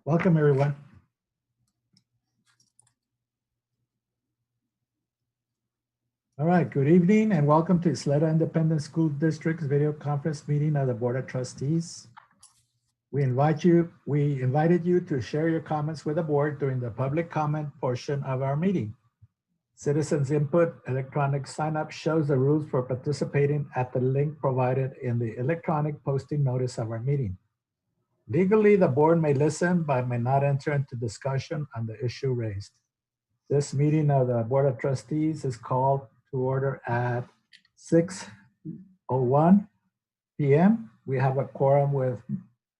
Welcome, everyone. All right, good evening and welcome to Ysleta Independent School District's video conference meeting of the Board of Trustees. We invited you to share your comments with the board during the public comment portion of our meeting. Citizens input electronic sign-up shows the rules for participating at the link provided in the electronic posting notice of our meeting. Legally, the board may listen but may not enter into discussion on the issue raised. This meeting of the Board of Trustees is called to order at 6:01 p.m. We have a quorum with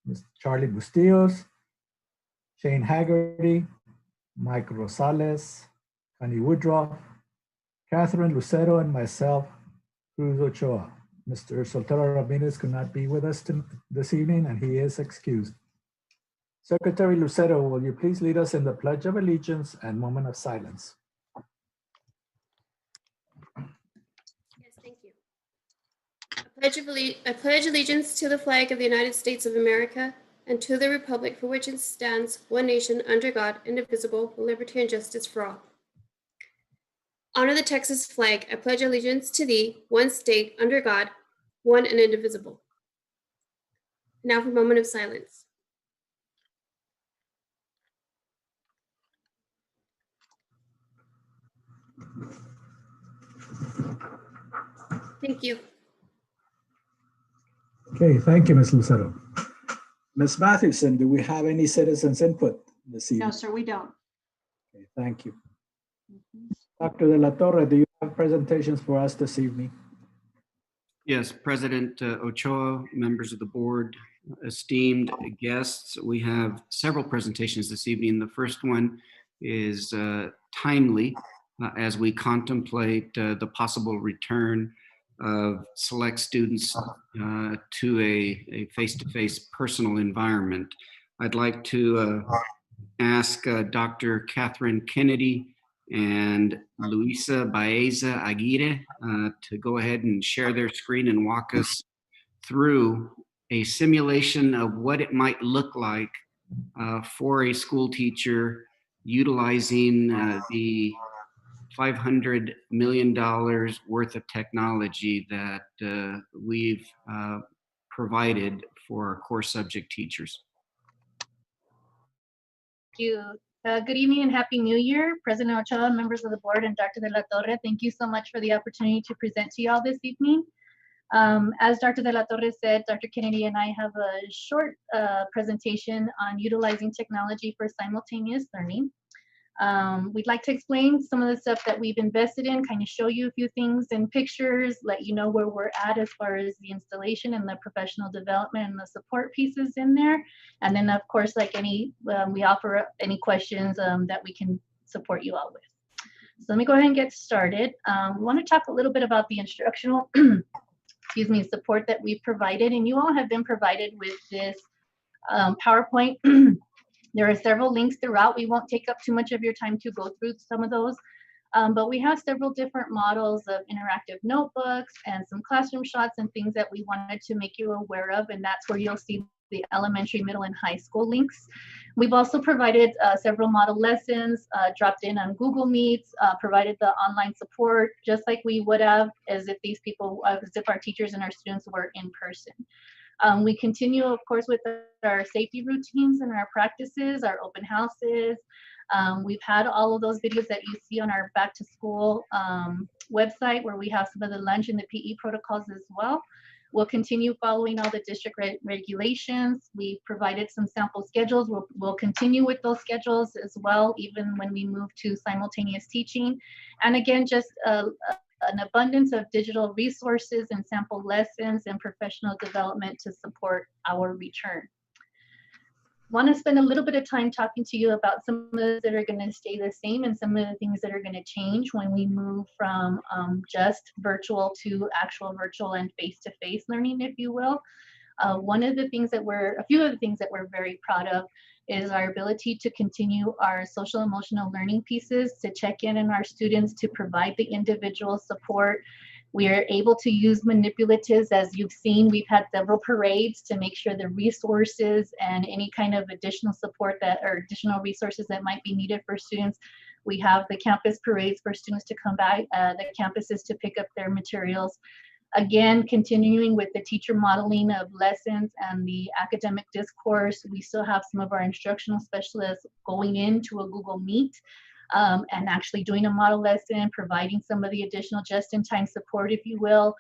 Mr. Charlie Bustillos, Shane Haggerty, Mike Rosales, Connie Woodruff, Catherine Lucero, and myself, Cruz Ochoa. Mr. Soltero Ramirez could not be with us this evening, and he is excused. Secretary Lucero, will you please lead us in the Pledge of Allegiance and moment of silence? Yes, thank you. I pledge allegiance to the flag of the United States of America and to the republic for which it stands, one nation, under God, indivisible, with liberty and justice for all. Honor the Texas flag. I pledge allegiance to thee, one state, under God, one and indivisible. Now for a moment of silence. Thank you. Okay, thank you, Ms. Lucero. Ms. Mathewson, do we have any citizens input this evening? No, sir, we don't. Okay, thank you. Dr. De La Torre, do you have presentations for us this evening? Yes, President Ochoa, members of the board, esteemed guests, we have several presentations this evening. The first one is timely as we contemplate the possible return of select students to a face-to-face personal environment. I'd like to ask Dr. Catherine Kennedy and Luisa Baeza Aguirre to go ahead and share their screen and walk us through a simulation of what it might look like for a school teacher utilizing the $500 million worth of technology that we've provided for our core subject teachers. Thank you. Good evening and Happy New Year, President Ochoa, members of the board, and Dr. De La Torre. Thank you so much for the opportunity to present to you all this evening. As Dr. De La Torre said, Dr. Kennedy and I have a short presentation on utilizing technology for simultaneous learning. We'd like to explain some of the stuff that we've invested in, kind of show you a few things in pictures, let you know where we're at as far as the installation and the professional development and the support pieces in there. And then, of course, like any, we offer any questions that we can support you all with. So let me go ahead and get started. We want to talk a little bit about the instructional excuse me, support that we've provided, and you all have been provided with this PowerPoint. There are several links throughout. We won't take up too much of your time to go through some of those, but we have several different models of interactive notebooks and some classroom shots and things that we wanted to make you aware of, and that's where you'll see the elementary, middle, and high school links. We've also provided several model lessons, dropped in on Google Meets, provided the online support, just like we would have as if these people, as if our teachers and our students were in person. We continue, of course, with our safety routines and our practices, our open houses. We've had all of those videos that you see on our back to school website, where we have some of the lunch and the PE protocols as well. We'll continue following all the district regulations. We provided some sample schedules. We'll continue with those schedules as well, even when we move to simultaneous teaching. And again, just an abundance of digital resources and sample lessons and professional development to support our return. Want to spend a little bit of time talking to you about some of those that are going to stay the same and some of the things that are going to change when we move from just virtual to actual virtual and face-to-face learning, if you will. One of the things that a few of the things that we're very proud of is our ability to continue our social emotional learning pieces, to check in on our students, to provide the individual support, We are able to use manipulatives. As you've seen, we've had several parades to make sure the resources and any kind of additional support that or additional resources that might be needed for students. We have the campus parades for students to come by the campuses to pick up their materials. Again, continuing with the teacher modeling of lessons and the academic discourse, we still have some of our instructional specialists going into a Google Meet and actually doing a model lesson, providing some of the additional just-in-time support, if you will,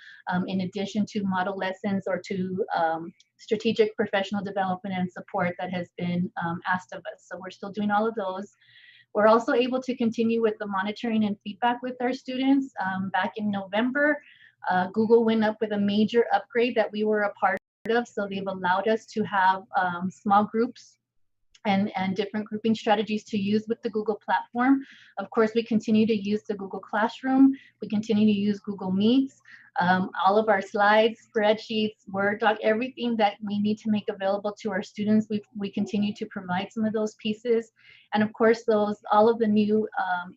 in addition to model lessons or to strategic professional development and support that has been asked of us. So we're still doing all of those. We're also able to continue with the monitoring and feedback with our students. Back in November, Google went up with a major upgrade that we were a part of. So they've allowed us to have small groups and different grouping strategies to use with the Google platform. Of course, we continue to use the Google Classroom. We continue to use Google Meets. All of our slides, spreadsheets, Word doc, everything that we need to make available to our students, we continue to provide some of those pieces. And of course, all of the new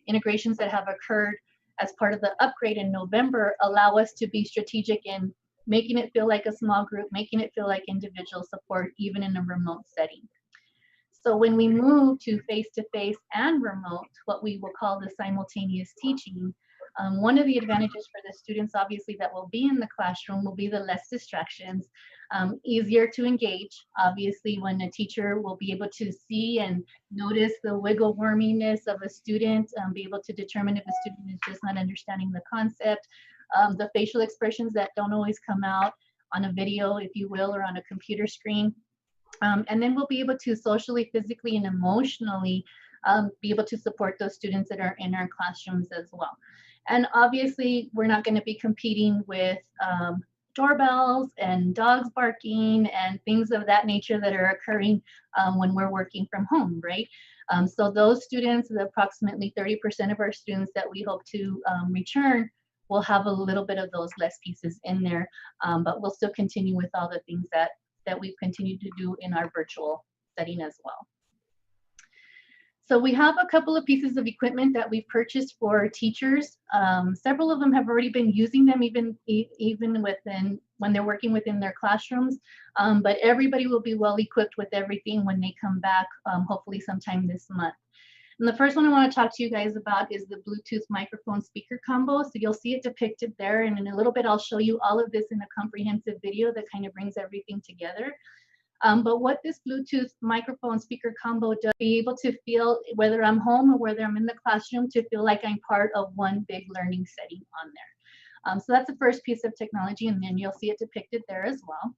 integrations that have occurred as part of the upgrade in November allow us to be strategic in making it feel like a small group, making it feel like individual support, even in a remote setting. So when we move to face-to-face and remote, what we will call the simultaneous teaching, one of the advantages for the students, obviously, that will be in the classroom will be the less distractions, easier to engage. Obviously, when a teacher will be able to see and notice the wiggle worminess of a student, be able to determine if a student is just not understanding the concept, the facial expressions that don't always come out on a video, if you will, or on a computer screen. And then we'll be able to socially, physically, and emotionally be able to support those students that are in our classrooms as well. And obviously, we're not going to be competing with doorbells and dogs barking and things of that nature that are occurring when we're working from home, right? So those students, the approximately 30% of our students that we hope to return, will have a little bit of those less pieces in there, but we'll still continue with all the things that we've continued to do in our virtual setting as well. So we have a couple of pieces of equipment that we've purchased for teachers. Several of them have already been using them even when they're working within their classrooms, but everybody will be well equipped with everything when they come back, hopefully sometime this month. And the first one I want to talk to you guys about is the Bluetooth microphone speaker combo. So you'll see it depicted there, and in a little bit I'll show you all of this in a comprehensive video that kind of brings everything together. But what this Bluetooth microphone speaker combo does, be able to feel, whether I'm home or whether I'm in the classroom, to feel like I'm part of one big learning setting on there. So that's the first piece of technology, and then you'll see it depicted there as well.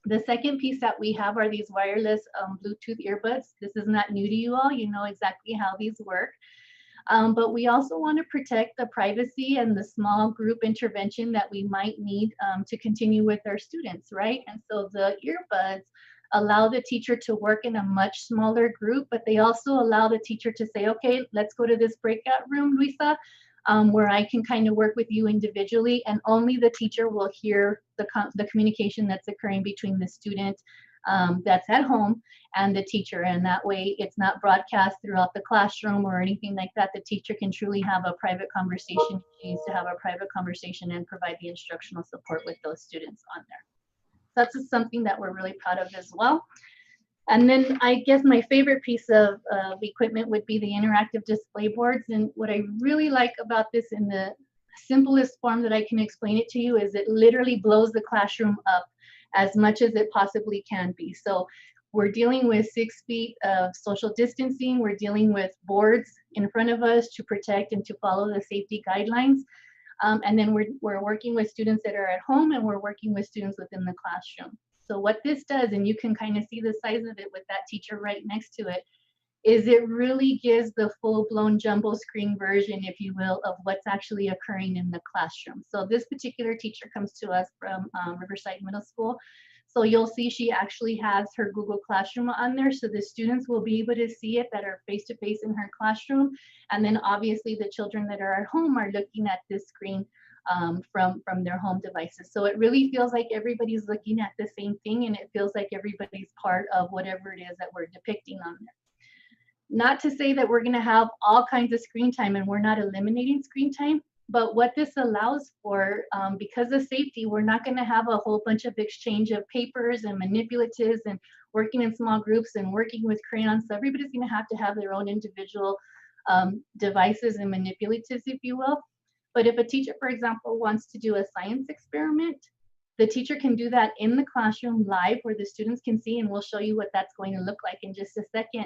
The second piece that we have are these wireless Bluetooth earbuds. This is not new to you all. You know exactly how these work. But we also want to protect the privacy and the small group intervention that we might need to continue with our students, right? And so the earbuds allow the teacher to work in a much smaller group, but they also allow the teacher to say, okay, let's go to this breakout room, Luisa, where I can kind of work with you individually, and only the teacher will hear the communication that's occurring between the student that's at home and the teacher. And that way it's not broadcast throughout the classroom or anything like that. The teacher can truly have a private conversation. She needs to have a private conversation and provide the instructional support with those students on there. So that's just something that we're really proud of as well. And then I guess my favorite piece of equipment would be the interactive display boards. And what I really like about this, in the simplest form that I can explain it to you, is it literally blows the classroom up as much as it possibly can be. So we're dealing with 6 feet of social distancing. We're dealing with boards in front of us to protect and to follow the safety guidelines. And then we're working with students that are at home, and we're working with students within the classroom. So what this does, and you can kind of see the size of it with that teacher right next to it, is it really gives the full-blown jumbo screen version, if you will, of what's actually occurring in the classroom. So this particular teacher comes to us from Riverside Middle School. So you'll see she actually has her Google Classroom on there, so the students will be able to see it that are face-to-face in her classroom. And then obviously the children that are at home are looking at this screen from their home devices. So it really feels like everybody's looking at the same thing, and it feels like everybody's part of whatever it is that we're depicting on there. Not to say that we're going to have all kinds of screen time, and we're not eliminating screen time, But what this allows for, because of safety, we're not going to have a whole bunch of exchange of papers and manipulatives and working in small groups and working with crayons. So everybody's going to have their own individual devices and manipulatives, if you will. But if a teacher, for example, wants to do a science experiment, the teacher can do that in the classroom live where the students can see, and we'll show you what that's going to look like in just a second.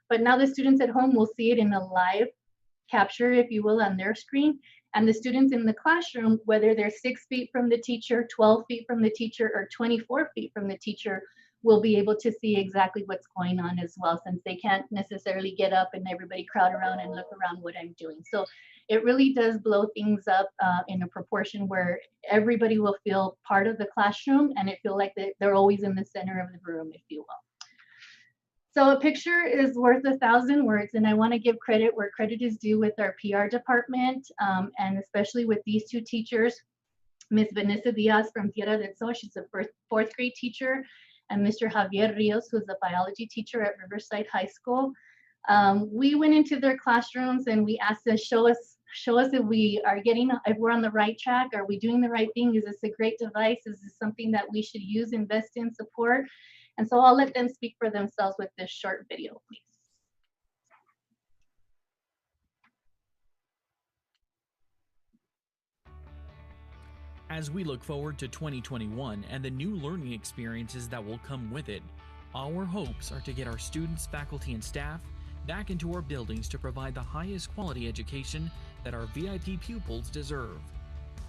But now the students at home will see it in a live capture, if you will, on their screen. And the students in the classroom, whether they're 6 feet from the teacher, 12 feet from the teacher, or 24 feet from the teacher, will be able to see exactly what's going on as well, since they can't necessarily get up and everybody crowd around and look around what I'm doing. So it really does blow things up in a proportion where everybody will feel part of the classroom and it feel like they're always in the center of the room, if you will. So a picture is worth 1,000 words, and I want to give credit where credit is due with our PR department, and especially with these two teachers, Ms. Vanessa Diaz from Tierra del Sol, she's a fourth grade teacher, and Mr. Javier Rios, who's a biology teacher at Riverside High School. We went into their classrooms and we asked them, show us if if we're on the right track. Are we doing the right thing? Is this a great device? Is this something that we should use, invest in, support? And so I'll let them speak for themselves with this short video, please. As we look forward to 2021 and the new learning experiences that will come with it, our hopes are to get our students, faculty, and staff back into our buildings to provide the highest quality education that our VIP pupils deserve.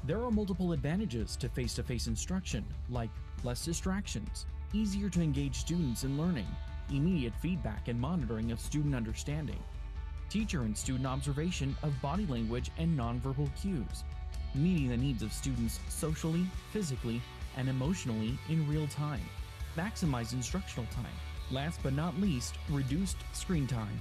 There are multiple advantages to face-to-face instruction, like less distractions, easier to engage students in learning, immediate feedback and monitoring of student understanding, teacher and student observation of body language and nonverbal cues, meeting the needs of students socially, physically, and emotionally in real time, maximize instructional time, last but not least, reduced screen time.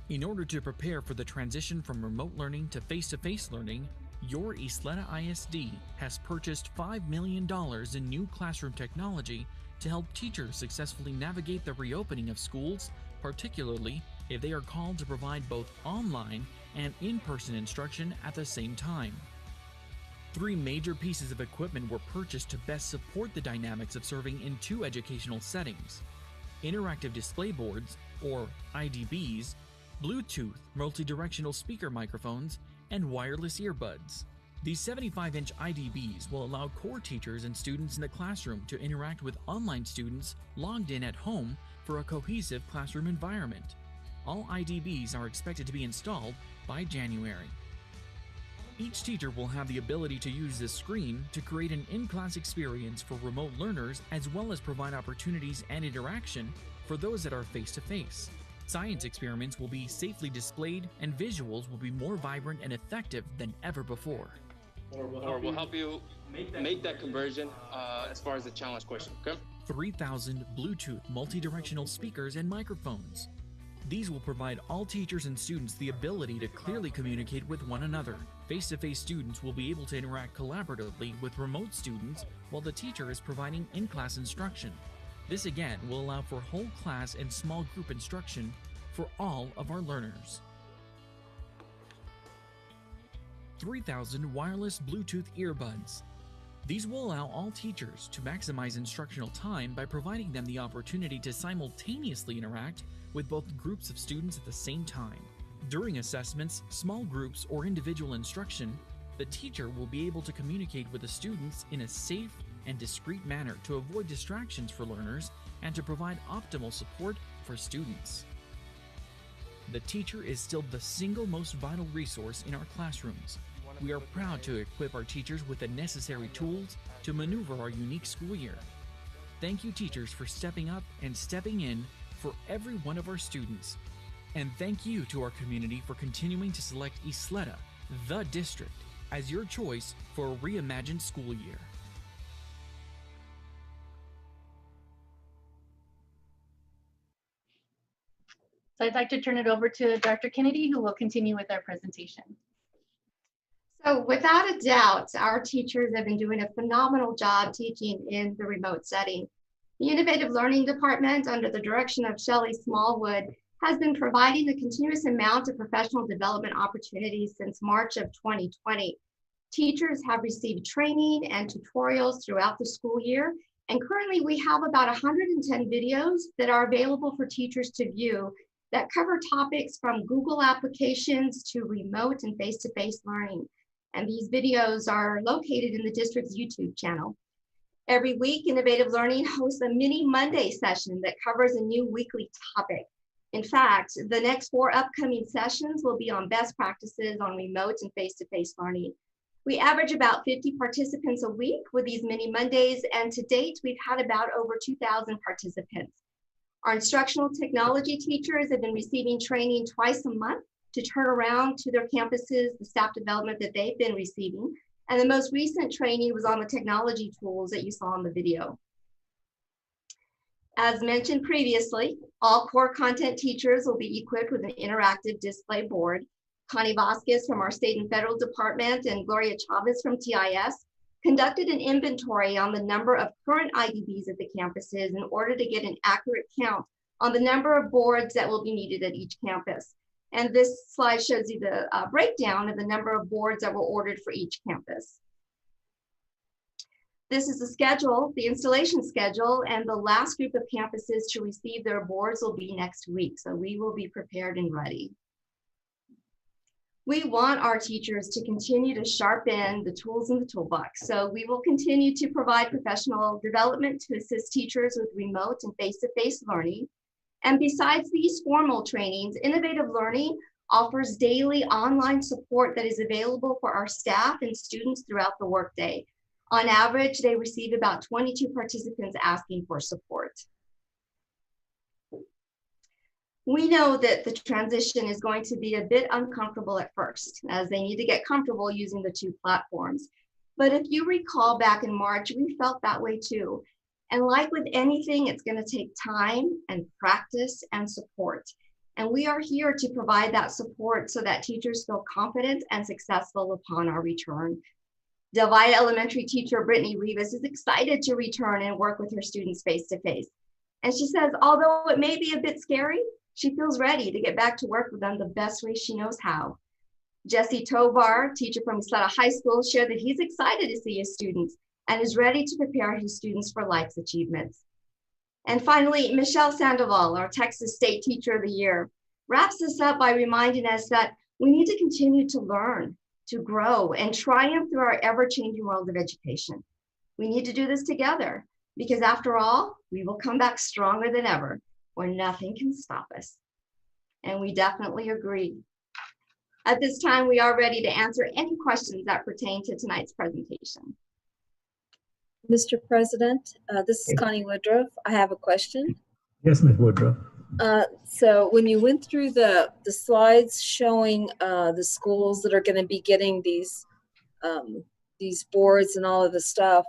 In order to prepare for the transition from remote learning to face-to-face learning, your Ysleta ISD has purchased $5 million in new classroom technology to help teachers successfully navigate the reopening of schools, particularly if they are called to provide both online and in-person instruction at the same time. 3 major pieces of equipment were purchased to best support the dynamics of serving in 2 educational settings: interactive display boards, or IDBs, Bluetooth multi-directional speaker microphones, and wireless earbuds. These 75-inch IDBs will allow core teachers and students in the classroom to interact with online students logged in at home for a cohesive classroom environment. All IDBs are expected to be installed by January. Each teacher will have the ability to use this screen to create an in-class experience for remote learners, as well as provide opportunities and interaction for those that are face-to-face. Science experiments will be safely displayed and visuals will be more vibrant and effective than ever before. Or we'll help you make that conversion as far as the challenge question, okay? 3,000 Bluetooth multi-directional speakers and microphones. These will provide all teachers and students the ability to clearly communicate with one another. Face-to-face students will be able to interact collaboratively with remote students while the teacher is providing in-class instruction. This again will allow for whole class and small group instruction for all of our learners. 3,000 wireless Bluetooth earbuds. These will allow all teachers to maximize instructional time by providing them the opportunity to simultaneously interact with both groups of students at the same time. During assessments, small groups, or individual instruction, the teacher will be able to communicate with the students in a safe and discreet manner to avoid distractions for learners and to provide optimal support for students. The teacher is still the single most vital resource in our classrooms. We are proud to equip our teachers with the necessary tools to maneuver our unique school year. Thank you, teachers, for stepping up and stepping in for every one of our students. And thank you to our community for continuing to select Ysleta, the district, as your choice for a reimagined school year. So I'd like to turn it over to Dr. Kennedy, who will continue with our presentation. So without a doubt, our teachers have been doing a phenomenal job teaching in the remote setting. The Innovative Learning Department, under the direction of Shelley Smallwood, has been providing a continuous amount of professional development opportunities since March of 2020. Teachers have received training and tutorials throughout the school year, and currently we have about 110 videos that are available for teachers to view that cover topics from Google applications to remote and face-to-face learning. And these videos are located in the district's YouTube channel. Every week, Innovative Learning hosts a mini Monday session that covers a new weekly topic. In fact, the next 4 upcoming sessions will be on best practices on remote and face-to-face learning. We average about 50 participants a week with these mini Mondays, and to date, we've had about over 2,000 participants. Our instructional technology teachers have been receiving training twice a month to turn around to their campuses the staff development that they've been receiving. And the most recent training was on the technology tools that you saw in the video. As mentioned previously, all core content teachers will be equipped with an interactive display board. Connie Vasquez from our state and federal department and Gloria Chavez from TIS conducted an inventory on the number of current IDBs at the campuses in order to get an accurate count on the number of boards that will be needed at each campus. And this slide shows you the breakdown of the number of boards that were ordered for each campus. This is the schedule, the installation schedule, and the last group of campuses to receive their boards will be next week. So we will be prepared and ready. We want our teachers to continue to sharpen the tools in the toolbox. So we will continue to provide professional development to assist teachers with remote and face-to-face learning. And besides these formal trainings, Innovative Learning offers daily online support that is available for our staff and students throughout the workday. On average, they receive about 22 participants asking for support. We know that the transition is going to be a bit uncomfortable at first, as they need to get comfortable using the 2 platforms. But if you recall back in March, we felt that way too. And like with anything, it's going to take time and practice and support. And we are here to provide that support so that teachers feel confident and successful upon our return. Delvita Elementary teacher Brittany Rivas is excited to return and work with her students face-to-face. And she says, although it may be a bit scary, she feels ready to get back to work with them the best way she knows how. Jesse Tovar, teacher from Ysleta High School, shared that he's excited to see his students and is ready to prepare his students for life's achievements. And finally, Michelle Sandoval, our Texas State Teacher of the Year, wraps this up by reminding us that we need to continue to learn, to grow, and triumph through our ever-changing world of education. We need to do this together because after all, we will come back stronger than ever, where nothing can stop us. And we definitely agree. At this time, we are ready to answer any questions that pertain to tonight's presentation. Mr. President, this is Connie Woodruff. I have a question. Yes, Ms. Woodruff. So when you went through the slides showing the schools that are going to be getting these boards and all of the stuff,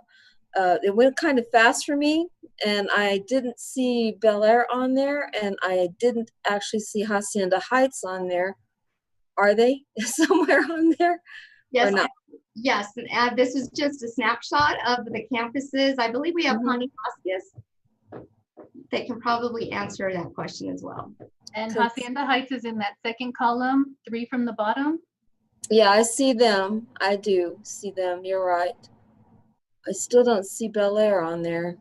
it went kind of fast for me, and I didn't see Bel Air on there, and I didn't actually see Hacienda Heights on there. Are they somewhere on there? Yes, or not? Yes, and this is just a snapshot of the campuses. I believe we have Connie Vasquez. They can probably answer that question as well. And Hacienda Heights is in that second column, 3 from the bottom. Yeah, I see them. I do see them. You're right. I still don't see Bel Air on there.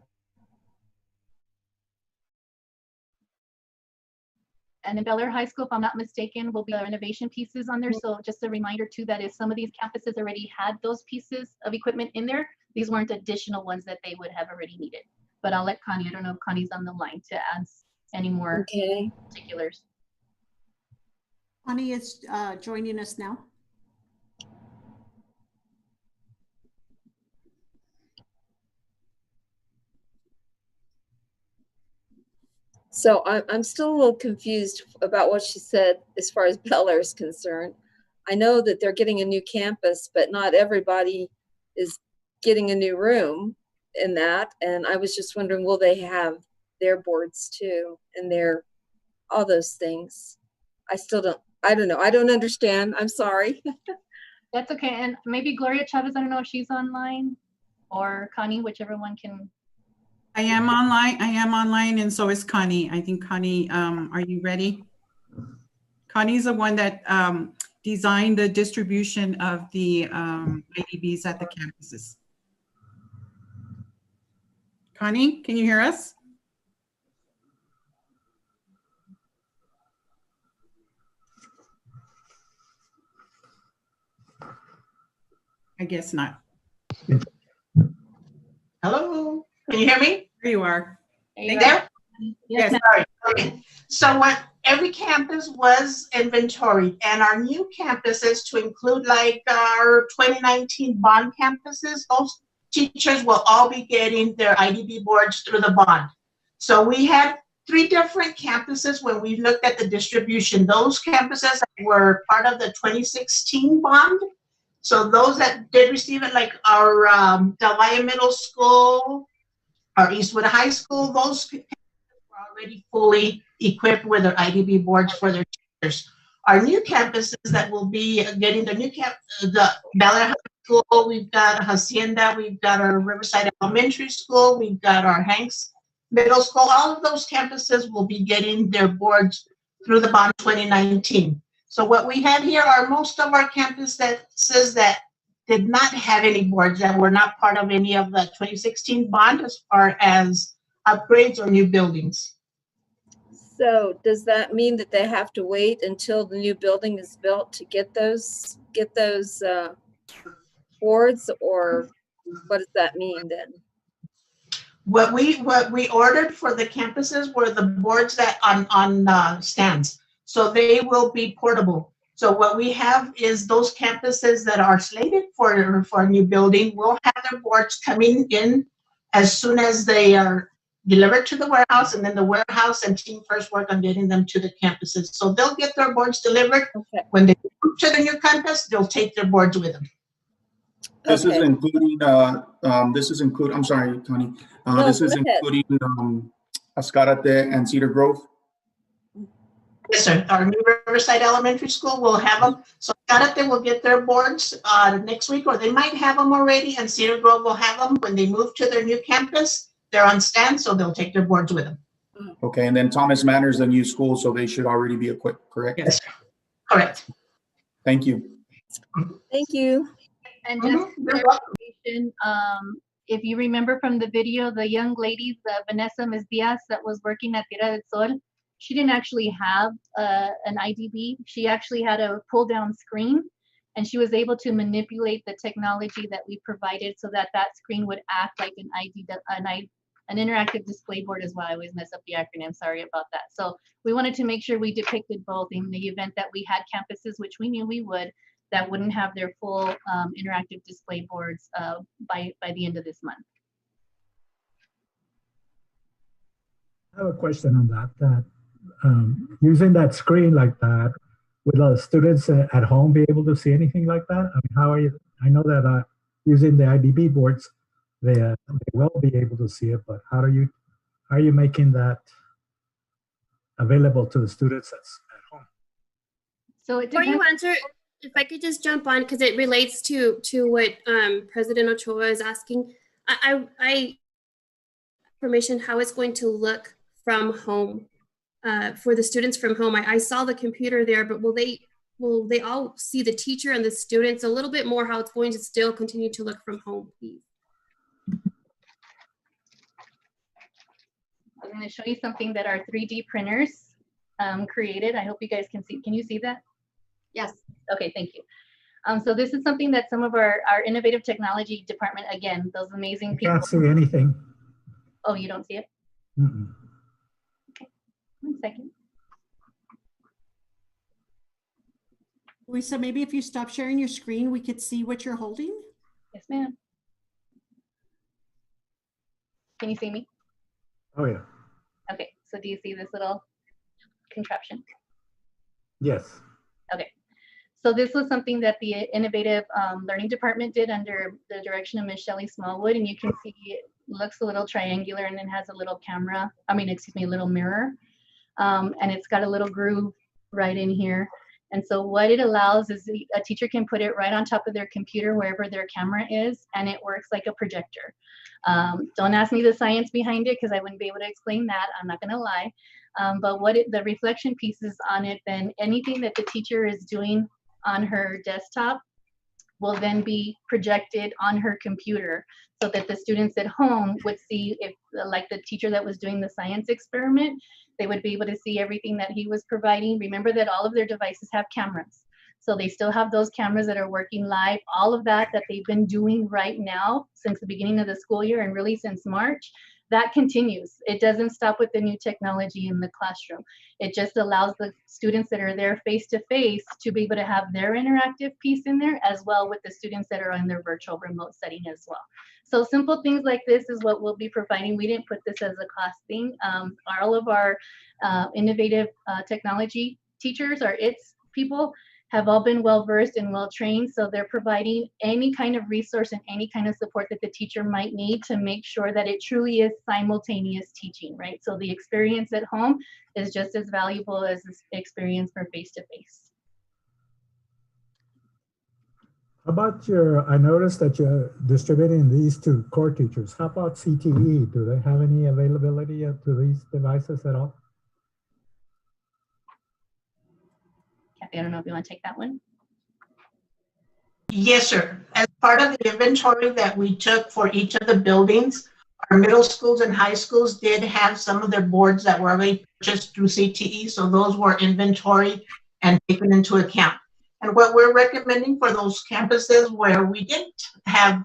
And in Bel Air High School, if I'm not mistaken, will be our renovation pieces on there. So just a reminder too, that if some of these campuses already had those pieces of equipment in there, these weren't additional ones that they would have already needed. But I'll let Connie, I don't know if Connie's on the line to add any more particulars. Connie is joining us now. So I'm still a little confused about what she said as far as Bel Air is concerned. I know that they're getting a new campus, but not everybody is getting a new room in that. And I was just wondering, will they have their boards too and their all those things? I don't know. I don't understand. I'm sorry. That's okay. And maybe Gloria Chavez, I don't know if she's online, or Connie, whichever one can. I am online, and so is Connie. I think Connie, are you ready? Connie's the one that designed the distribution of the IDBs at the campuses. Connie, can you hear us? I guess not. Hello, can you hear me? There you are. There? Yes, Sorry. Okay. So what every campus was inventoried, and our new campuses, to include like our 2019 bond campuses, those teachers will all be getting their IDB boards through the bond. So we had 3 different campuses when we looked at the distribution. Those campuses that were part of the 2016 bond. So those that did receive it, like our Del Valle Middle School, our Eastwood High School, those were already fully equipped with their IDB boards for their teachers. Our new campuses that will be getting the new the Ballard High School, we've got Hacienda, we've got our Riverside Elementary School, we've got our Hanks Middle School. All of those campuses will be getting their boards through the bond 2019. So what we have here are most of our campuses that did not have any boards, that were not part of any of the 2016 bond as far as upgrades or new buildings. So does that mean that they have to wait until the new building is built to get those boards, or what does that mean then? What we ordered for the campuses were the boards that on stands. So they will be portable. So what we have is those campuses that are slated for a new building will have their boards coming in as soon as they are delivered to the warehouse, and then the warehouse and team first work on getting them to the campuses. So they'll get their boards delivered. Okay. When they move to the new campus, they'll take their boards with them. This Okay. is including, I'm sorry, Tony. No, This is go ahead. including Ascarate and Cedar Grove. Yes, sir. Our new Riverside Elementary School will have them. So Karate will get their boards next week, or they might have them already, and Cedar Grove will have them when they move to their new campus. They're on stand, so they'll take their boards with them. Okay, and then Thomas Manor is the new school, so they should already be equipped, correct? Yes, correct. Thank you. Thank you. and just for clarification, if you remember from the video, the young lady, Vanessa Ms. Diaz, that was working at Tierra del Sol, she didn't actually have an IDB. She actually had a pull down screen, and she was able to manipulate the technology that we provided so that that screen would act like an interactive display board as well. I always mess up the acronym, sorry about that. So we wanted to make sure we depicted both in the event that we had campuses, which we knew we would, that wouldn't have their full interactive display boards by the end of this month. I have a question on that. Using that screen like that, would the students at home be able to see anything like that? I mean, how are you? I know that using the IDB boards, they will be able to see it, but how are you making that available to the students at home? So it Before you depends. answer, if I could just jump on, because it relates to what President Ochoa is asking. I information how it's going to look from home for the students from home. I saw the computer there, but will they all see the teacher and the students a little bit more how it's going to still continue to look from home, please? I'm going to show you something that our 3D printers created. I hope you guys can see. Can you see that? Yes. Okay, thank you. So this is something that some of our innovative technology department, again, those amazing people. Can't see anything. Oh, you don't see it? Mm-mm. Okay, 1 second. Lisa, maybe if you stop sharing your screen, we could see what you're holding. Yes, ma'am. Can you see me? Oh yeah. Okay, so do you see this little contraption? Yes. Okay, so this was something that the innovative learning department did under the direction of Ms. Shelley Smallwood, and you can see it looks a little triangular and then has a little camera, a little mirror, and it's got a little groove right in here. And so what it allows is a teacher can put it right on top of their computer wherever their camera is, and it works like a projector. Don't ask me the science behind it because I wouldn't be able to explain that. I'm not going to lie. But the reflection piece is on it, then anything that the teacher is doing on her desktop will then be projected on her computer so that the students at home would see, if like the teacher that was doing the science experiment, they would be able to see everything that he was providing. Remember that all of their devices have cameras. So they still have those cameras that are working live. All of that they've been doing right now since the beginning of the school year and really since March, that continues. It doesn't stop with the new technology in the classroom. It just allows the students that are there face-to-face to be able to have their interactive piece in there, as well with the students that are in their virtual remote setting as well. So simple things like this is what we'll be providing. We didn't put this as a cost thing. All of our innovative technology teachers, or ITS people, have all been well-versed and well-trained, so they're providing any kind of resource and any kind of support that the teacher might need to make sure that it truly is simultaneous teaching, right? So the experience at home is just as valuable as the experience for face-to-face. How about I noticed that you're distributing these to core teachers. How about CTE? Do they have any availability to these devices at all? Kathy, I don't know if you want to take that one. Yes, sir. As part of the inventory that we took for each of the buildings, our middle schools and high schools did have some of their boards that were already purchased through CTE. So those were inventory and taken into account. And what we're recommending for those campuses where we didn't have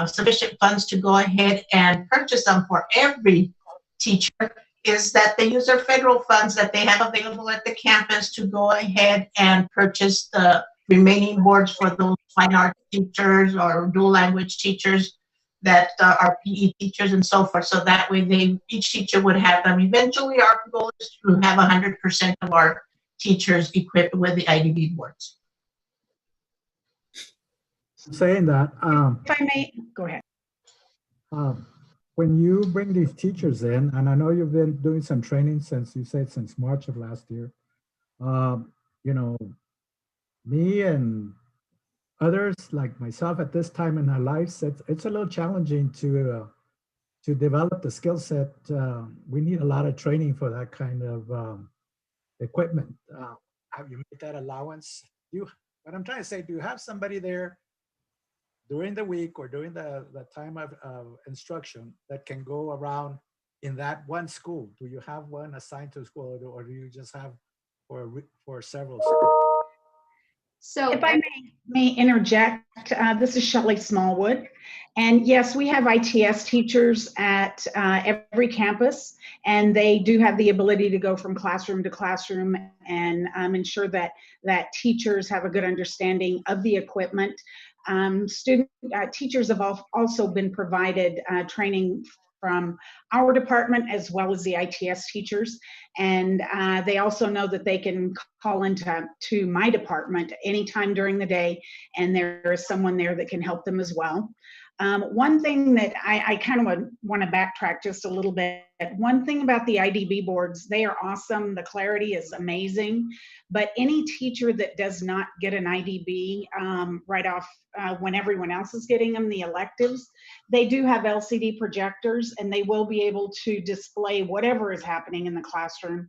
sufficient funds to go ahead and purchase them for every teacher is that they use their federal funds that they have available at the campus to go ahead and purchase the remaining boards for those fine art teachers or dual language teachers that are PE teachers and so forth. So that way each teacher would have them. Eventually our goal is to have 100% of our teachers equipped with the IDB boards. Saying that, if I may, go ahead. When you bring these teachers in, and I know you've been doing some training since March of last year, you know, me and others like myself at this time in our lives, it's a little challenging to develop the skill set. We need a lot of training for that kind of equipment. Have you made that allowance? What I'm trying to say, do you have somebody there during the week or during the time of instruction that can go around in that one school? Do you have one assigned to a school, or do you just have for several schools? So if I may interject, this is Shelley Smallwood. And yes, we have ITS teachers at every campus, and they do have the ability to go from classroom to classroom and ensure that teachers have a good understanding of the equipment. Teachers have also been provided training from our department as well as the ITS teachers, and they also know that they can call into my department anytime during the day, and there is someone there that can help them as well. One thing that I kind of want to backtrack just a little bit. One thing about the IDB boards, they are awesome. The clarity is amazing, but any teacher that does not get an IDB right off when everyone else is getting them, the electives, they do have LCD projectors, and they will be able to display whatever is happening in the classroom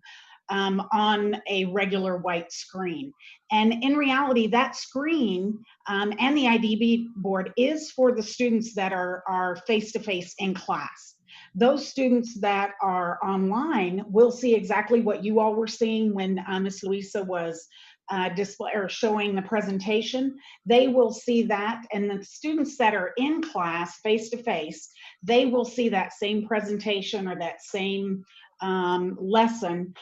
on a regular white screen. And in reality, that screen and the IDB board is for the students that are face-to-face in class. Those students that are online will see exactly what you all were seeing when Ms. Luisa was showing the presentation. They will see that, and the students that are in class face-to-face, they will see that same presentation or that same lesson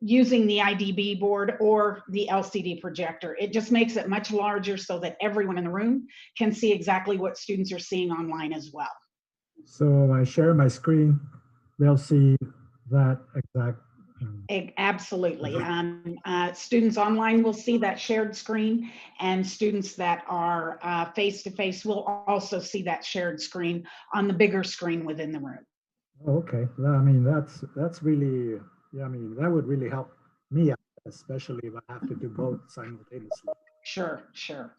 using the IDB board or the LCD projector. It just makes it much larger so that everyone in the room can see exactly what students are seeing online as well. So I share my screen, they'll see that exact. Absolutely. Students online will see that shared screen, and students that are face-to-face will also see that shared screen on the bigger screen within the room. Okay, I mean, that's really, yeah, I mean, that would really help me, especially if I have to do both simultaneously. Sure, sure.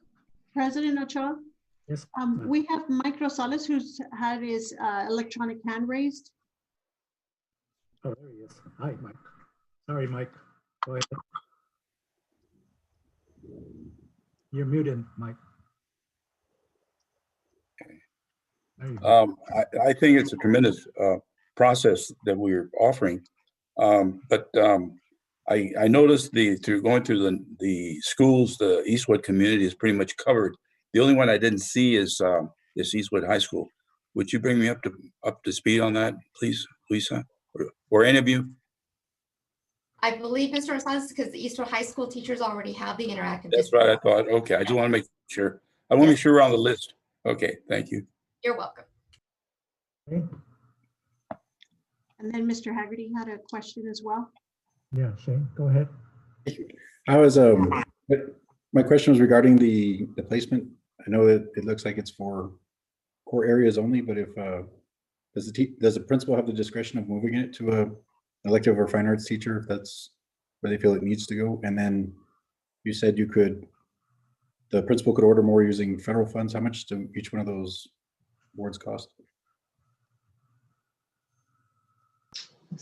President Ochoa? Yes. We have Mike Rosales, who's had his electronic hand raised. Oh, there he is. Hi, Mike. Sorry, Mike. Go ahead. You're muted, Mike. There you go. I think it's a tremendous process that we're offering. But I noticed through going through the schools, the Eastwood community is pretty much covered. The only one I didn't see is Eastwood High School. Would you bring me up to speed on that, please, Lisa, or any of you? I believe, Mr. Rosales, because the Eastwood High School teachers already have the interactive. That's right. I thought. Okay, I just want to make sure. I want to make sure we're on the list. Okay, thank you. You're welcome. Okay. And then Mr. Haggerty had a question as well. Yeah, Shane, go ahead. I was my question was regarding the placement. I know that it looks like it's for core areas only, but if does the principal have the discretion of moving it to a elective or fine arts teacher if that's where they feel it needs to go? And then you said the principal could order more using federal funds. How much do each one of those boards cost?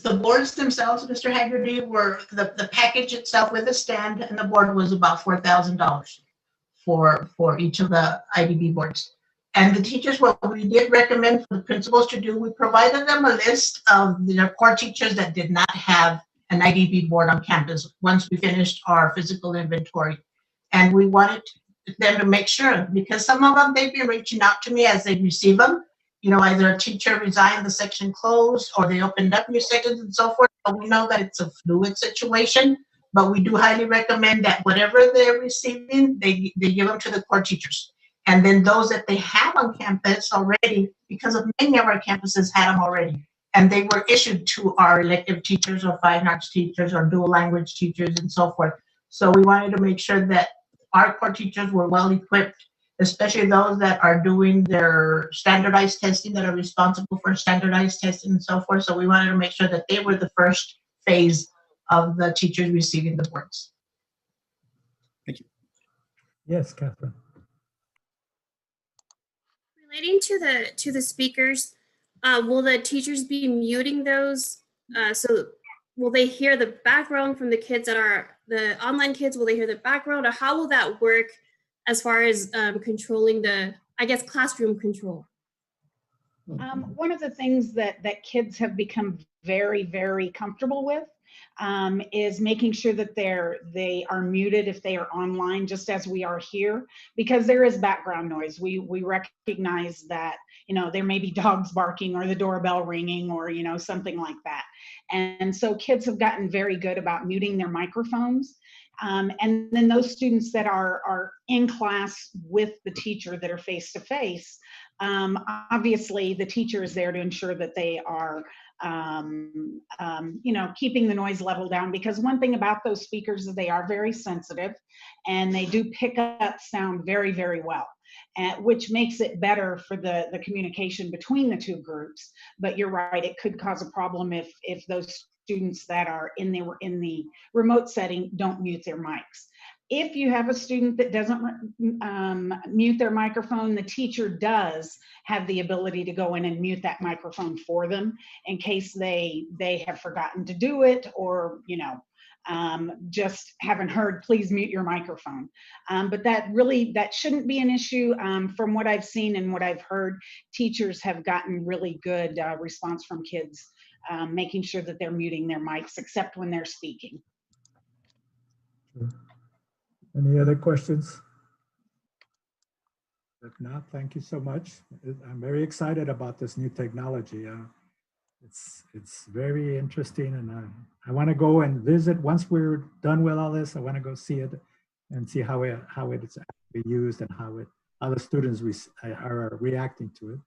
The boards themselves, Mr. Haggerty, were the package itself with the stand and the board was about $4,000 for each of the IDB boards. And the teachers, what we did recommend for the principals to do, we provided them a list of their core teachers that did not have an IDB board on campus once we finished our physical inventory. And we wanted them to make sure, because some of them, they've been reaching out to me as they receive them. You know, either a teacher resigned, the section closed, or they opened up new sections and so forth. But we know that it's a fluid situation, but we do highly recommend that whatever they're receiving, they give them to the core teachers. And then those that they have on campus already, because of many of our campuses had them already, and they were issued to our elective teachers or fine arts teachers or dual language teachers and so forth. So we wanted to make sure that our core teachers were well equipped, especially those that are doing their standardized testing, that are responsible for standardized testing and so forth. So we wanted to make sure that they were the first phase of the teachers receiving the boards. Thank you. Yes, Catherine. Relating to the speakers, will the teachers be muting those? So will they hear the background from the kids that are the online kids? Will they hear the background, or how will that work as far as controlling the, I guess, classroom control? One of the things that kids have become very, very comfortable with is making sure that they are muted if they are online, just as we are here, because there is background noise. We recognize that, you know, there may be dogs barking or the doorbell ringing or, you know, something like that. And so kids have gotten very good about muting their microphones. And then those students that are in class with the teacher that are face to face, obviously the teacher is there to ensure that they are you know, keeping the noise level down, because one thing about those speakers is they are very sensitive and they do pick up sound very, very well, which makes it better for the communication between the two groups. But you're right, it could cause a problem if those students that are in the remote setting don't mute their mics. If you have a student that doesn't mute their microphone, the teacher does have the ability to go in and mute that microphone for them in case they have forgotten to do it, or, you know, just haven't heard, please mute your microphone. But that shouldn't be an issue. From what I've seen and what I've heard, teachers have gotten really good response from kids, making sure that they're muting their mics except when they're speaking. Sure. Any other questions? If not, thank you so much. I'm very excited about this new technology. It's very interesting, and I want to go and visit once we're done with all this. I want to go see it and see how it's actually used and how the students are reacting to it.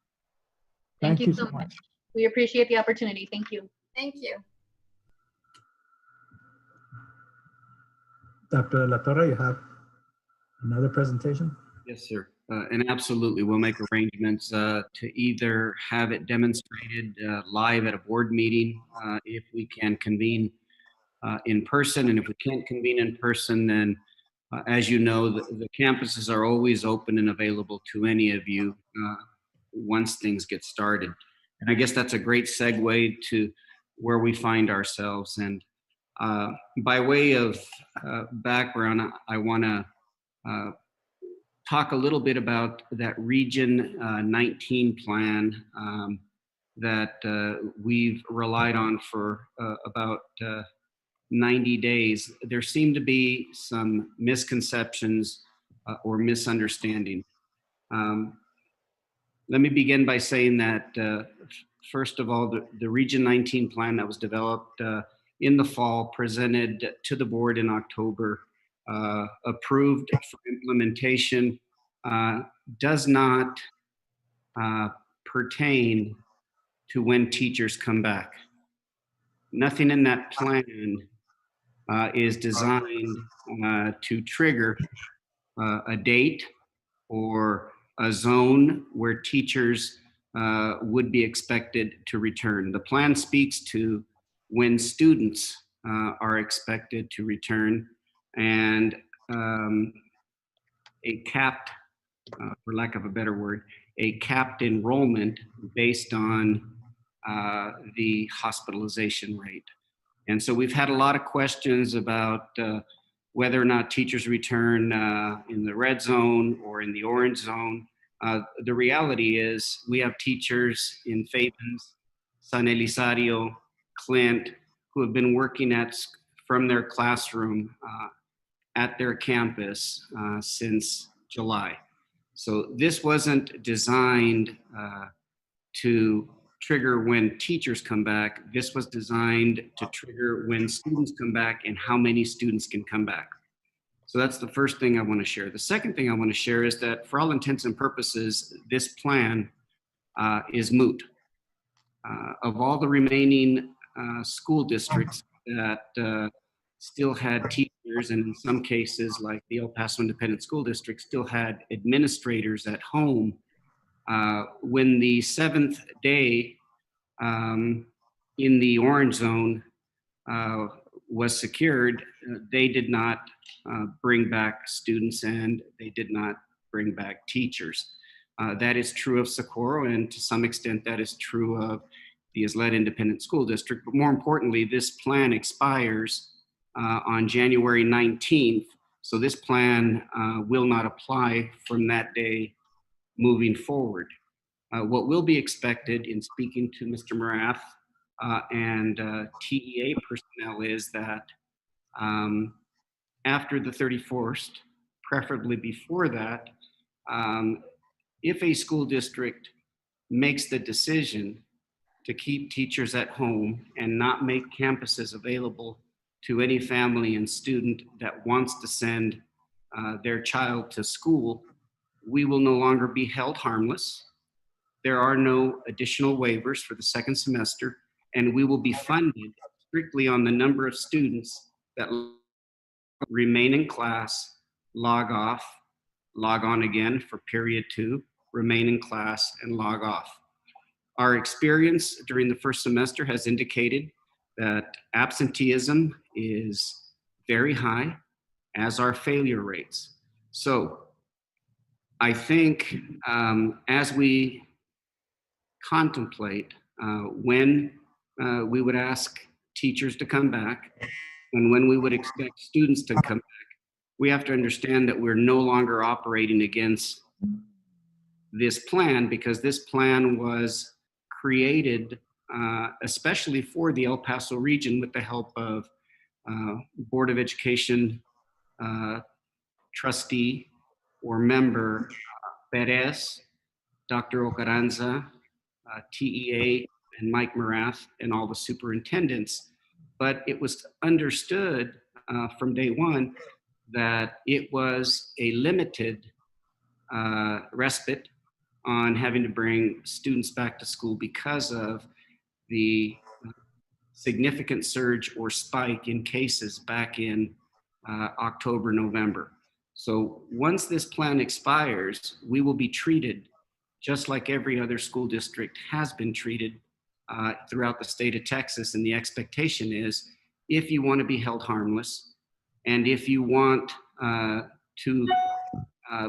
Thank you so much. We appreciate the opportunity. Thank you. Thank you. Dr. Latorre, you have another presentation? Yes, sir. And absolutely, we'll make arrangements to either have it demonstrated live at a board meeting if we can convene in person. And if we can't convene in person, then as you know, the campuses are always open and available to any of you once things get started. And I guess that's a great segue to where we find ourselves. And By way of background, I want to talk a little bit about that Region 19 plan that we've relied on for about 90 days. There seem to be some misconceptions or misunderstanding. Let me begin by saying that, first of all, the Region 19 plan that was developed in the fall, presented to the board in October, approved for implementation, does not pertain to when teachers come back. Nothing in that plan is designed to trigger a date or a zone where teachers would be expected to return. The plan speaks to when students are expected to return, and a capped, for lack of a better word, a capped enrollment based on the hospitalization rate. And so we've had a lot of questions about whether or not teachers return in the red zone or in the orange zone. The reality is we have teachers in Fabens, San Elizario, Clint, who have been working from their classroom at their campus since July. So this wasn't designed to trigger when teachers come back. This was designed to trigger when students come back and how many students can come back. So that's the first thing I want to share. The second thing I want to share is that for all intents and purposes, this plan is moot. Of all the remaining school districts that still had teachers, and in some cases, like the El Paso Independent School District, still had administrators at home, when the 7th day in the orange zone was secured, they did not bring back students and they did not bring back teachers. That is true of Socorro, and to some extent that is true of the Ysleta Independent School District. But more importantly, this plan expires on January 19th. So this plan will not apply from that day moving forward. What will be expected in speaking to Mr. Morath and TEA personnel is that after the 31st, preferably before that, if a school district makes the decision to keep teachers at home and not make campuses available to any family and student that wants to send their child to school, we will no longer be held harmless. There are no additional waivers for the second semester, and we will be funded strictly on the number of students that remain in class, log off, log on again for period 2, remain in class, and log off. Our experience during the first semester has indicated that absenteeism is very high, as are failure rates. So I think as we contemplate when we would ask teachers to come back and when we would expect students to come back, we have to understand that we're no longer operating against this plan, because this plan was created especially for the El Paso region with the help of Board of Education trustee or member Perez, Dr. Ocaranza, TEA, and Mike Morath, and all the superintendents. But it was understood from day one that it was a limited respite on having to bring students back to school because of the significant surge or spike in cases back in October, November. So once this plan expires, we will be treated just like every other school district has been treated throughout the state of Texas. And the expectation is, if you want to be held harmless, and if you want to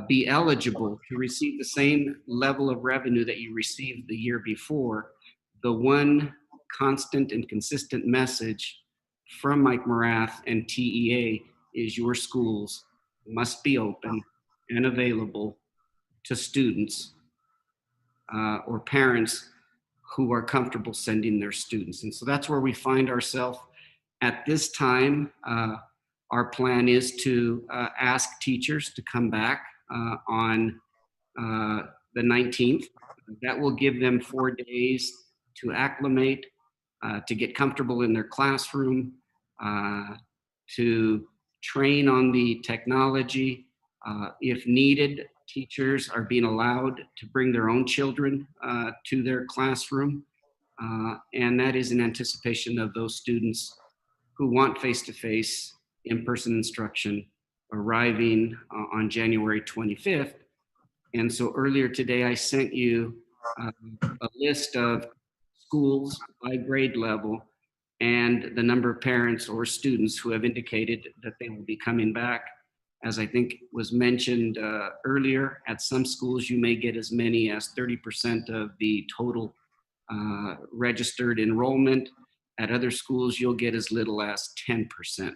be eligible to receive the same level of revenue that you received the year before, the one constant and consistent message from Mike Morath and TEA is your schools must be open and available to students or parents who are comfortable sending their students. And so that's where we find ourselves at this time. Our plan is to ask teachers to come back on the 19th. That will give them 4 days to acclimate, to get comfortable in their classroom, to train on the technology. If needed, teachers are being allowed to bring their own children to their classroom. And that is in anticipation of those students who want face-to-face in-person instruction arriving on January 25th. And so earlier today, I sent you a list of schools by grade level and the number of parents or students who have indicated that they will be coming back. As I think was mentioned earlier, at some schools, you may get as many as 30% of the total registered enrollment. At other schools, you'll get as little as 10%.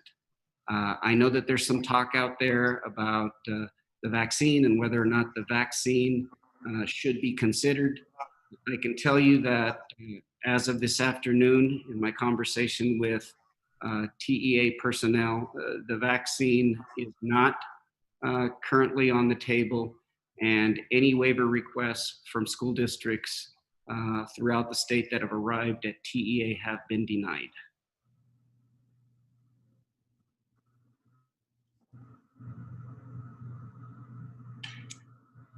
I know that there's some talk out there about the vaccine and whether or not the vaccine should be considered. I can tell you that as of this afternoon, in my conversation with TEA personnel, the vaccine is not currently on the table, and any waiver requests from school districts throughout the state that have arrived at TEA have been denied.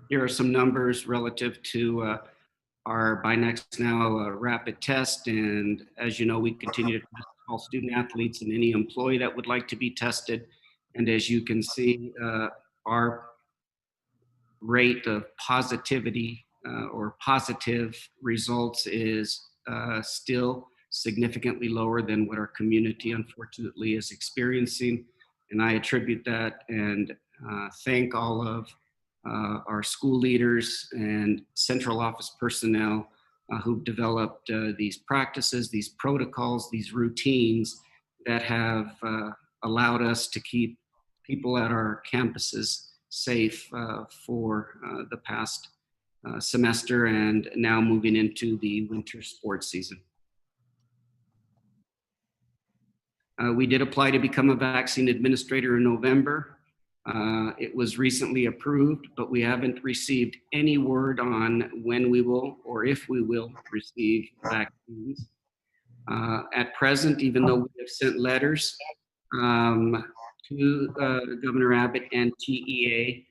Here are some numbers relative to our by next now rapid test. And as you know, we continue to test all student athletes and any employee that would like to be tested. And as you can see, our rate of positivity or positive results is still significantly lower than what our community unfortunately is experiencing. And I attribute that and thank all of our school leaders and central office personnel who've developed these practices, these protocols, these routines that have allowed us to keep people at our campuses safe for the past semester and now moving into the winter sports season. We did apply to become a vaccine administrator in November. It was recently approved, but we haven't received any word on when we will or if we will receive vaccines. At present, even though we have sent letters to Governor Abbott and TEA,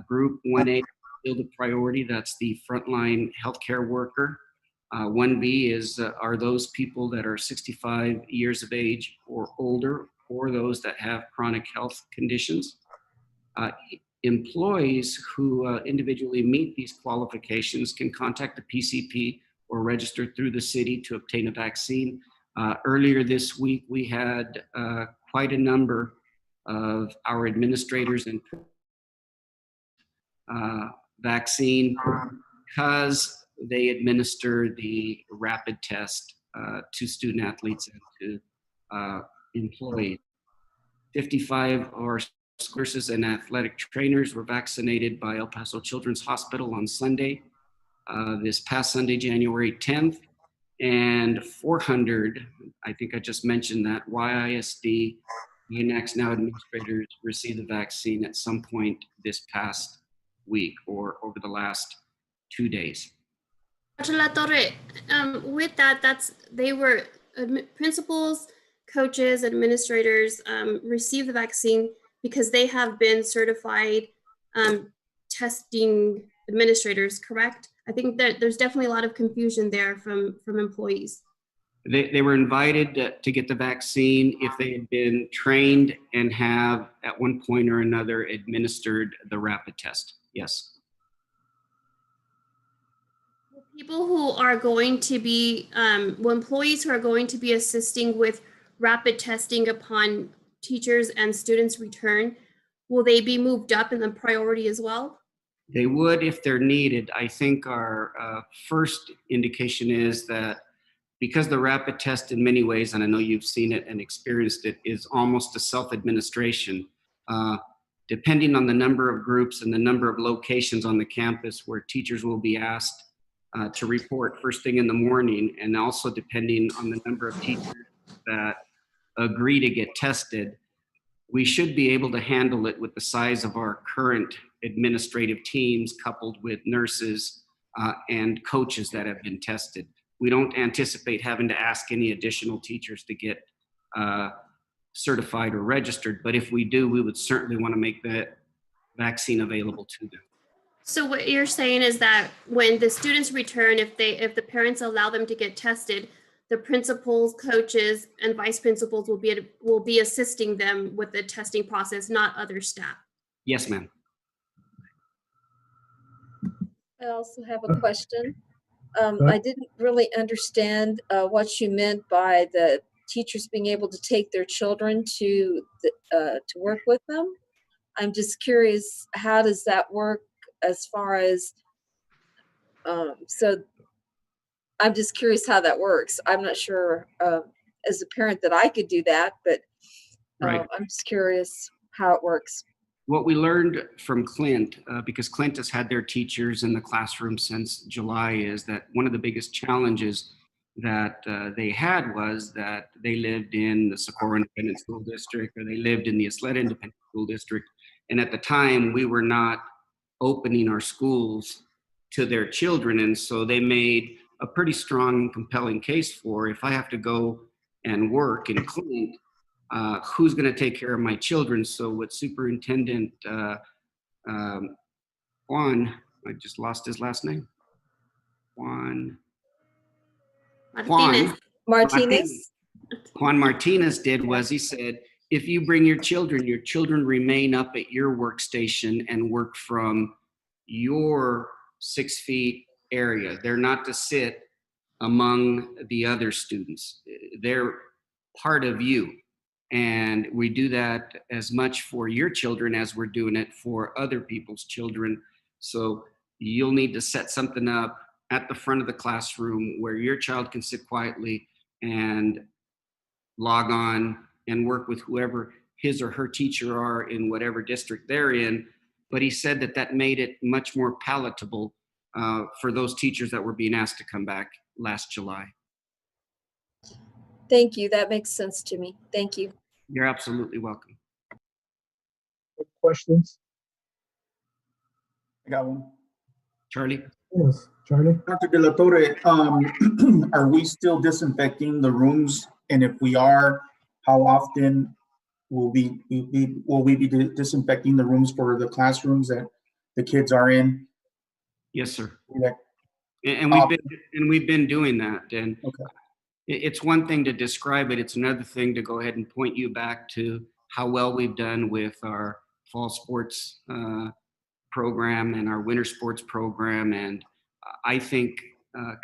Group 1A is still the priority. That's the frontline healthcare worker. 1B is are those people that are 65 years of age or older, or those that have chronic health conditions. Employees who individually meet these qualifications can contact the PCP or register through the city to obtain a vaccine. Earlier this week, we had quite a number of our administrators and vaccine because they administer the rapid test to student athletes and to employees. 55 of our nurses and athletic trainers were vaccinated by El Paso Children's Hospital on Sunday, this past Sunday, January 10th, and 400, I think I just mentioned that, YISD, next now administrators received the vaccine at some point this past week or over the last 2 days. Dr. La Torre, with that, they were principals, coaches, administrators receive the vaccine because they have been certified testing administrators, correct? I think that there's definitely a lot of confusion there from employees. They were invited to get the vaccine if they had been trained and have at one point or another administered the rapid test, yes. People who are going to be, employees who are going to be assisting with rapid testing upon teachers and students return, will they be moved up in the priority as well? They would if they're needed. I think our first indication is that because the rapid test in many ways, and I know you've seen it and experienced it, is almost a self-administration. Depending on the number of groups and the number of locations on the campus where teachers will be asked to report first thing in the morning, and also depending on the number of teachers that agree to get tested, we should be able to handle it with the size of our current administrative teams coupled with nurses and coaches that have been tested. We don't anticipate having to ask any additional teachers to get certified or registered, but if we do, we would certainly want to make that vaccine available to them. So what you're saying is that when the students return, if the parents allow them to get tested, the principals, coaches, and vice principals will be assisting them with the testing process, not other staff. Yes, ma'am. I also have a question. I didn't really understand what you meant by the teachers being able to take their children to work with them. I'm just curious, how does that work as far as, so I'm just curious how that works. I'm not sure as a parent that I could do that, but Right. I'm just curious how it works. What we learned from Clint, because Clint has had their teachers in the classroom since July, is that one of the biggest challenges that they had was that they lived in the Socorro Independent School District, or they lived in the Ysleta Independent School District. And at the time, we were not opening our schools to their children. And so they made a pretty strong and compelling case for, if I have to go and work in Clint, who's going to take care of my children? So what Superintendent Juan, I just lost his last name. Juan Martinez did was he said, if you bring your children remain up at your workstation and work from your 6 feet area. They're not to sit among the other students. They're part of you. And we do that as much for your children as we're doing it for other people's children. So you'll need to set something up at the front of the classroom where your child can sit quietly and log on and work with whoever his or her teacher are in whatever district they're in. But he said that that made it much more palatable for those teachers that were being asked to come back last July. Thank you. That makes sense to me. Thank you. You're absolutely welcome. Questions? I got one. Charlie? Yes, Charlie? Dr. De La Torre, are we still disinfecting the rooms? And if we are, how often will we be disinfecting the rooms for the classrooms that the kids are in? Yes, sir. Okay. And we've been doing that. And okay. It's one thing to describe it. It's another thing to go ahead and point you back to how well we've done with our fall sports program and our winter sports program. And I think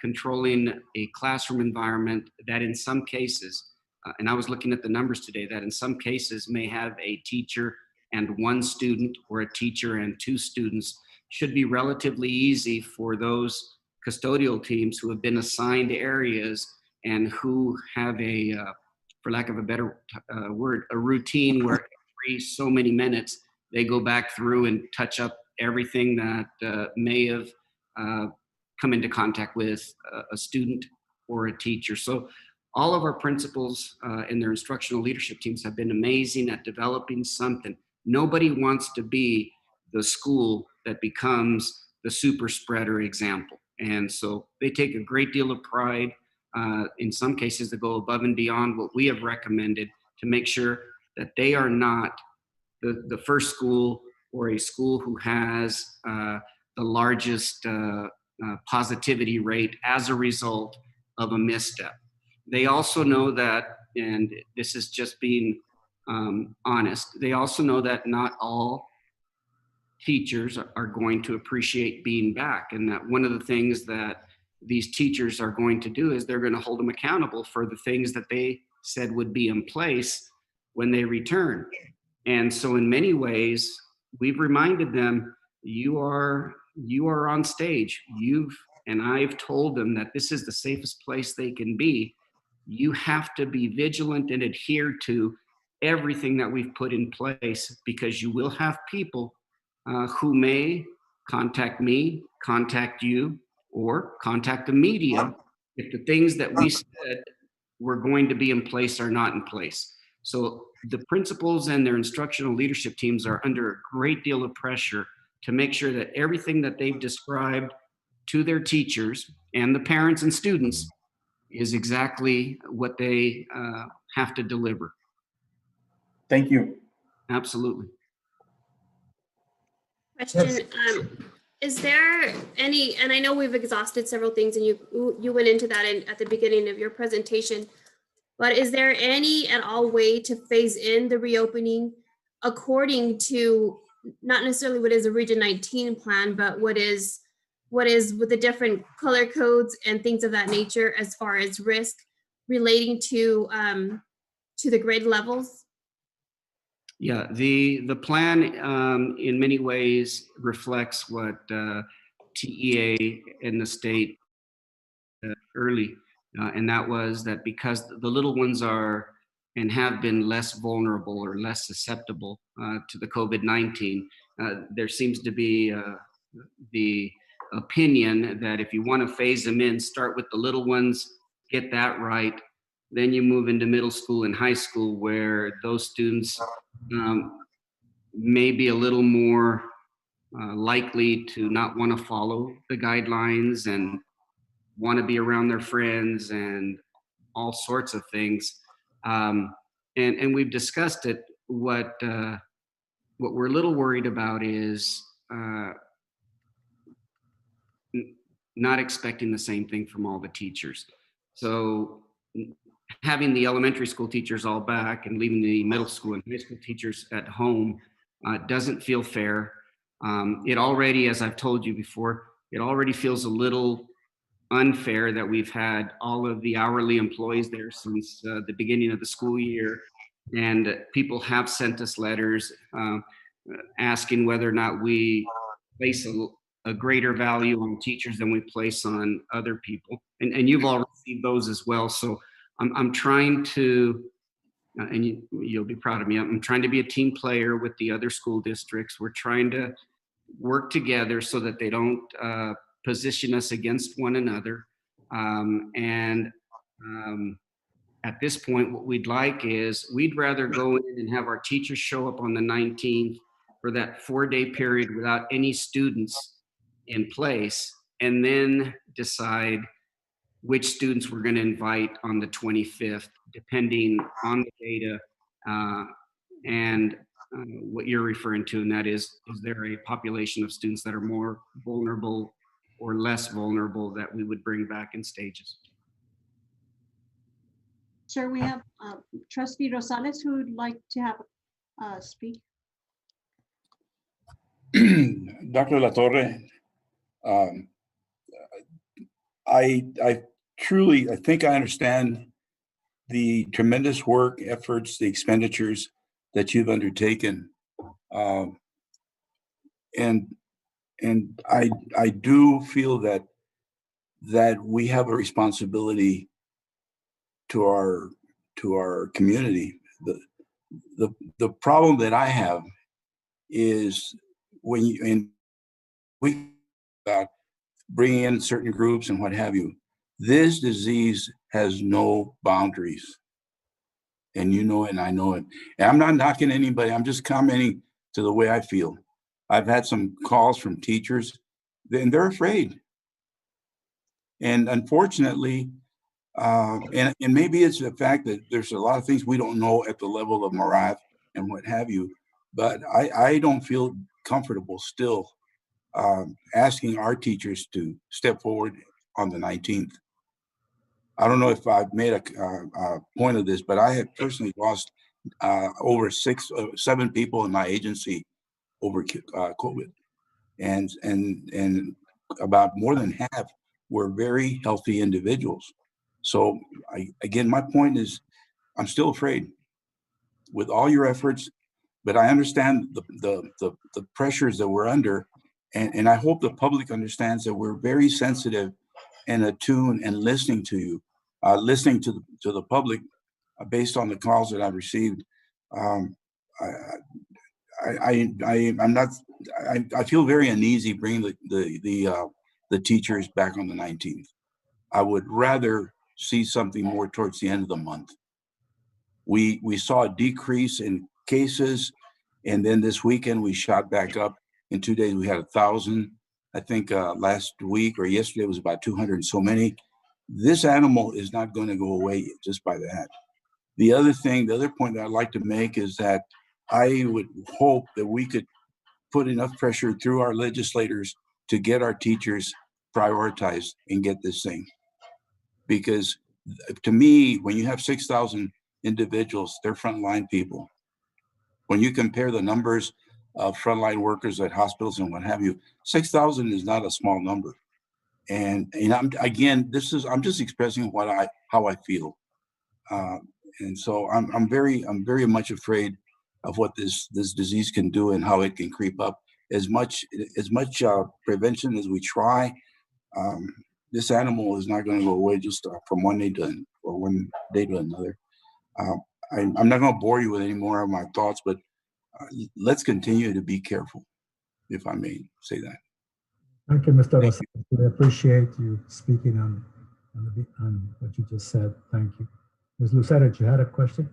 controlling a classroom environment that in some cases, and I was looking at the numbers today, that in some cases may have a teacher and one student or a teacher and two students, should be relatively easy for those custodial teams who have been assigned areas and who have a, for lack of a better word, a routine where every so many minutes they go back through and touch up everything that may have come into contact with a student or a teacher. So all of our principals and their instructional leadership teams have been amazing at developing something. Nobody wants to be the school that becomes the super spreader example. And so they take a great deal of pride in some cases to go above and beyond what we have recommended to make sure that they are not the first school or a school who has the largest positivity rate as a result of a misstep. They also know that, and this is just being honest, they also know that not all teachers are going to appreciate being back, and that one of the things that these teachers are going to do is they're going to hold them accountable for the things that they said would be in place when they return. And so in many ways, we've reminded them, you are on stage. You've and I've told them that this is the safest place they can be, you have to be vigilant and adhere to everything that we've put in place, because you will have people who may contact me, contact you, or contact the media if the things that we said were going to be in place are not in place. So the principals and their instructional leadership teams are under a great deal of pressure to make sure that everything that they've described to their teachers and the parents and students is exactly what they have to deliver. Thank you. Absolutely. Question, is there any, and I know we've exhausted several things and you went into that at the beginning of your presentation, but is there any at all way to phase in the reopening according to not necessarily what is a Region 19 plan, but what is with the different color codes and things of that nature as far as risk relating to the grade levels? Yeah, the plan in many ways reflects what TEA and the state early, and that was that because the little ones are and have been less vulnerable or less susceptible to the COVID-19, there seems to be the opinion that if you want to phase them in, start with the little ones, get that right, then you move into middle school and high school, where those students may be a little more likely to not want to follow the guidelines and want to be around their friends and all sorts of things. And we've discussed it. What we're a little worried about is not expecting the same thing from all the teachers. So having the elementary school teachers all back and leaving the middle school and high school teachers at home doesn't feel fair. It already, as I've told you before, it already feels a little unfair that we've had all of the hourly employees there since the beginning of the school year. And people have sent us letters asking whether or not we place a greater value on teachers than we place on other people. And you've all received those as well. So I'm trying to, and you'll be proud of me, I'm trying to be a team player with the other school districts. We're trying to work together so that they don't position us against one another. At this point, what we'd like is we'd rather go in and have our teachers show up on the 19th for that 4-day period without any students in place, and then decide which students we're going to invite on the 25th, depending on the data and what you're referring to, and that is there a population of students that are more vulnerable or less vulnerable that we would bring back in stages? Sir, we have Trustee Rosales who would like to have speak. Dr. La Torre, I truly, I think I understand the tremendous work, efforts, the expenditures that you've undertaken. And I do feel that we have a responsibility to our community. The problem that I have is when we about bringing in certain groups and what have you, this disease has no boundaries. And you know it, and I know it. And I'm not knocking anybody. I'm just commenting to the way I feel. I've had some calls from teachers, and they're afraid. And unfortunately, and maybe it's the fact that there's a lot of things we don't know at the level of Morav and what have you, but I don't feel comfortable still asking our teachers to step forward on the 19th. I don't know if I've made a point of this, but I have personally lost over 7 people in my agency over COVID, and about more than half were very healthy individuals. So again, my point is, I'm still afraid with all your efforts, but I understand the pressures that we're under, And I hope the public understands that we're very sensitive and attuned and listening to you, listening to the public based on the calls that I've received. I feel very uneasy bringing the teachers back on the 19th. I would rather see something more towards the end of the month. We saw a decrease in cases, and then this weekend we shot back up. In 2 days we had 1,000. I think last week or yesterday was about 200 and so many. This animal is not going to go away just by that. The other point that I'd like to make is that I would hope that we could put enough pressure through our legislators to get our teachers prioritized and get this thing. Because to me, when you have 6,000 individuals, they're frontline people. When you compare the numbers of frontline workers at hospitals and what have you, 6,000 is not a small number. And I'm just expressing how I feel. And so I'm very much afraid of what this disease can do and how it can creep up. As much prevention as we try, this animal is not going to go away just from one day to another. I'm not going to bore you with any more of my thoughts, but let's continue to be careful, if I may say that. Thank you, Mr. Rosales. We appreciate you speaking on what you just said. Thank you. Ms. Lucero, you had a question?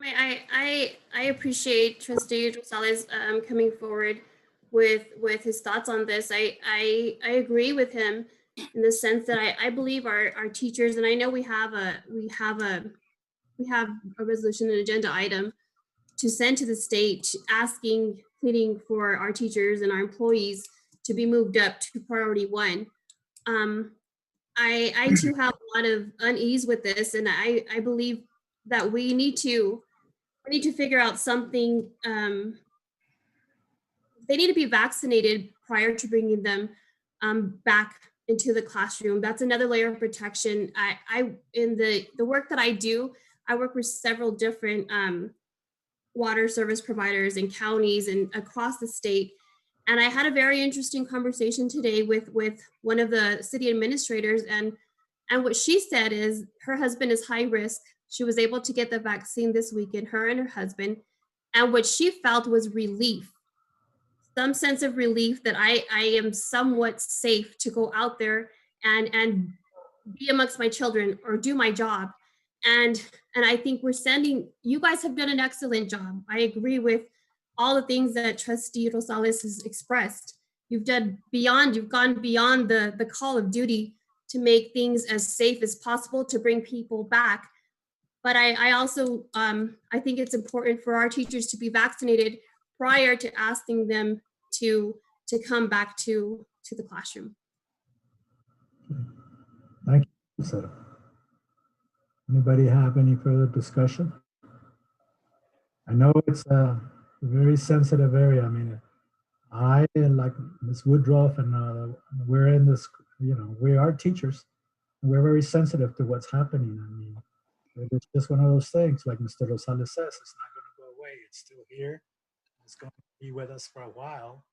I appreciate Trustee Rosales coming forward with his thoughts on this. I agree with him in the sense that I believe our teachers, and I know we have a resolution and agenda item to send to the state pleading for our teachers and our employees to be moved up to priority 1. I too have a lot of unease with this, and I believe that we need to figure out something. They need to be vaccinated prior to bringing them back into the classroom. That's another layer of protection. In the work that I do, I work with several different water service providers and counties and across the state. And I had a very interesting conversation today with one of the city administrators, and what she said is her husband is high risk. She was able to get the vaccine this weekend, her and her husband, and what she felt was relief, some sense of relief that I am somewhat safe to go out there and be amongst my children or do my job. And I think you guys have done an excellent job. I agree with all the things that Trustee Rosales has expressed. You've gone beyond the call of duty to make things as safe as possible to bring people back. But I also, I think it's important for our teachers to be vaccinated prior to asking them to come back to the classroom. Thank you, Sarah. Anybody have any further discussion? I know it's a very sensitive area. I mean, I, like Ms. Woodruff, and we're in this, we are teachers. And we're very sensitive to what's happening. I mean, it's just one of those things, like Mr. Rosales says, it's not going to go away. It's still here. It's going to be with us for a while.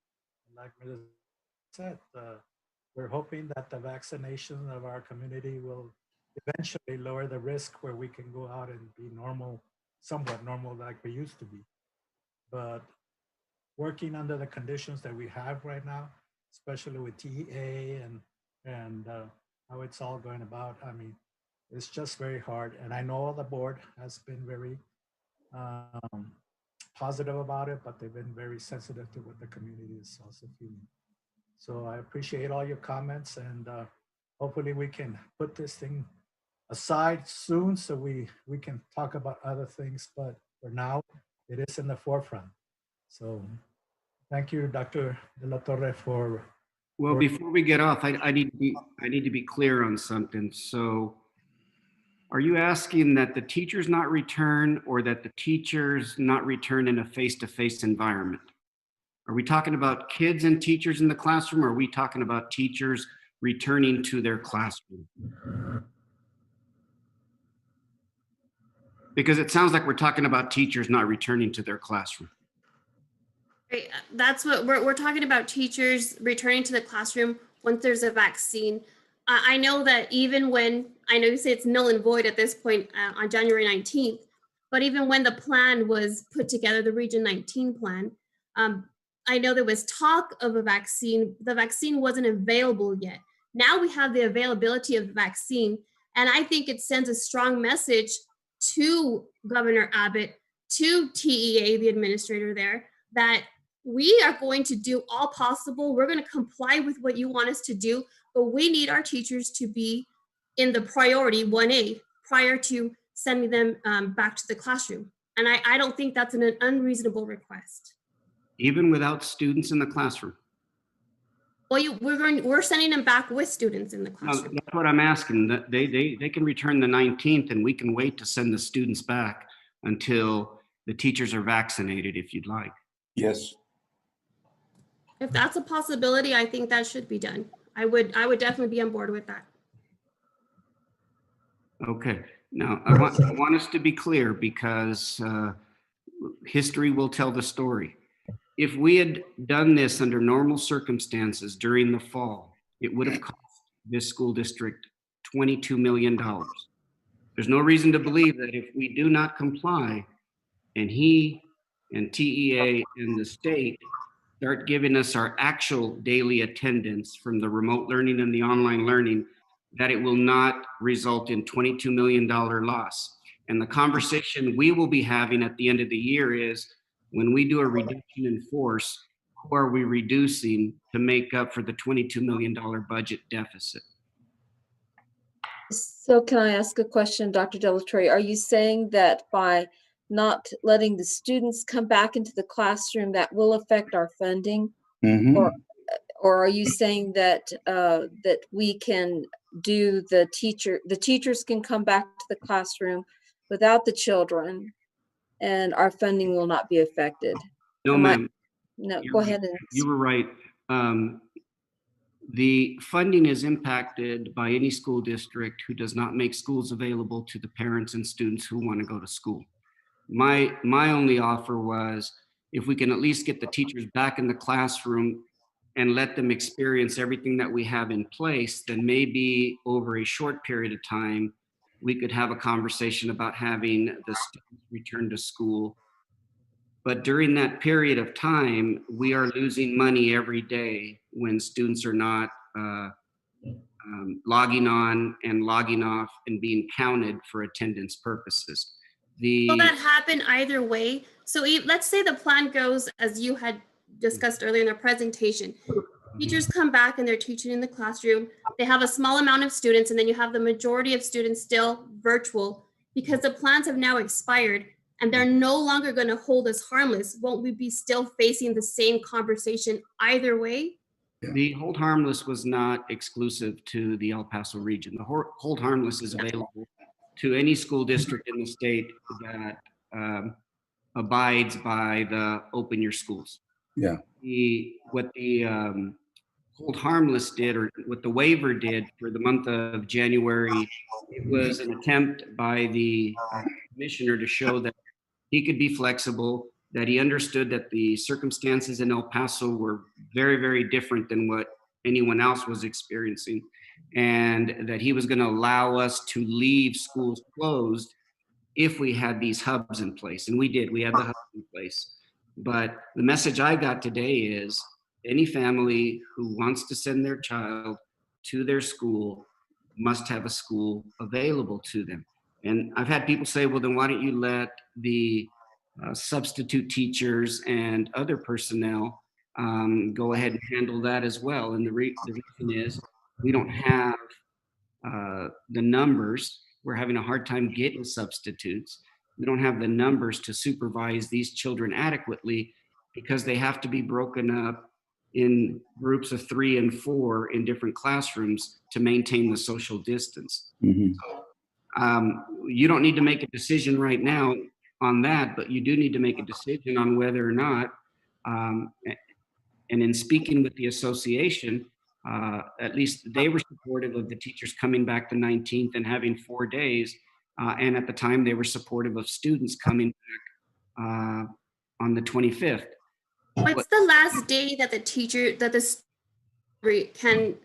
And like Ms. said, we're hoping that the vaccination of our community will eventually lower the risk where we can go out and be normal, somewhat normal like we used to be. But working under the conditions that we have right now, especially with TEA and how it's all going about, I mean, it's just very hard. And I know the board has been very positive about it, but they've been very sensitive to what the community is also feeling. So I appreciate all your comments, and hopefully we can put this thing aside soon so we can talk about other things, but for now it is in the forefront. So thank you, Dr. De La Torre, for. Well, before we get off, I need to be clear on something. So are you asking that the teachers not return, or that the teachers not return in a face-to-face environment? Are we talking about kids and teachers in the classroom, or are we talking about teachers returning to their classroom? Because it sounds like we're talking about teachers not returning to their classroom. Right, that's what we're talking about, teachers returning to the classroom once there's a vaccine. I know that even when, I know you say it's null and void at this point on January 19th, but even when the plan was put together, the Region 19 plan, I know there was talk of a vaccine. The vaccine wasn't available yet. Now we have the availability of the vaccine, and I think it sends a strong message to Governor Abbott, to TEA, the administrator there, that we are going to do all possible. We're going to comply with what you want us to do, but we need our teachers to be in the priority 1A prior to sending them back to the classroom. And I don't think that's an unreasonable request. Even without students in the classroom? Well, we're sending them back with students in the No, classroom. that's what I'm asking. That they can return the 19th, and we can wait to send the students back until the teachers are vaccinated, if you'd like. Yes. If that's a possibility, I think that should be done. I would definitely be on board with that. Okay. Now, I want us to be clear, because history will tell the story. If we had done this under normal circumstances during the fall, it would have cost this school district $22 million. There's no reason to believe that if we do not comply, and he and TEA and the state start giving us our actual daily attendance from the remote learning and the online learning, that it will not result in $22 million loss. And the conversation we will be having at the end of the year is, when we do a reduction in force, who are we reducing to make up for the $22 million budget deficit? So can I ask a question, Dr. Delatorre? Are you saying that by not letting the students come back into the classroom, that will affect our funding? Mhm. Or are you saying that that we can do the teachers can come back to the classroom without the children, and our funding will not be affected? No, ma'am. No, You're go right. ahead and. You were right. The funding is impacted by any school district who does not make schools available to the parents and students who want to go to school. My only offer was, if we can at least get the teachers back in the classroom and let them experience everything that we have in place, then maybe over a short period of time, we could have a conversation about having the students return to school. But during that period of time, we are losing money every day when students are not logging on and logging off and being counted for attendance purposes. Will that happen either way? So let's say the plan goes as you had discussed earlier in the presentation. Teachers come back and they're teaching in the classroom. They have a small amount of students, and then you have the majority of students still virtual because the plans have now expired and they're no longer going to hold us harmless. Won't we be still facing the same conversation either way? The hold harmless was not exclusive to the El Paso region. The hold harmless is available to any school district in the state that abides by the open your schools. Yeah. What the hold harmless did, or what the waiver did for the month of January, it was an attempt by the commissioner to show that he could be flexible, that he understood that the circumstances in El Paso were very, very different than what anyone else was experiencing, and that he was going to allow us to leave schools closed if we had these hubs in place. And we did, we had the hubs in place. But the message I got today is, any family who wants to send their child to their school must have a school available to them. And I've had people say, well, then why don't you let the substitute teachers and other personnel go ahead and handle that as well? And the reason is, we don't have the numbers. We're having a hard time getting substitutes. We don't have the numbers to supervise these children adequately, because they have to be broken up in groups of 3 and 4 in different classrooms to maintain the social distance. Mhm. You don't need to make a decision right now on that, but you do need to make a decision on whether or not, and in speaking with the association, at least they were supportive of the teachers coming back the 19th and having 4 days. And at the time, they were supportive of students coming back on the 25th. What's the last day that the teacher, that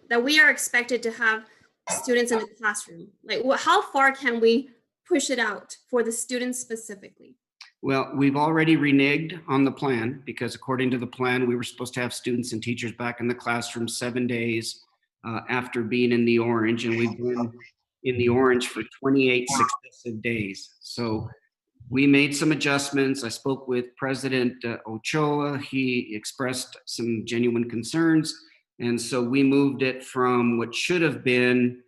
that we are expected to have students in the classroom? Like, how far can we push it out for the students specifically? Well, we've already reneged on the plan because according to the plan, we were supposed to have students and teachers back in the classroom 7 days after being in the orange, and we've been in the orange for 28 successive days. So we made some adjustments. I spoke with President Ochoa. He expressed some genuine concerns. And so we moved it from what should have been,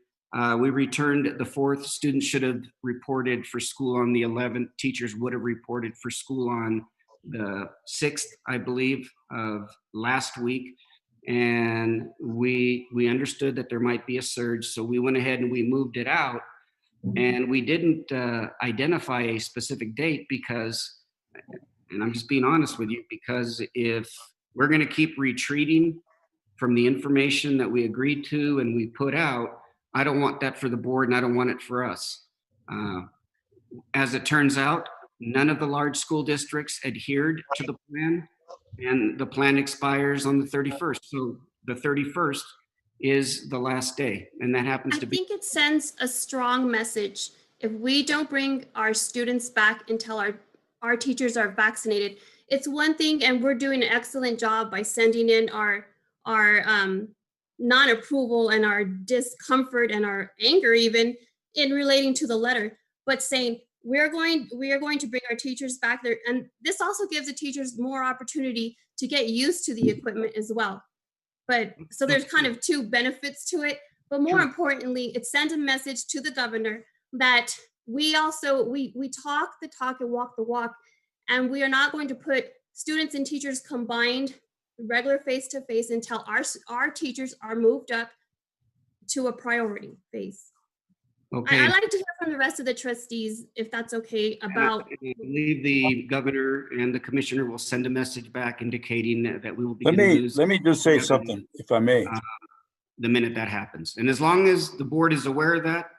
we returned the 4th. Students should have reported for school on the 11th. Teachers would have reported for school on the 6th, I believe, of last week. And we understood that there might be a surge. So we went ahead and we moved it out. And we didn't identify a specific date because, and I'm just being honest with you, because if we're going to keep retreating from the information that we agreed to and we put out, I don't want that for the board and I don't want it for us. As it turns out, none of the large school districts adhered to the plan, and the plan expires on the 31st. So the 31st is the last day, and that happens to be. I think it sends a strong message. If we don't bring our students back until our teachers are vaccinated, it's one thing, and we're doing an excellent job by sending in our non-approval and our discomfort and our anger even in relating to the letter, but saying we are going to bring our teachers back there. And this also gives the teachers more opportunity to get used to the equipment as well. But so there's kind of two benefits to it, but more importantly, it sends a message to the governor that we also, we talk the talk and walk the walk, and we are not going to put students and teachers combined regular face-to-face until our teachers are moved up to a priority phase. Okay. I'd like to hear from the rest of the trustees, if that's okay, about. I believe the governor and the commissioner will send a message back indicating that we will be. Let me just say something, if I may. The minute that happens. And as long as the board is aware of that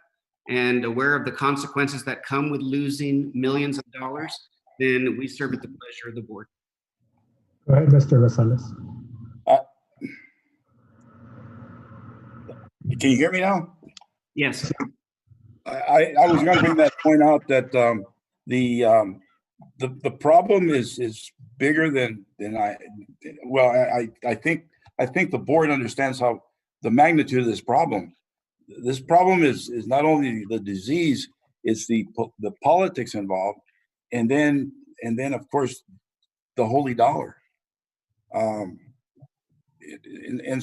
and aware of the consequences that come with losing millions of dollars, then we serve at the pleasure of the board. Go ahead, Mr. Rosales. Can you hear me now? Yes. I was going to bring that point out that the problem is bigger than I think the board understands how the magnitude of this problem. This problem is not only the disease, it's the politics involved, and then of course the holy dollar. And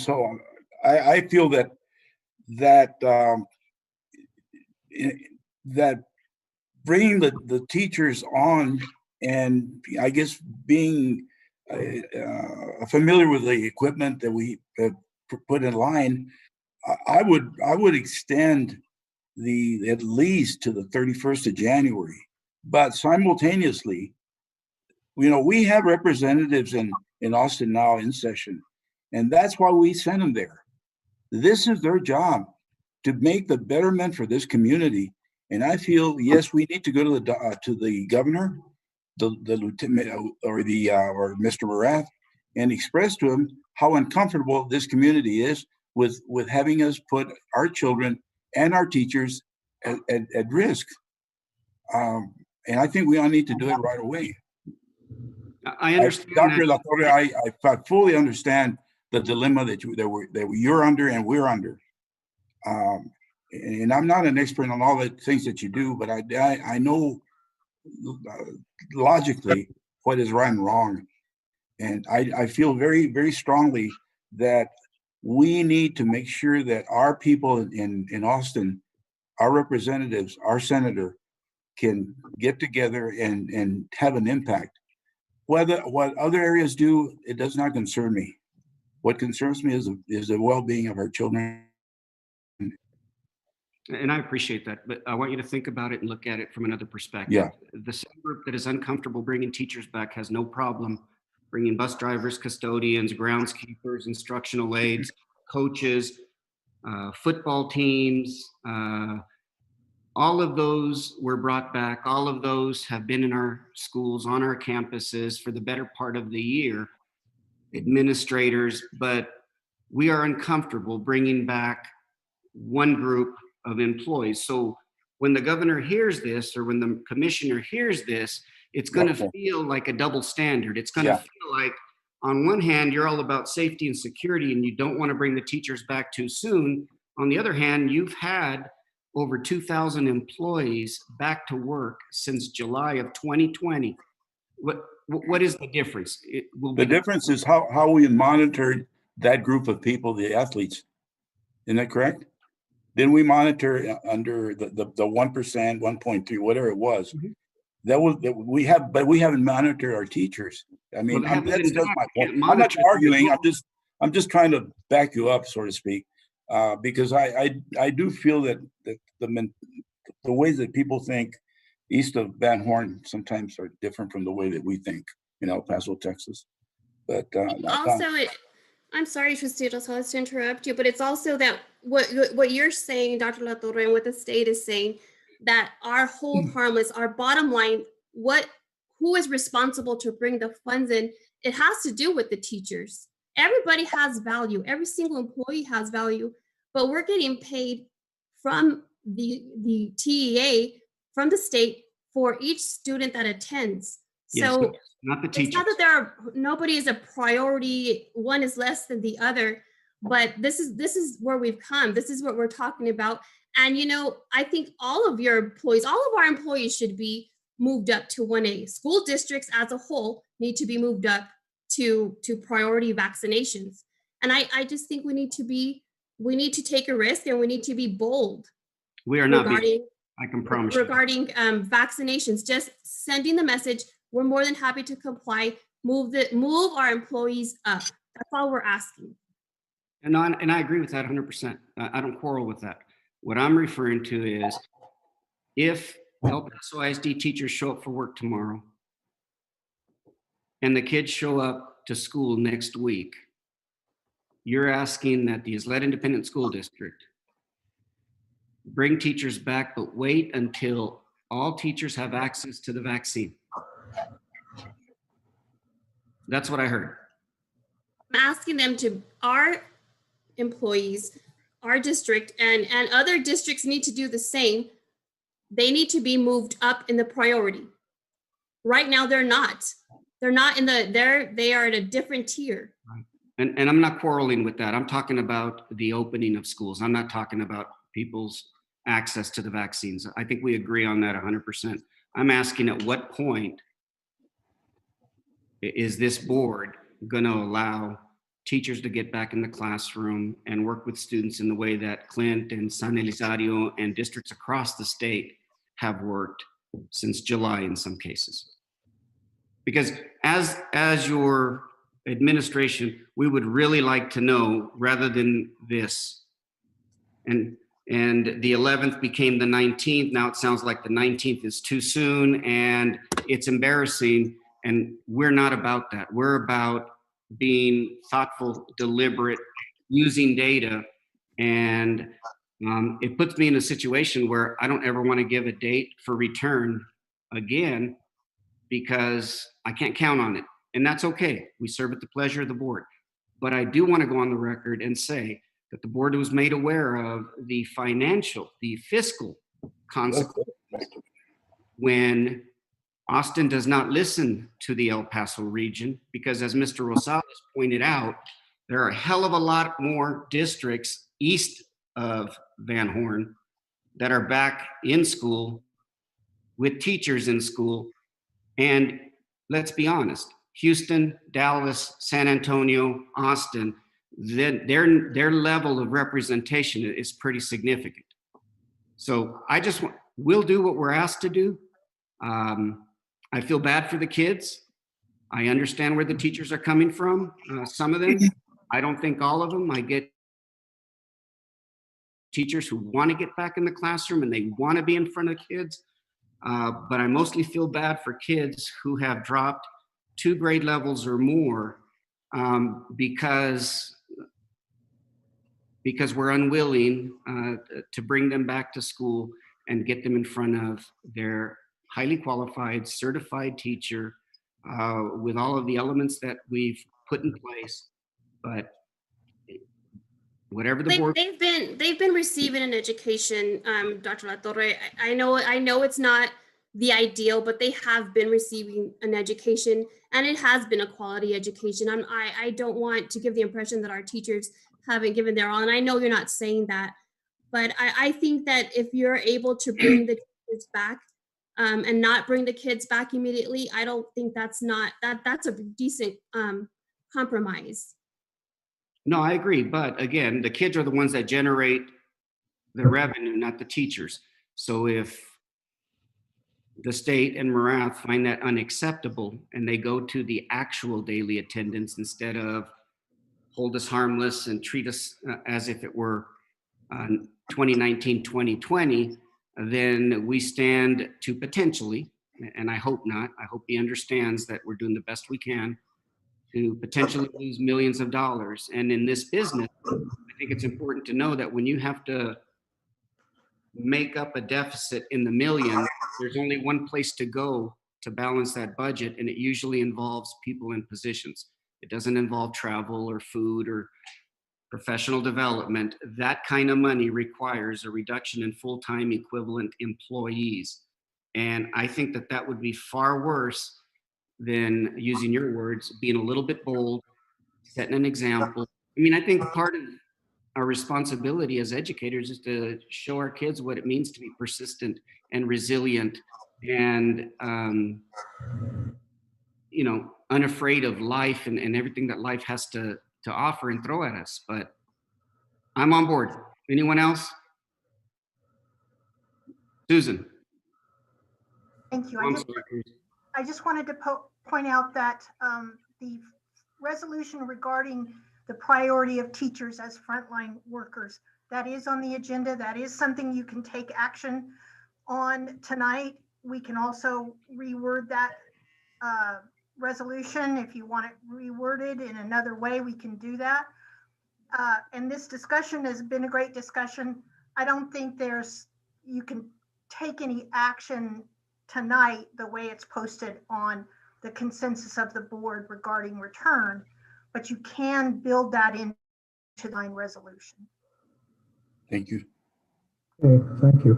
so I feel that bringing the teachers on, and I guess being familiar with the equipment that we put in line, I would extend at least to the 31st of January. But simultaneously, we have representatives in Austin now in session, and that's why we send them there. This is their job, to make the betterment for this community. And I feel, yes, we need to go to the governor, the lieutenant, or Mr. Morath, and express to him how uncomfortable this community is with having us put our children and our teachers at risk. And I think we all need to do it right away. I understand. Dr. LaTorre, I fully understand the dilemma that you're under and we're under. And I'm not an expert on all the things that you do, but I know logically what is right and wrong. And I feel very, very strongly that we need to make sure that our people in Austin, our representatives, our senator, can get together and have an impact. What other areas do, it does not concern me. What concerns me is the well-being of our children. And I appreciate that, but I want you to think about it and look at it from another perspective. Yeah. The same group that is uncomfortable bringing teachers back has no problem bringing bus drivers, custodians, groundskeepers, instructional aides, coaches, football teams. All of those were brought back. All of those have been in our schools, on our campuses for the better part of the year. administrators, but we are uncomfortable bringing back one group of employees. So when the governor hears this, or when the commissioner hears this, it's going to feel like a double standard. It's going to feel like, on one hand, you're all about safety and security and you don't want to bring the teachers back too soon. On the other hand, you've had over 2,000 employees back to work since July of 2020. What is the difference? The difference is how we monitor that group of people, the athletes. Isn't that correct? Then we monitor under the 1%, 1.3, whatever it was. We haven't monitored our teachers. I mean, that's just my point. I'm not arguing. I'm just trying to back you up, so to speak, because I do feel that the ways that people think east of Van Horn sometimes are different from the way that we think in El Paso, Texas. But I'm sorry, Trustee Rosales, to interrupt you, but it's also that what you're saying, Dr. La Torre, and what the state is saying, that our hold harmless, our bottom line, who is responsible to bring the funds in, it has to do with the teachers. Everybody has value. Every single employee has value, but we're getting paid from the TEA, from the state, for each student that attends. So not the teachers. It's not that nobody is a priority, one is less than the other, but this is where we've come. This is what we're talking about. And I think all of our employees should be moved up to 1A. School districts as a whole need to be moved up to priority vaccinations. And I just think we need to take a risk, and we need to be bold. We are not being, I can promise you. Regarding vaccinations, just sending the message, we're more than happy to comply, move our employees up. That's all we're asking. And I agree with that 100%. I don't quarrel with that. What I'm referring to is, if El Paso ISD teachers show up for work tomorrow and the kids show up to school next week, you're asking that the Ysleta Independent School District bring teachers back, but wait until all teachers have access to the vaccine. That's what I heard. I'm asking them our employees, our district, and other districts need to do the same. They need to be moved up in the priority. Right now, they're not. They're not they are at a different tier. Right. And I'm not quarreling with that. I'm talking about the opening of schools. I'm not talking about people's access to the vaccines. I think we agree on that 100%. I'm asking, at what point is this board going to allow teachers to get back in the classroom and work with students in the way that Clint and San Elizario and districts across the state have worked since July in some cases? Because as your administration, we would really like to know, rather than this. And the 11th became the 19th. Now it sounds like the 19th is too soon, and it's embarrassing. And we're not about that. We're about being thoughtful, deliberate, using data. And it puts me in a situation where I don't ever want to give a date for return again, because I can't count on it. And that's okay. We serve at the pleasure of the board. But I do want to go on the record and say that the board was made aware of the fiscal consequences when Austin does not listen to the El Paso region, because as Mr. Rosales pointed out, there are a hell of a lot more districts east of Van Horn that are back in school with teachers in school. And let's be honest, Houston, Dallas, San Antonio, Austin, their level of representation is pretty significant. So we'll do what we're asked to do. I feel bad for the kids. I understand where the teachers are coming from. Some of them, I don't think all of them. I get teachers who want to get back in the classroom and they want to be in front of kids. But I mostly feel bad for kids who have dropped 2 grade levels or more because we're unwilling to bring them back to school and get them in front of their highly qualified, certified teacher with all of the elements that we've put in place, but whatever the board. They've been receiving an education, Dr. La Torre. I know it's not the ideal, but they have been receiving an education, and it has been a quality education. I don't want to give the impression that our teachers haven't given their all, and I know you're not saying that, but I think that if you're able to bring the teachers back and not bring the kids back immediately, I don't think that's a decent compromise. No, I agree. But again, the kids are the ones that generate the revenue, not the teachers. So if the state and Marath find that unacceptable and they go to the actual daily attendance instead of hold us harmless and treat us as if it were 2019, 2020, then we stand to potentially, and I hope not, I hope he understands that we're doing the best we can to potentially lose millions of dollars. And in this business, I think it's important to know that when you have to make up a deficit in the millions, there's only one place to go to balance that budget, and it usually involves people in positions. It doesn't involve travel or food or professional development. That kind of money requires a reduction in full-time equivalent employees. And I think that that would be far worse than, using your words, being a little bit bold, setting an example. I mean, I think part of our responsibility as educators is to show our kids what it means to be persistent and resilient and, unafraid of life and everything that life has to offer and throw at us. But I'm on board. Anyone else? Susan. Thank you. I'm sorry. I just wanted to point out that the resolution regarding the priority of teachers as frontline workers, that is on the agenda. That is something you can take action on tonight. We can also reword that resolution. If you want it reworded in another way, we can do that. And this discussion has been a great discussion. I don't think you can take any action tonight the way it's posted on the consensus of the board regarding return, but you can build that into the line resolution. Thank you. Okay, thank you.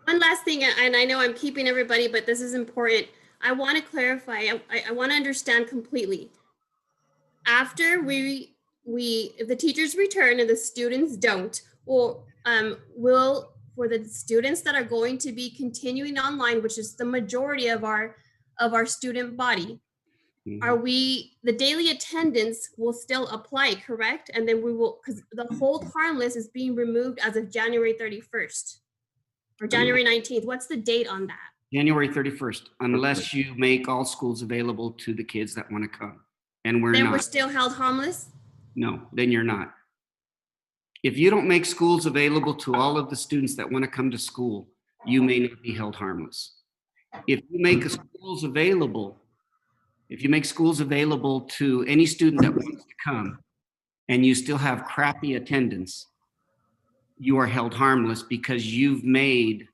One last thing, and I know I'm keeping everybody, but this is important. I want to clarify. I want to understand completely. After if the teachers return and the students don't, or for the students that are going to be continuing online, which is the majority of our student body, the daily attendance will still apply, correct? And then we will, because the hold harmless is being removed as of January 31st or January 19th. What's the date on that? January 31st, unless you make all schools available to the kids that want to come. And we're then not. We're still held harmless? No, then you're not. If you don't make schools available to all of the students that want to come to school, you may not be held harmless. If you make schools available to any student that wants to come and you still have crappy attendance, you are held harmless because you've made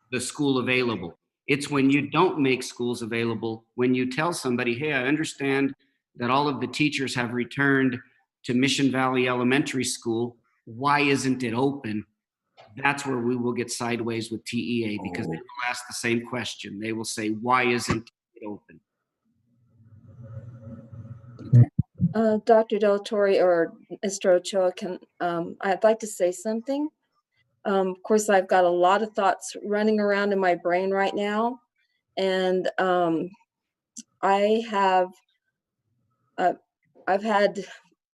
the school available. It's when you don't make schools available, when you tell somebody, hey, I understand that all of the teachers have returned to Mission Valley Elementary School, why isn't it open? That's where we will get sideways with TEA, because they will ask the same question. They will say, why isn't it open? Dr. Del Torre or Mr. Ochoa, I'd like to say something. Of course, I've got a lot of thoughts running around in my brain right now. And I've had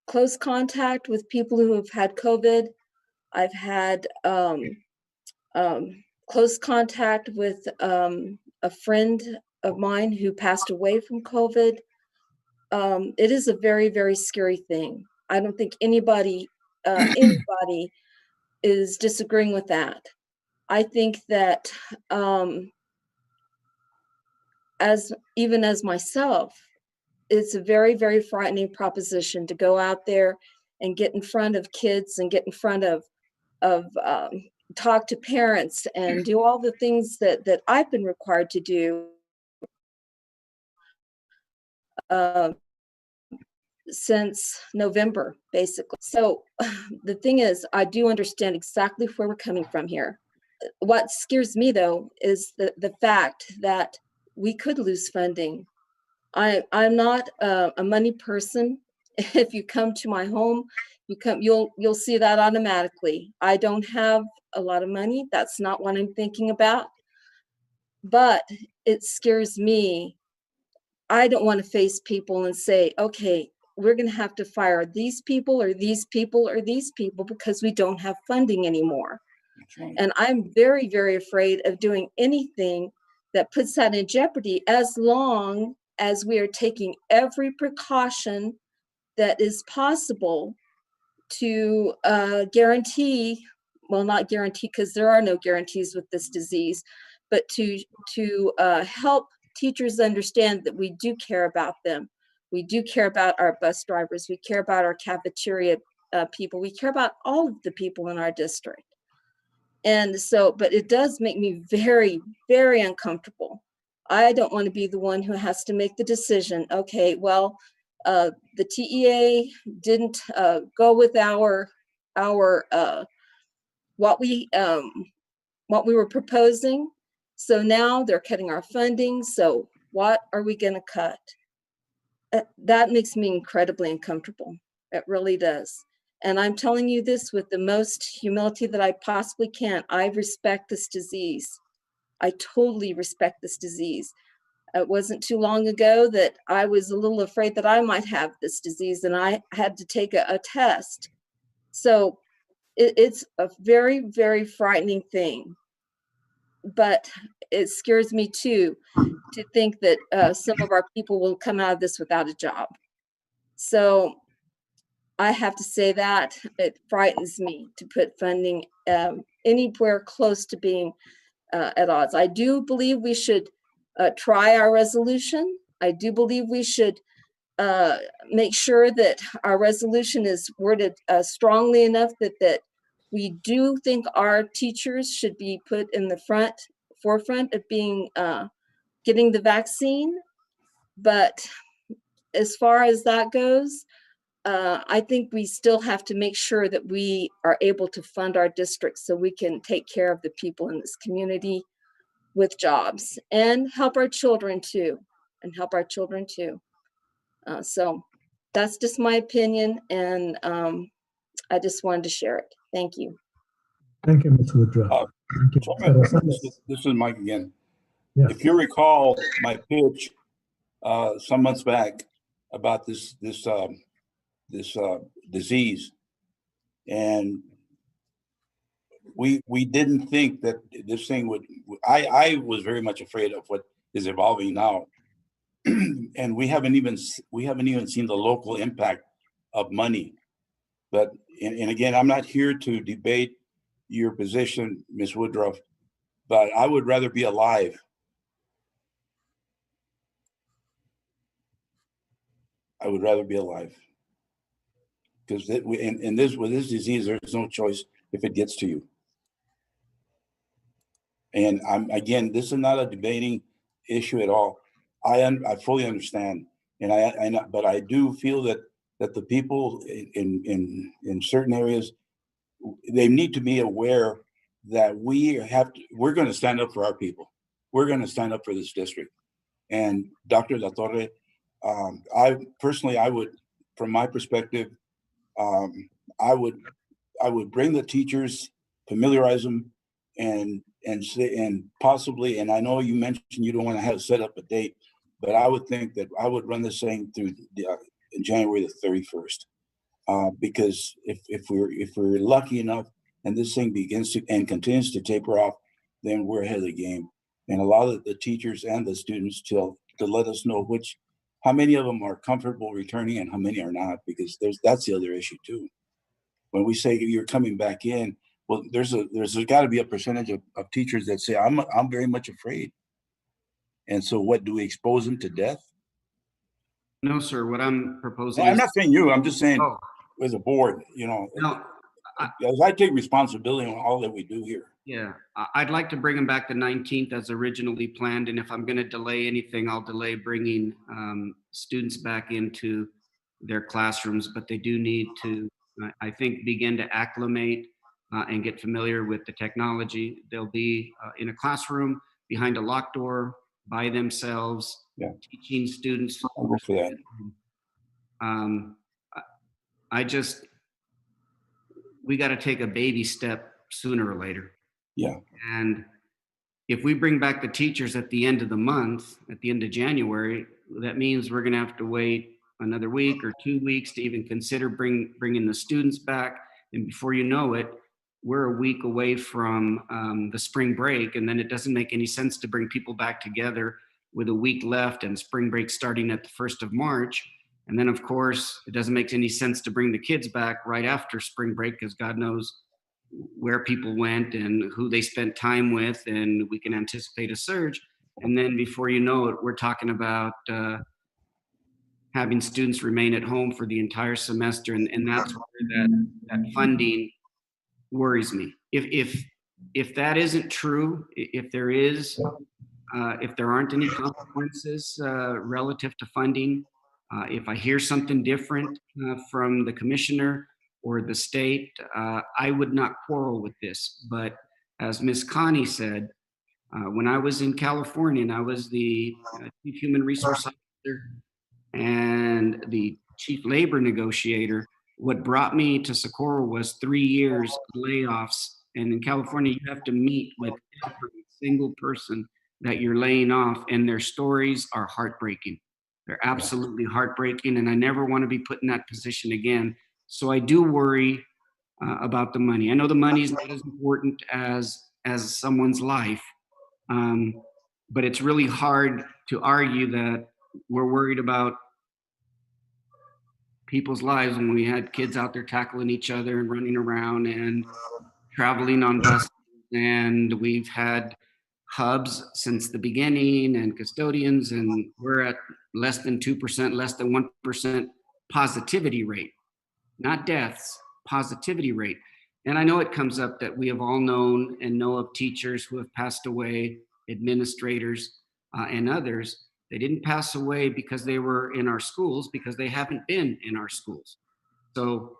close contact with people who have had COVID. I've had close contact with a friend of mine who passed away from COVID. It is a very, very scary thing. I don't think anybody is disagreeing with that. I think that even as myself, it's a very, very frightening proposition to go out there and get in front of kids and get in front of talk to parents and do all the things that I've been required to do since November, basically. So the thing is, I do understand exactly where we're coming from here. What scares me though is the fact that we could lose funding. I'm not a money person. If you come to my home, you'll see that automatically. I don't have a lot of money. That's not what I'm thinking about. But it scares me. I don't want to face people and say, okay, we're going to have to fire these people or these people or these people because we don't have funding anymore. Right. And I'm very, very afraid of doing anything that puts that in jeopardy, as long as we are taking every precaution that is possible to guarantee, well, not guarantee, because there are no guarantees with this disease, but to help teachers understand that we do care about them. We do care about our bus drivers. We care about our cafeteria people. We care about all of the people in our district. And so, but it does make me very, very uncomfortable. I don't want to be the one who has to make the decision. Okay, well, the TEA didn't go with what we were proposing. So now they're cutting our funding. So what are we going to cut? That makes me incredibly uncomfortable. It really does. And I'm telling you this with the most humility that I possibly can. I respect this disease. I totally respect this disease. It wasn't too long ago that I was a little afraid that I might have this disease, and I had to take a test. So it's a very, very frightening thing. But it scares me too, to think that some of our people will come out of this without a job. So I have to say that it frightens me to put funding anywhere close to being at odds. I do believe we should try our resolution. I do believe we should make sure that our resolution is worded strongly enough that we do think our teachers should be put in the forefront of being getting the vaccine. But as far as that goes, I think we still have to make sure that we are able to fund our districts so we can take care of the people in this community with jobs and help our children too, So that's just my opinion, and I just wanted to share it. Thank you. Thank you, Ms. Woodruff. Thank you. This is Mike again. Yes. If you recall my pitch some months back about this disease, and we didn't think that this thing would. I was very much afraid of what is evolving now, and we haven't even seen the local impact of money. But and again, I'm not here to debate your position, Ms. Woodruff, but I would rather be alive. I would rather be alive, because with this disease, there's no choice if it gets to you. And this is not a debating issue at all. I fully understand, but I do feel that the people in certain areas, they need to be aware that we're going to stand up for our people. We're going to stand up for this district. And Dr. La Torre, I would, from my perspective, I would bring the teachers, familiarize them, and possibly, and I know you mentioned you don't want to have set up a date, but I would think that I would run this thing through January the 31st, because if we're lucky enough and this thing begins to and continues to taper off, then we're ahead of the game. And a lot of the teachers and the students to let us know how many of them are comfortable returning and how many are not, because that's the other issue too. When we say you're coming back in, well, there's got to be a percentage of teachers that say I'm very much afraid. And so, what do we expose them to death? No, sir. What I'm proposing. No, I'm not saying you. I'm just saying as a board. No, as I take responsibility on all that we do here. Yeah, I'd like to bring them back the 19th as originally planned. And if I'm going to delay anything, I'll delay bringing students back into their classrooms. But they do need to, I think, begin to acclimate and get familiar with the technology. They'll be in a classroom behind a locked door by themselves, teaching students. I'll go for that. We got to take a baby step sooner or later. Yeah. And if we bring back the teachers at the end of the month, at the end of January, that means we're going to have to wait another week or 2 weeks to even consider bringing the students back. And before you know it, we're a week away from the spring break. And then it doesn't make any sense to bring people back together with a week left and spring break starting at the 1st of March. And then, of course, it doesn't make any sense to bring the kids back right after spring break because God knows where people went and who they spent time with, and we can anticipate a surge. And then before you know it, we're talking about having students remain at home for the entire semester. And that's where that funding worries me. If that isn't true, if there aren't any consequences relative to funding, if I hear something different from the commissioner or the state, I would not quarrel with this. But as Ms. Connie said, when I was in California and I was the chief human resource officer and the chief labor negotiator, what brought me to Socorro was 3 years of layoffs. And in California, you have to meet with every single person that you're laying off, and their stories are heartbreaking. They're absolutely heartbreaking, and I never want to be put in that position again. So I do worry about the money. I know the money is not as important as someone's life, but it's really hard to argue that we're worried about people's lives when we had kids out there tackling each other and running around and traveling on buses, and we've had hubs since the beginning and custodians, and we're at less than 2%, less than 1% positivity rate, not deaths, positivity rate. And I know it comes up that we have all known and know of teachers who have passed away, administrators and others. They didn't pass away because they were in our schools, because they haven't been in our schools. So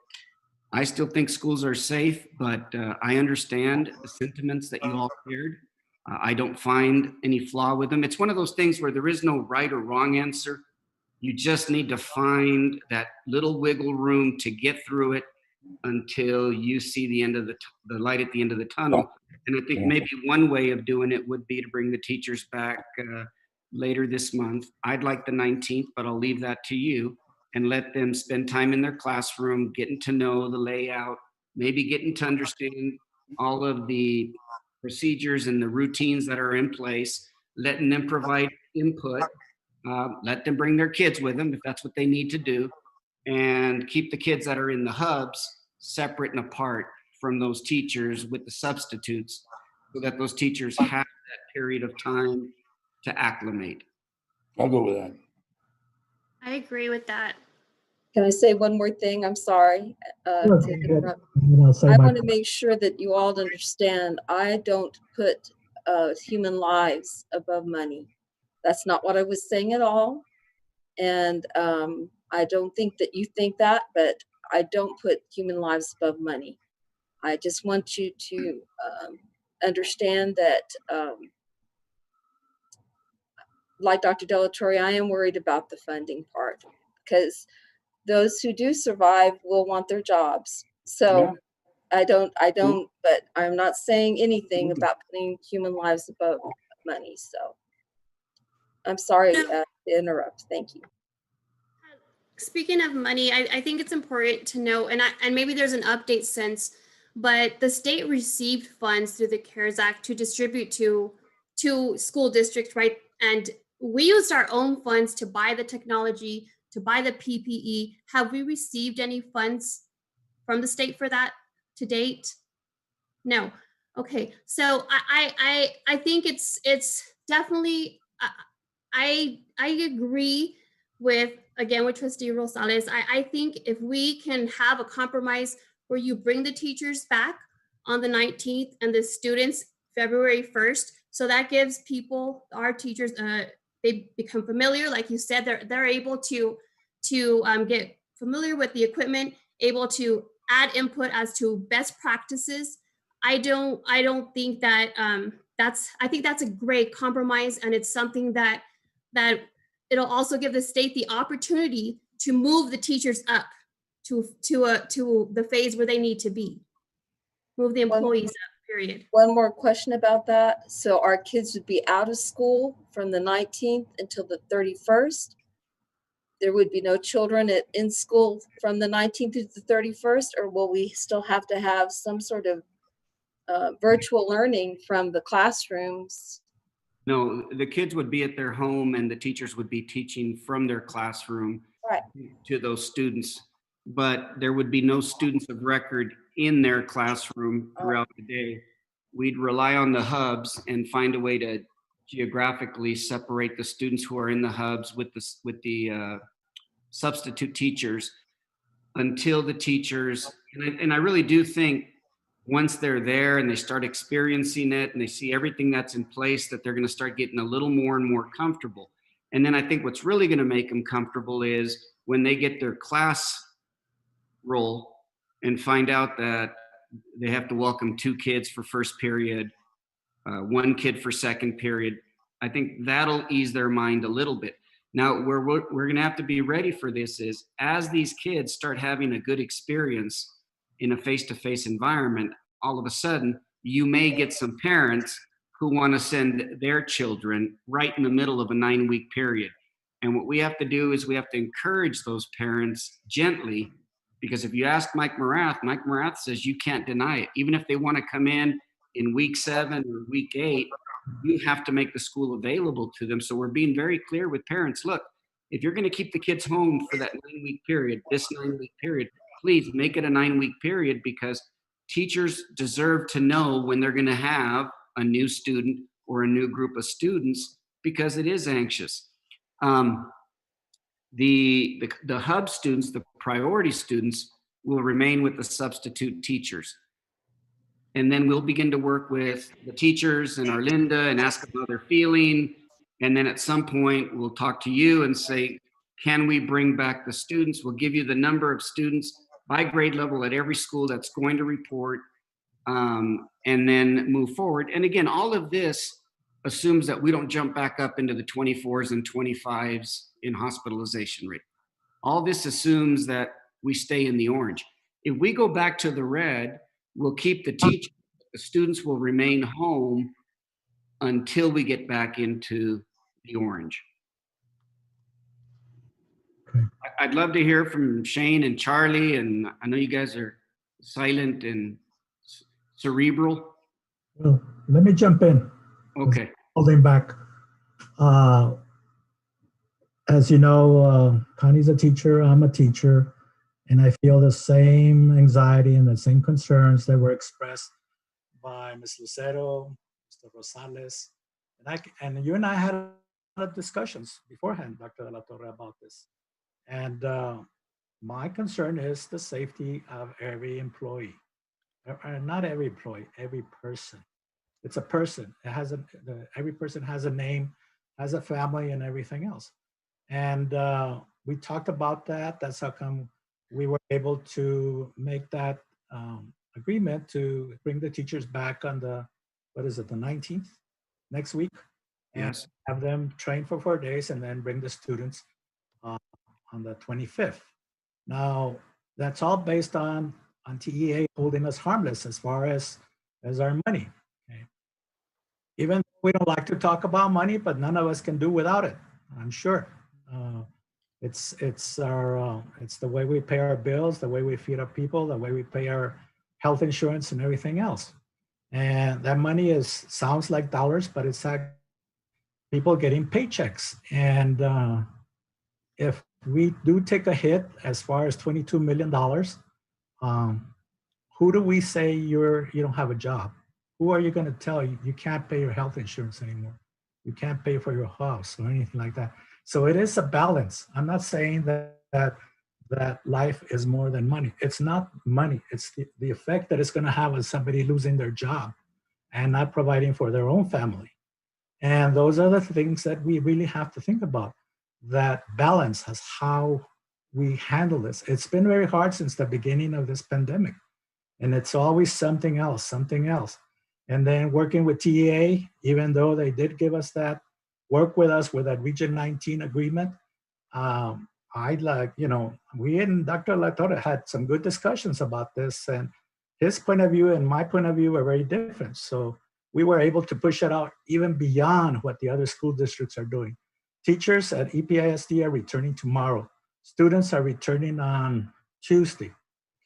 I still think schools are safe, but I understand the sentiments that you all shared. I don't find any flaw with them. It's one of those things where there is no right or wrong answer. You just need to find that little wiggle room to get through it until you see the end of the light at the end of the tunnel. And I think maybe one way of doing it would be to bring the teachers back later this month. I'd like the 19th, but I'll leave that to you, and let them spend time in their classroom, getting to know the layout, maybe getting to understand all of the procedures and the routines that are in place, letting them provide input, let them bring their kids with them if that's what they need to do, and keep the kids that are in the hubs separate and apart from those teachers with the substitutes, so that those teachers have that period of time to acclimate. I'll go with that. I agree with that. Can I say one more thing? I'm sorry Sure, to go interrupt. ahead. I want to make sure that you all understand, I don't put human lives above money. That's not what I was saying at all. And I don't think that you think that, but I don't put human lives above money. I just want you to understand that, like Dr. Delatorre, I am worried about the funding part, because those who do survive will want their jobs. So I don't, but I'm not saying anything about putting human lives above money. So I'm sorry to interrupt. Thank you. Speaking of money, I think it's important to know, and maybe there's an update since, but the state received funds through the CARES Act to distribute to school districts, right? And we used our own funds to buy the technology, to buy the PPE. Have we received any funds from the state for that to date? No. Okay. So I think it's definitely, I agree with Trustee Rosales. I think if we can have a compromise where you bring the teachers back, on the 19th and the students February 1st. So that gives people, our teachers, they become familiar. Like you said, they're able to get familiar with the equipment, able to add input as to best practices. I don't think that I think that's a great compromise, and it's something that it'll also give the state the opportunity to move the teachers up to the phase where they need to be. Move the employees up, period. One more question about that. So our kids would be out of school from the 19th until the 31st. There would be no children in school from the 19th to the 31st, or will we still have to have some sort of virtual learning from the classrooms? No, the kids would be at their home and the teachers would be teaching from their classroom to those students. But there would be no students of record in their classroom throughout the day. We'd rely on the hubs and find a way to geographically separate the students who are in the hubs with the substitute teachers until the teachers, and I really do think once they're there and they start experiencing it and they see everything that's in place, that they're going to start getting a little more and more comfortable. And then I think what's really going to make them comfortable is when they get their class roll and find out that they have to welcome 2 kids for first period, 1 kid for second period. I think that'll ease their mind a little bit. Now, where we're going to have to be ready for this is as these kids start having a good experience in a face-to-face environment, all of a sudden, you may get some parents who want to send their children right in the middle of a 9-week period. And what we have to do is we have to encourage those parents gently, because if you ask Mike Morath says you can't deny it. Even if they want to come in week 7 or week 8, you have to make the school available to them. So we're being very clear with parents. Look, if you're going to keep the kids home for that 9-week period, this 9-week period, please make it a 9-week period, because teachers deserve to know when they're going to have a new student or a new group of students, because it is anxious. The hub students, the priority students, will remain with the substitute teachers. And then we'll begin to work with the teachers and Arlinda and ask them how they're feeling. And then at some point, we'll talk to you and say, can we bring back the students? We'll give you the number of students by grade level at every school that's going to report, and then move forward. And again, all of this assumes that we don't jump back up into the 24s and 25s in hospitalization rate. All this assumes that we stay in the orange. If we go back to the red, we'll keep the teachers, the students will remain home until we get back into the orange. Okay. I'd love to hear from Shane and Charlie, and I know you guys are silent and cerebral. Well, let me jump in. Okay. Holding back. As you know, Connie's a teacher, I'm a teacher, and I feel the same anxiety and the same concerns that were expressed by Ms. Lucero, Mr. Rosales, and you and I had discussions beforehand, Dr. De La Torre, about this. And my concern is the safety of every employee. Not every employee, every person. It's a person. It has every person has a name, has a family, and everything else. And we talked about that. That's how come we were able to make that agreement to bring the teachers back on the, what is it, the 19th, next week? Yes. And have them train for 4 days and then bring the students on the 25th. Now, that's all based on TEA holding us harmless as far as our money. Okay? Even though we don't like to talk about money, but none of us can do without it, I'm sure. It's the way we pay our bills, the way we feed our people, the way we pay our health insurance and everything else. And that money sounds like dollars, but it's like people getting paychecks. And if we do take a hit as far as $22 million, who do we say you don't have a job? Who are you going to tell you can't pay your health insurance anymore? You can't pay for your house or anything like that. So it is a balance. I'm not saying that that life is more than money. It's not money. It's the effect that it's going to have on somebody losing their job and not providing for their own family. And those are the things that we really have to think about. That balance as how we handle this. It's been very hard since the beginning of this pandemic. And it's always something else, something else. And then working with TEA, even though they did give us that, work with us with that Region 19 agreement, I'd like, we and Dr. Latorre had some good discussions about this, and his point of view and my point of view are very different. So we were able to push it out even beyond what the other school districts are doing. Teachers at EPISD are returning tomorrow. Students are returning on Tuesday,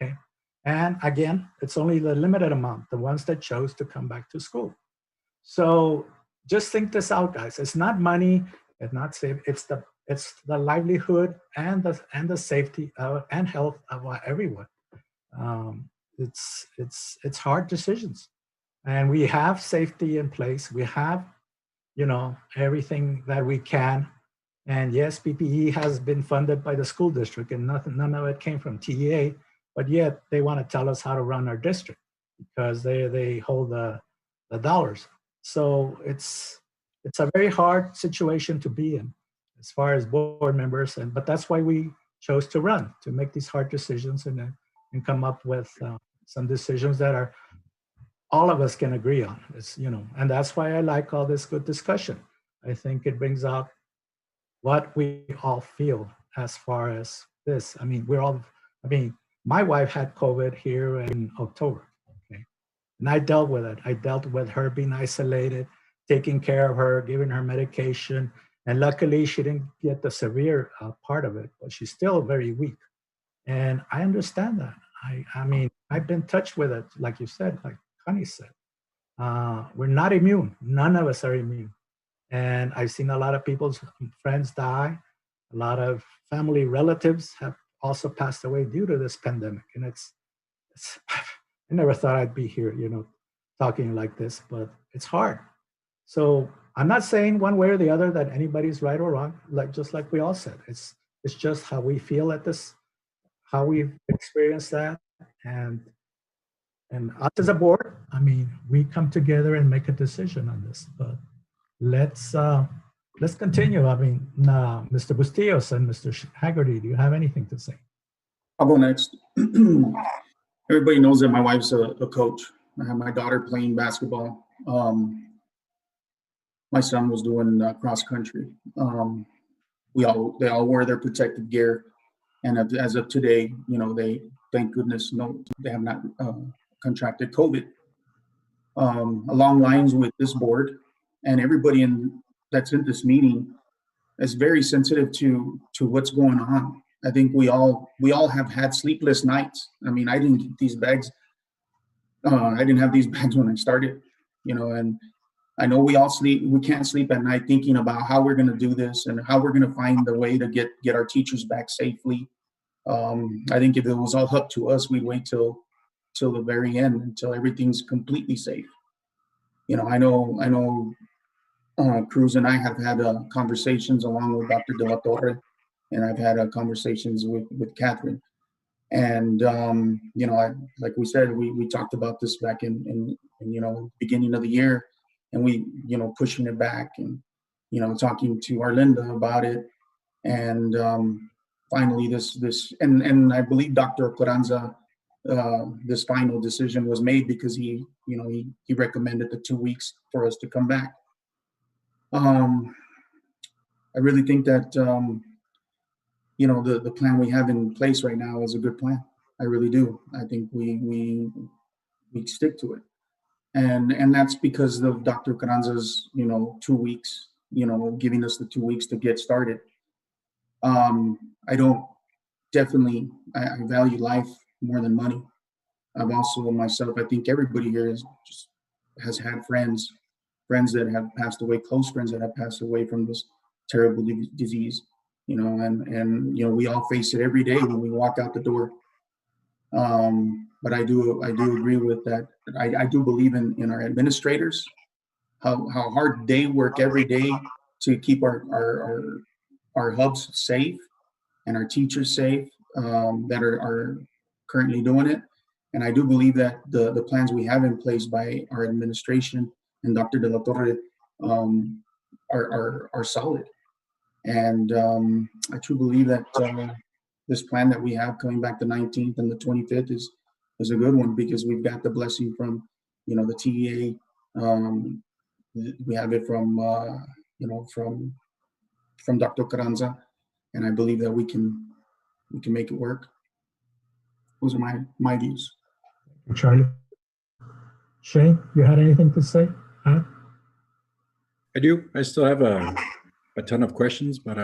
okay? And again, it's only the limited amount, the ones that chose to come back to school. So just think this out, guys. It's not money, it's not safe, it's the livelihood and the safety and health of everyone. It's hard decisions, and we have safety in place. We have, everything that we can. And yes, PPE has been funded by the school district, and none of it came from TEA. But yet they want to tell us how to run our district because they hold the dollars. So it's a very hard situation to be in as far as board members, but that's why we chose to run, to make these hard decisions and come up with some decisions that are all of us can agree on. And that's why I like all this good discussion. I think it brings out what we all feel as far as this. My wife had COVID here in October, okay? And I dealt with it. I dealt with her being isolated, taking care of her, giving her medication. And luckily she didn't get the severe part of it, but she's still very weak. And I understand that. I've been touched with it, like you said, like Connie said. We're not immune. None of us are immune. And I've seen a lot of people's friends die. A lot of family relatives have also passed away due to this pandemic. And I never thought I'd be here, talking like this, but it's hard. So I'm not saying one way or the other that anybody's right or wrong, just like we all said. It's just how we feel at this, how we've experienced that. And us as a board, we come together and make a decision on this. But let's continue. Mr. Bustillos and Mr. Haggerty, do you have anything to say? I'll go next. Everybody knows that my wife's a coach. I have my daughter playing basketball. My son was doing cross country. They all wear their protective gear, and as of today, they, thank goodness, they have not contracted COVID. Along lines with this board and everybody that's in this meeting is very sensitive to what's going on. I think we all have had sleepless nights. I didn't get these bags. I didn't have these bags when I started, and I know we can't sleep at night thinking about how we're going to do this and how we're going to find the way to get our teachers back safely. I think if it was all up to us, we'd wait till the very end, until everything's completely safe. I know Cruz and I have had conversations along with Dr. De La Torre, and I've had conversations with Catherine. And, like we said, we talked about this back in beginning of the year, and we, pushing it back and, talking to Arlinda about it. And finally this, and I believe Dr. Carranza, this final decision was made because he recommended the 2 weeks for us to come back. I really think that, the plan we have in place right now is a good plan. I really do. I think we stick to it. And that's because of Dr. Carranza's, 2 weeks, giving us the 2 weeks to get started. I value life more than money. I've also myself, I think everybody here has had friends that have passed away, close friends that have passed away from this terrible disease, and we all face it every day when we walk out the door. But I do agree with that. I do believe in our administrators, how hard they work every day to keep our hubs safe and our teachers safe. that are currently doing it. And I do believe that the plans we have in place by our administration and Dr. De La Torre are solid. And I truly believe that this plan that we have coming back the 19th and the 25th is a good one, because we've got the blessing from, the TEA. We have it from, from Dr. Carranza, and I believe that we can make it work. Those are my views. Charlie. Shane, you had anything to say? Huh? I do. I still have a ton of questions, but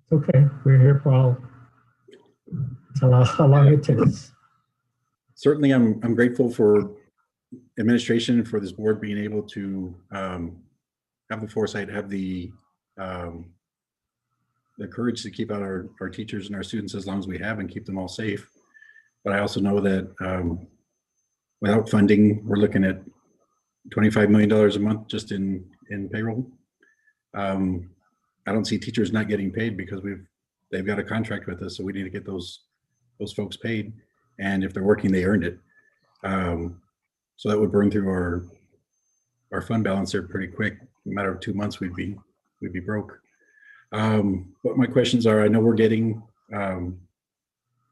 It's okay. We're here for all. How long it takes. Certainly, I'm grateful for administration and for this board being able to have the foresight, have the courage to keep out our teachers and our students as long as we have and keep them all safe. But I also know that without funding, we're looking at $25 million a month just in payroll. I don't see teachers not getting paid because they've got a contract with us, so we need to get those folks paid. And if they're working, they earned it. So that would burn through our fund balance there pretty quick. In a matter of 2 months, we'd be broke. But my questions are: I know we're getting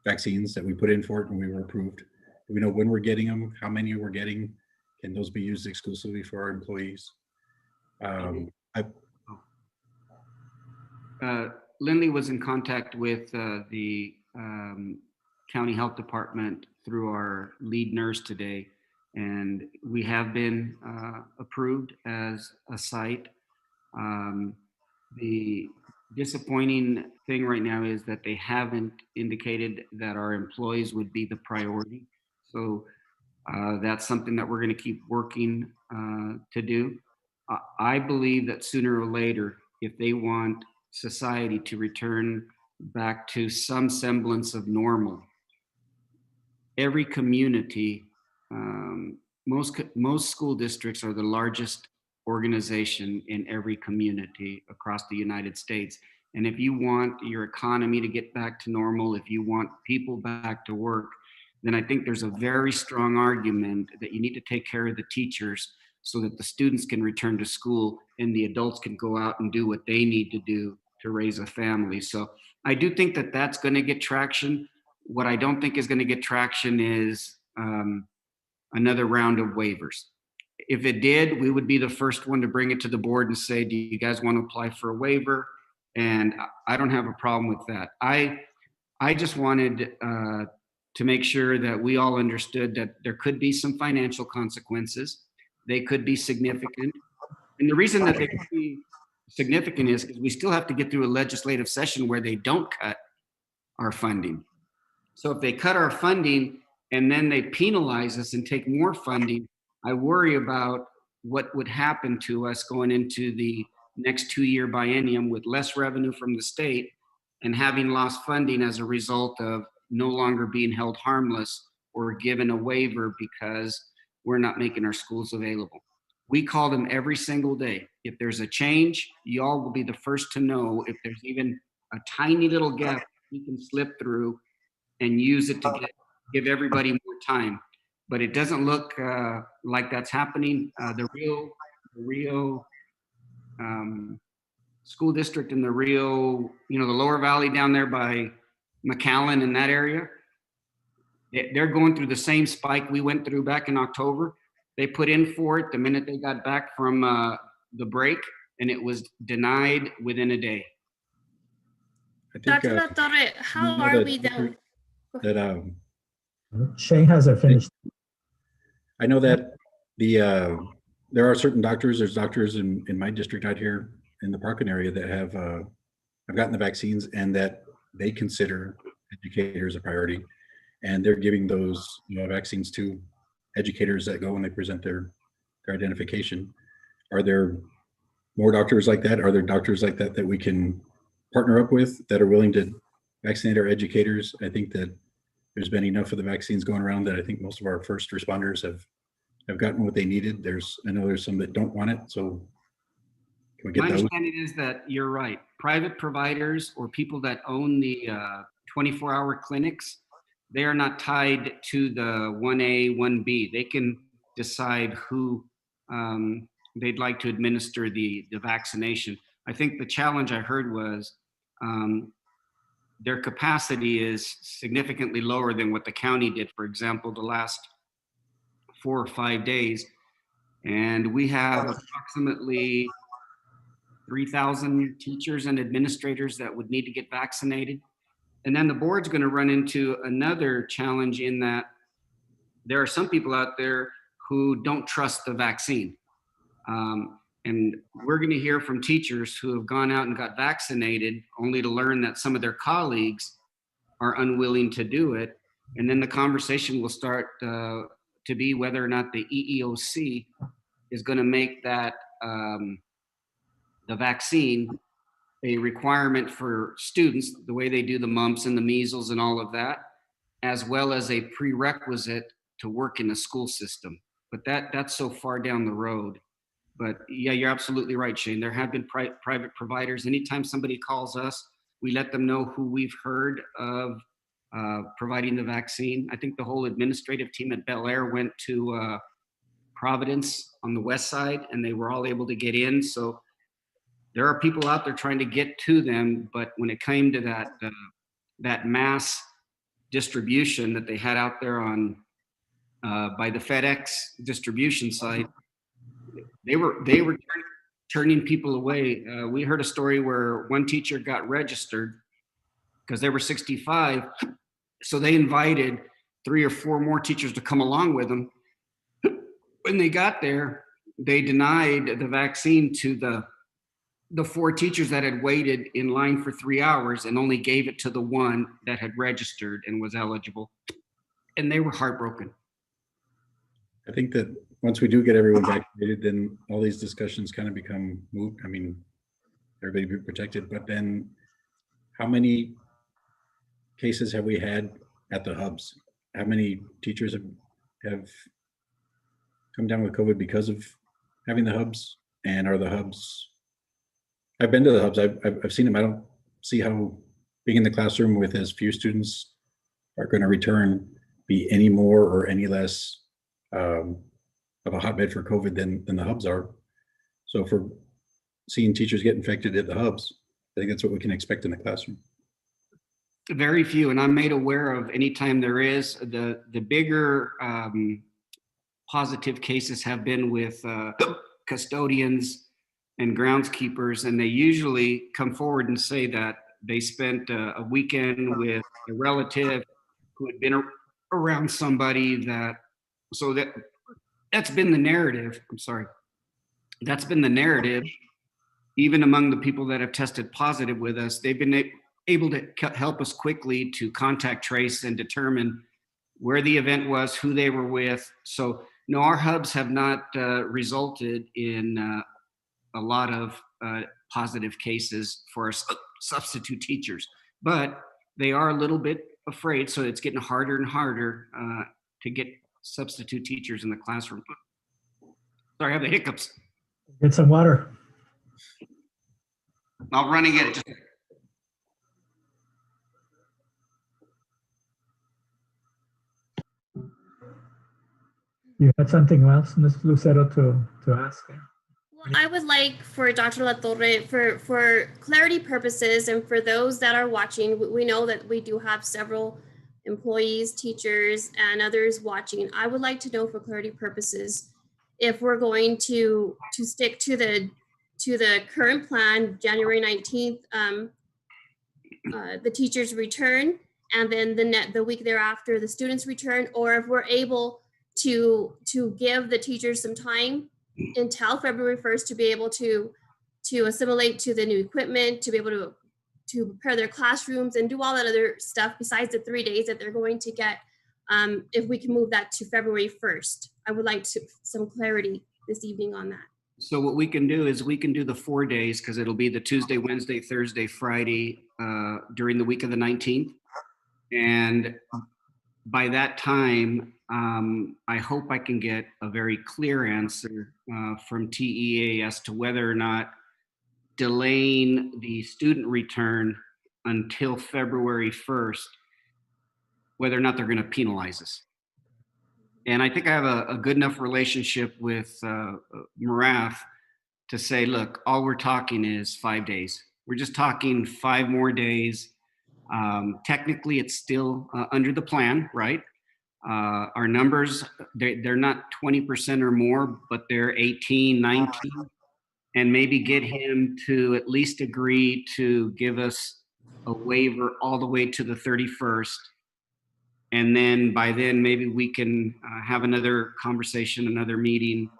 vaccines that we put in for it and we were approved. Do we know when we're getting them? How many we're getting? Can those be used exclusively for our employees? Lindley was in contact with the county health department through our lead nurse today, and we have been approved as a site. The disappointing thing right now is that they haven't indicated that our employees would be the priority. So that's something that we're going to keep working to do. I believe that sooner or later, if they want society to return back to some semblance of normal, every community, most school districts are the largest organization in every community across the United States. And if you want your economy to get back to normal, if you want people back to work, then I think there's a very strong argument that you need to take care of the teachers so that the students can return to school and the adults can go out and do what they need to do to raise a family. So I do think that that's going to get traction. What I don't think is going to get traction is another round of waivers. If it did, we would be the first one to bring it to the board and say, do you guys want to apply for a waiver? And I don't have a problem with that. I just wanted to make sure that we all understood that there could be some financial consequences. They could be significant. And the reason that they could be significant is because we still have to get through a legislative session where they don't cut our funding. So if they cut our funding and then they penalize us and take more funding, I worry about what would happen to us going into the next 2-year biennium with less revenue from the state and having lost funding as a result of no longer being held harmless or given a waiver because we're not making our schools available. We call them every single day. If there's a change, y'all will be the first to know. If there's even a tiny little gap you can slip through and use it to give everybody more time. But it doesn't look like that's happening. The Rio school district in the Rio, the lower valley down there by McAllen in that area, they're going through the same spike we went through back in October. They put in for it the minute they got back from the break, and it was denied within a day. I think, Dr. La Torre, how are we down? That Shane hasn't finished. I know that there are certain doctors. There's doctors in my district out here in the Parkland area that have gotten the vaccines and that they consider educators a priority, and they're giving those vaccines to educators that go when they present their identification. Are there more doctors like that? Are there doctors like that that we can partner up with that are willing to vaccinate our educators? I think that there's been enough of the vaccines going around that I think most of our first responders have gotten what they needed. I know there's some that don't want it. So Can we get My those? understanding is that you're right. Private providers or people that own the 24-hour clinics, they are not tied to the 1A, 1B. They can decide who they'd like to administer the vaccination. I think the challenge I heard was their capacity is significantly lower than what the county did, for example, the last 4 or 5 days. And we have approximately 3,000 teachers and administrators that would need to get vaccinated. And then the board's going to run into another challenge in that there are some people out there who don't trust the vaccine. And we're going to hear from teachers who have gone out and got vaccinated only to learn that some of their colleagues are unwilling to do it. And then the conversation will start to be whether or not the EEOC is going to make that the vaccine a requirement for students, the way they do the mumps and the measles and all of that, as well as a prerequisite to work in the school system. But that's so far down the road. But yeah, you're absolutely right, Shane. There have been private providers. Anytime somebody calls us, we let them know who we've heard of providing the vaccine. I think the whole administrative team at Bel Air went to Providence on the west side, and they were all able to get in. So there are people out there trying to get to them, but when it came to that mass distribution that they had out there on by the FedEx distribution site, they were turning people away. We heard a story where one teacher got registered because they were 65, so they invited 3 or 4 more teachers to come along with them. When they got there, they denied the vaccine to the 4 teachers that had waited in line for 3 hours and only gave it to the one that had registered and was eligible. And they were heartbroken. I think that once we do get everyone vaccinated, then all these discussions kind of become moot. I mean, everybody be protected, but then how many cases have we had at the hubs? How many teachers have come down with COVID because of having the hubs? And are the hubs, I've been to the hubs, I've seen them. I don't see how being in the classroom with as few students are going to return be any more or any less of a hotbed for COVID than the hubs are. So if we're seeing teachers get infected at the hubs, I think that's what we can expect in the classroom. Very few, and I'm made aware of anytime there is. The bigger positive cases have been with custodians and groundskeepers, and they usually come forward and say that they spent a weekend with a relative who had been around somebody that, so that's been the narrative. I'm sorry. That's been the narrative. Even among the people that have tested positive with us, they've been able to help us quickly to contact trace and determine where the event was, who they were with. So no, our hubs have not resulted in a lot of positive cases for our substitute teachers, but they are a little bit afraid. So it's getting harder and harder to get substitute teachers in the classroom. Sorry, I have the hiccups. Get some water. I'll run and get it. You had something else, Ms. Lucero, to ask? Well, I would like for Dr. La Torre, for clarity purposes and for those that are watching, we know that we do have several employees, teachers, and others watching. I would like to know for clarity purposes if we're going to stick to the current plan, January 19th, the teachers return, and then the week thereafter, the students return, or if we're able to give the teachers some time until February 1st to be able to assimilate to the new equipment, to be able to prepare their classrooms and do all that other stuff besides the 3 days that they're going to get. If we can move that to February 1st, I would like some clarity this evening on that. So what we can do is we can do the 4 days because it'll be the Tuesday, Wednesday, Thursday, Friday during the week of the 19th. And by that time, I hope I can get a very clear answer from TEA as to whether or not delaying the student return until February 1st, whether or not they're going to penalize us. And I think I have a good enough relationship with Marath to say, look, all we're talking is 5 days. We're just talking 5 more days. Technically, it's still under the plan, right? Our numbers, they're not 20% or more, but they're 18, 19, and maybe get him to at least agree to give us a waiver all the way to the 31st. And then by then, maybe we can have another conversation, another meeting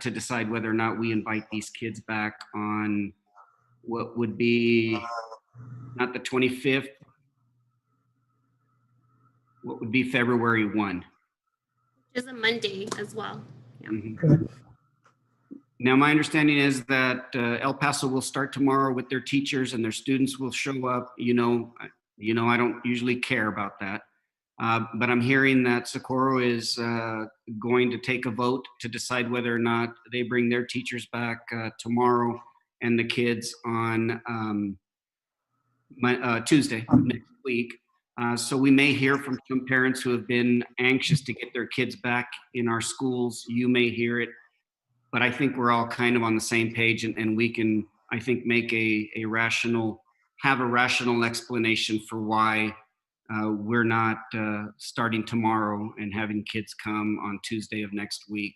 to decide whether or not we invite these kids back on what would be not the 25th, what would be February 1. Which is a Monday as well. Yeah. Mhm. Now, my understanding is that El Paso will start tomorrow with their teachers and their students will show up. I don't usually care about that. But I'm hearing that Socorro is going to take a vote to decide whether or not they bring their teachers back tomorrow and the kids on Tuesday next week. So we may hear from some parents who have been anxious to get their kids back in our schools. You may hear it, but I think we're all kind of on the same page, and we can, I think, make a rational explanation for why we're not starting tomorrow and having kids come on Tuesday of next week.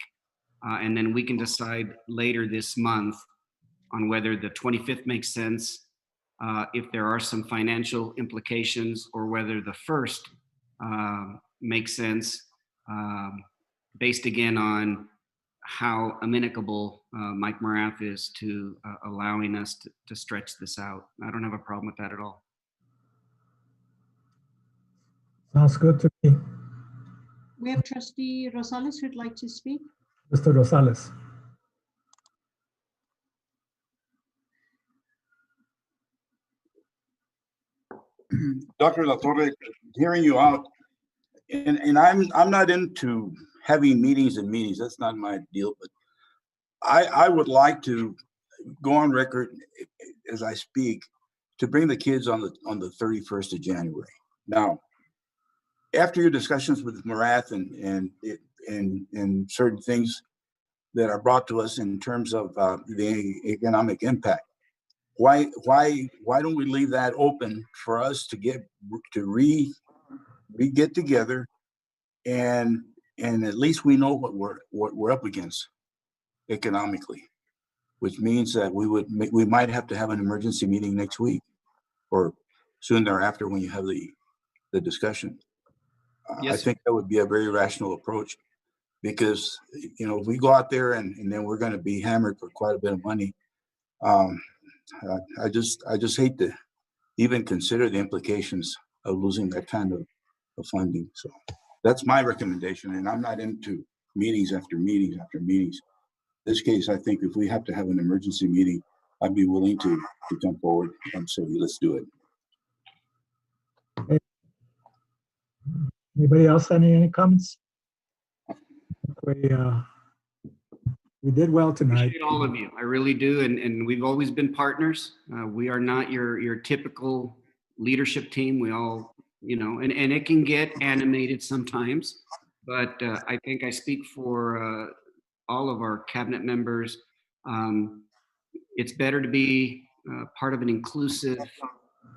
And then we can decide later this month on whether the 25th makes sense, if there are some financial implications, or whether the 1st makes sense, based again on how amenable Mike Marath is to allowing us to stretch this out. I don't have a problem with that at all. Sounds good to me. We have Trustee Rosales who'd like to speak. Mr. Rosales. Dr. La Torre, hearing you out, and I'm not into having meetings and meetings. That's not my deal. But I would like to go on record as I speak to bring the kids on the 31st of January. Now, after your discussions with Marath and certain things that are brought to us in terms of the economic impact, why don't we leave that open for us to get together and at least we know what we're up against economically, which means that we might have to have an emergency meeting next week or soon thereafter when you have the discussion. Yes. I think that would be a very rational approach, because if we go out there and then we're going to be hammered for quite a bit of money, I just hate to even consider the implications of losing that kind of funding. So that's my recommendation, and I'm not into meetings after meetings after meetings. In this case, I think if we have to have an emergency meeting, I'd be willing to come forward and say, let's do it. Anybody else any comments? We did well tonight. Appreciate all of you. I really do. And we've always been partners. We are not your typical leadership team. We all, and it can get animated sometimes, but I think I speak for all of our cabinet members. It's better to be part of an inclusive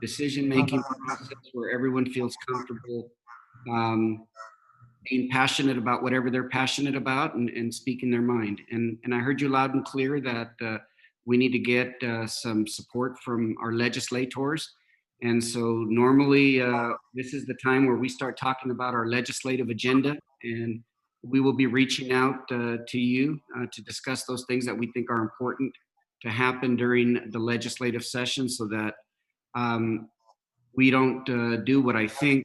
decision-making process where everyone feels comfortable being passionate about whatever they're passionate about and speaking their mind. And I heard you loud and clear that we need to get some support from our legislators. And so normally this is the time where we start talking about our legislative agenda, and we will be reaching out to you to discuss those things that we think are important to happen during the legislative session, so that we don't do what I think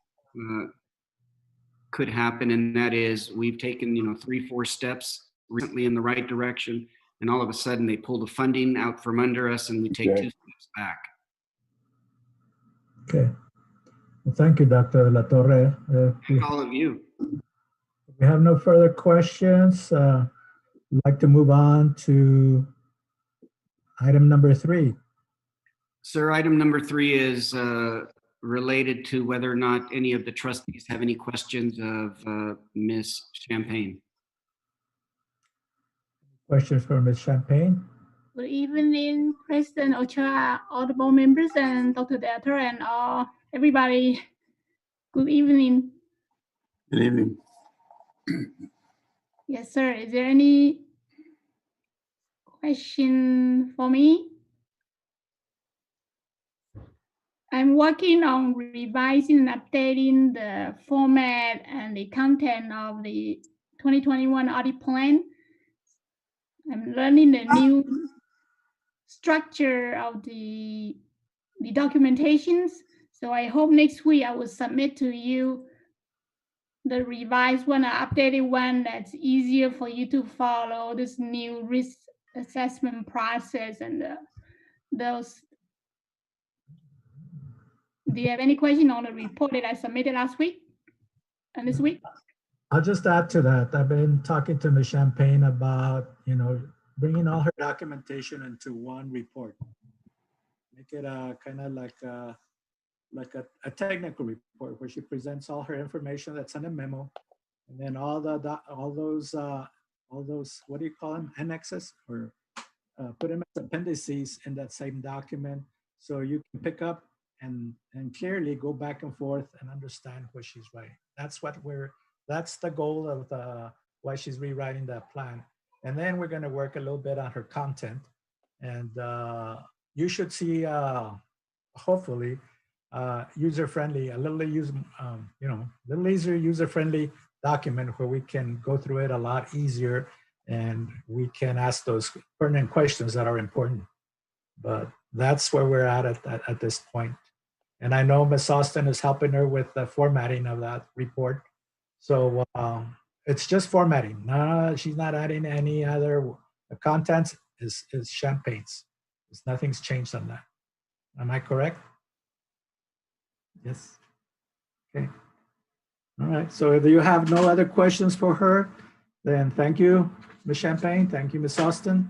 could happen, and that is we've taken 3-4 steps recently in the right direction, and all of a sudden they pull the funding out from under us and we take 2 steps back. Okay. Well, thank you, Dr. La Torre. All of you. We have no further questions. I'd like to move on to Item number 3. Sir, item number 3 is related to whether or not any of the trustees have any questions of Ms. Champagne. Questions for Ms. Champagne? Good evening, President Ochoa, all the board members, and Dr. Delta, and all everybody. Good evening. Good evening. Yes, sir. Is there any question for me? I'm working on revising and updating the format and the content of the 2021 audit plan. I'm learning the new structure of the documentations. So I hope next week I will submit to you the revised one, or updated one that's easier for you to follow this new risk assessment process and those. Do you have any question on the report that I submitted last week and this week? I'll just add to that. I've been talking to Ms. Champagne about, bringing all her documentation into one report. Make it kind of like a technical report where she presents all her information that's in a memo, and then all those what do you call them, annexes, or put them as appendices in that same document, so you can pick up and clearly go back and forth and understand what she's writing. That's the goal of why she's rewriting that plan. And then we're going to work a little bit on her content, and you should see hopefully user-friendly, a little easier user-friendly document where we can go through it a lot easier, and we can ask those pertinent questions that are important. But that's where we're at this point. And I know Ms. Austin is helping her with the formatting of that report. So it's just formatting. No, she's not adding any other. The contents is Champagne's. Nothing's changed on that. Am I correct? Yes. Okay. All right. So if you have no other questions for her, then thank you, Ms. Champagne. Thank you, Ms. Austin.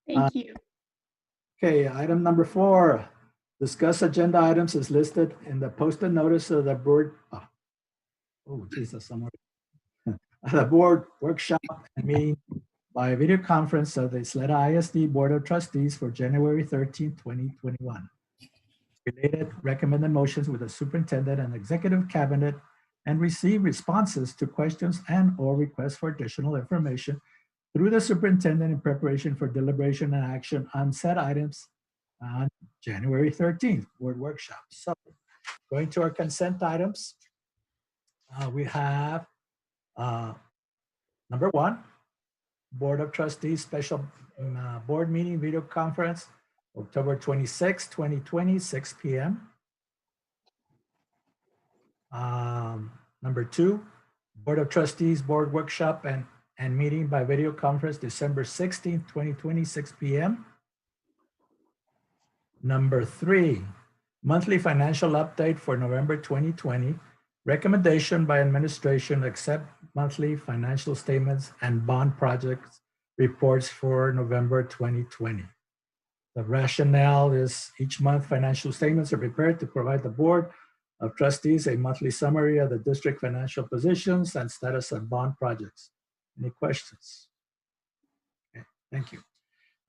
Thank you. Okay, item number 4. Discuss agenda items as listed in the posted notice of the board. Oh, Jesus, I'm the board workshop and meeting by video conference of the Ysleta YISD Board of Trustees for January 13, 2021. Related recommended motions with the superintendent and executive cabinet, and receive responses to questions and or requests for additional information through the superintendent in preparation for deliberation and action on said items on January 13th board workshop. So going to our consent items, we have number 1, Board of Trustees special board meeting video conference, October 26, 2020, 6 p.m. Number 2, Board of Trustees board workshop and meeting by video conference, December 16, 2020, 6 p.m. Number 3, monthly financial update for November 2020. Recommendation by administration accept monthly financial statements and bond projects reports for November 2020. The rationale is each month financial statements are prepared to provide the Board of Trustees a monthly summary of the district financial positions and status of bond projects. Any questions? Okay, thank you.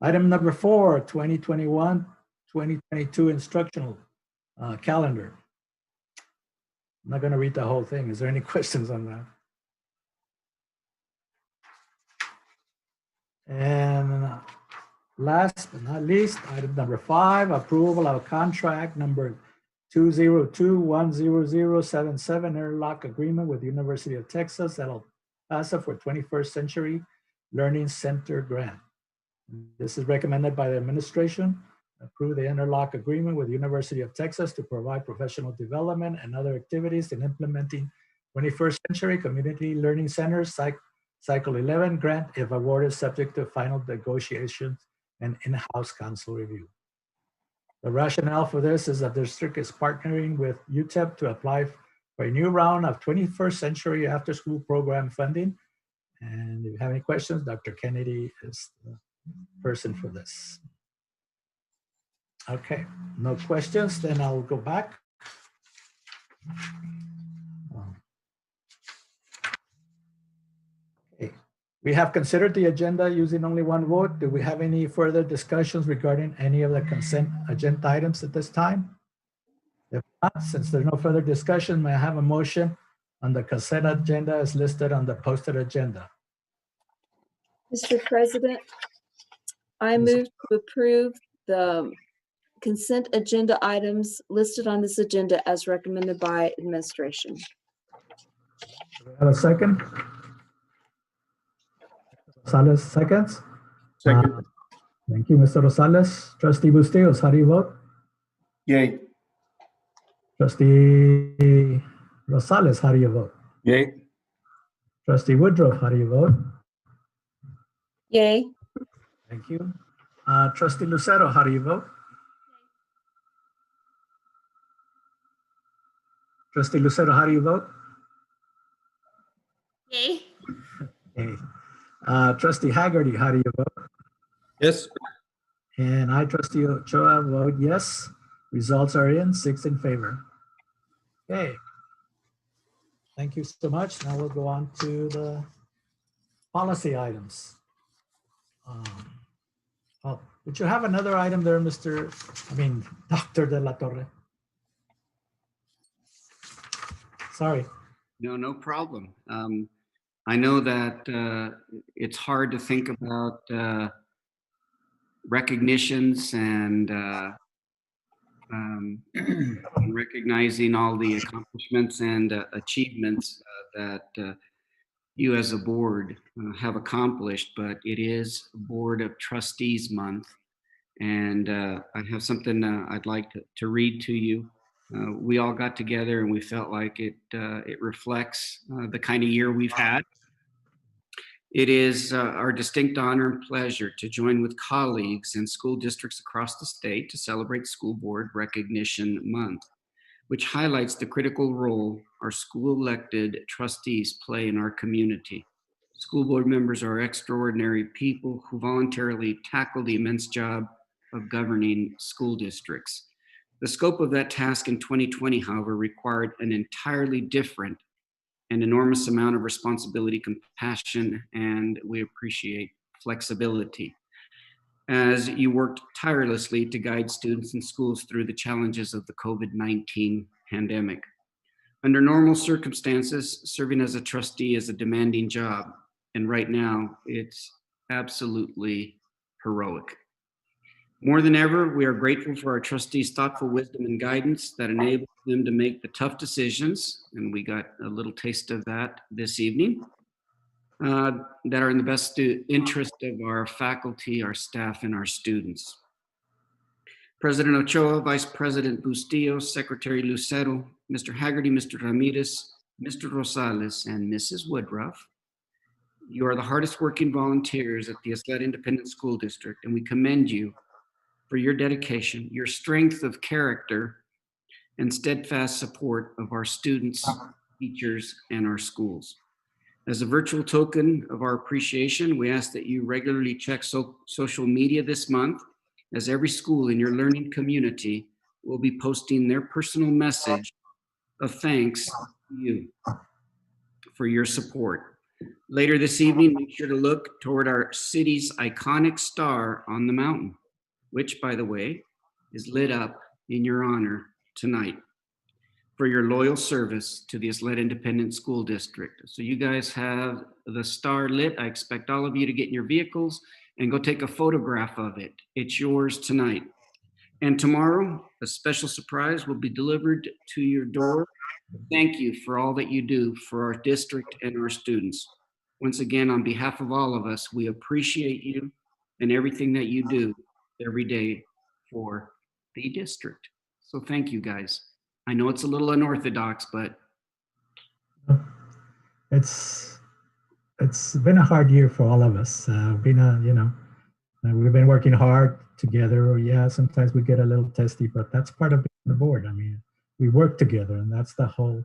Item number 4, 2021-2022 instructional calendar. I'm not going to read the whole thing. Is there any questions on that? And last but not least, item number 5, approval of contract number 202-10077 interlock agreement with the University of Texas at El Paso for 21st Century Learning Center grant. This is recommended by the administration. Approve the interlock agreement with the University of Texas to provide professional development and other activities in implementing 21st Century Community Learning Centers Cycle 11 grant if awarded, subject to final negotiations and in-house council review. The rationale for this is that the district is partnering with UTEP to apply for a new round of 21st Century after-school program funding. And if you have any questions, Dr. Kennedy is the person for this. Okay, no questions, then I'll go back. Okay. We have considered the agenda using only one vote. Do we have any further discussions regarding any of the consent agenda items at this time? If not, since there's no further discussion, may I have a motion on the consent agenda as listed on the posted agenda? Mr. President, I move to approve the consent agenda items listed on this agenda as recommended by administration. Do we have a second? Rosales seconds. Second. Thank you, Mr. Rosales. Trustee Bustillos, how do you vote? Yay. Trustee Rosales, how do you vote? Yay. Trustee Woodruff, how do you vote? Yay. Thank you. Trustee Lucero, how do you vote? Trustee Lucero, how do you vote? Yay. Okay. Trustee Haggerty, how do you vote? Yes. And I, Trustee Ochoa, vote yes. Results are in, 6 in favor. Okay. Thank you so much. Now we'll go on to the policy items. Would you have another item there, Dr. De La Torre? Sorry. No problem. I know that it's hard to think about recognitions and recognizing all the accomplishments and achievements that you as a board have accomplished, but it is Board of Trustees Month. And I have something I'd like to read to you. We all got together and we felt like it reflects the kind of year we've had. It is our distinct honor and pleasure to join with colleagues in school districts across the state to celebrate School Board Recognition Month, which highlights the critical role our school elected trustees play in our community. School board members are extraordinary people who voluntarily tackle the immense job of governing school districts. The scope of that task in 2020, however, required an entirely different and enormous amount of responsibility, compassion, and we appreciate flexibility as you worked tirelessly to guide students and schools through the challenges of the COVID-19 pandemic. Under normal circumstances, serving as a trustee is a demanding job, and right now it's absolutely heroic. More than ever, we are grateful for our trustees' thoughtful wisdom and guidance that enables them to make the tough decisions, and we got a little taste of that this evening, that are in the best interest of our faculty, our staff, and our students. President Ochoa, Vice President Bustillos, Secretary Lucero, Mr. Haggerty, Mr. Ramirez, Mr. Rosales, and Mrs. Woodruff, you are the hardest working volunteers at the Ysleta Independent School District, and we commend you for your dedication, your strength of character, and steadfast support of our students, teachers, and our schools. As a virtual token of our appreciation, we ask that you regularly check social media this month, as every school in your learning community will be posting their personal message of thanks to you for your support. Later this evening, make sure to look toward our city's iconic star on the mountain, which, by the way, is lit up in your honor tonight for your loyal service to the Ysleta Independent School District. So you guys have the star lit. I expect all of you to get in your vehicles and go take a photograph of it. It's yours tonight. And tomorrow, a special surprise will be delivered to your door. Thank you for all that you do for our district and our students. Once again, on behalf of all of us, we appreciate you and everything that you do every day for the district. So thank you, guys. I know it's a little unorthodox, but it's been a hard year for all of us. We've been working hard together. Yeah, sometimes we get a little testy, but that's part of being on the board. I mean, we work together, and that's the whole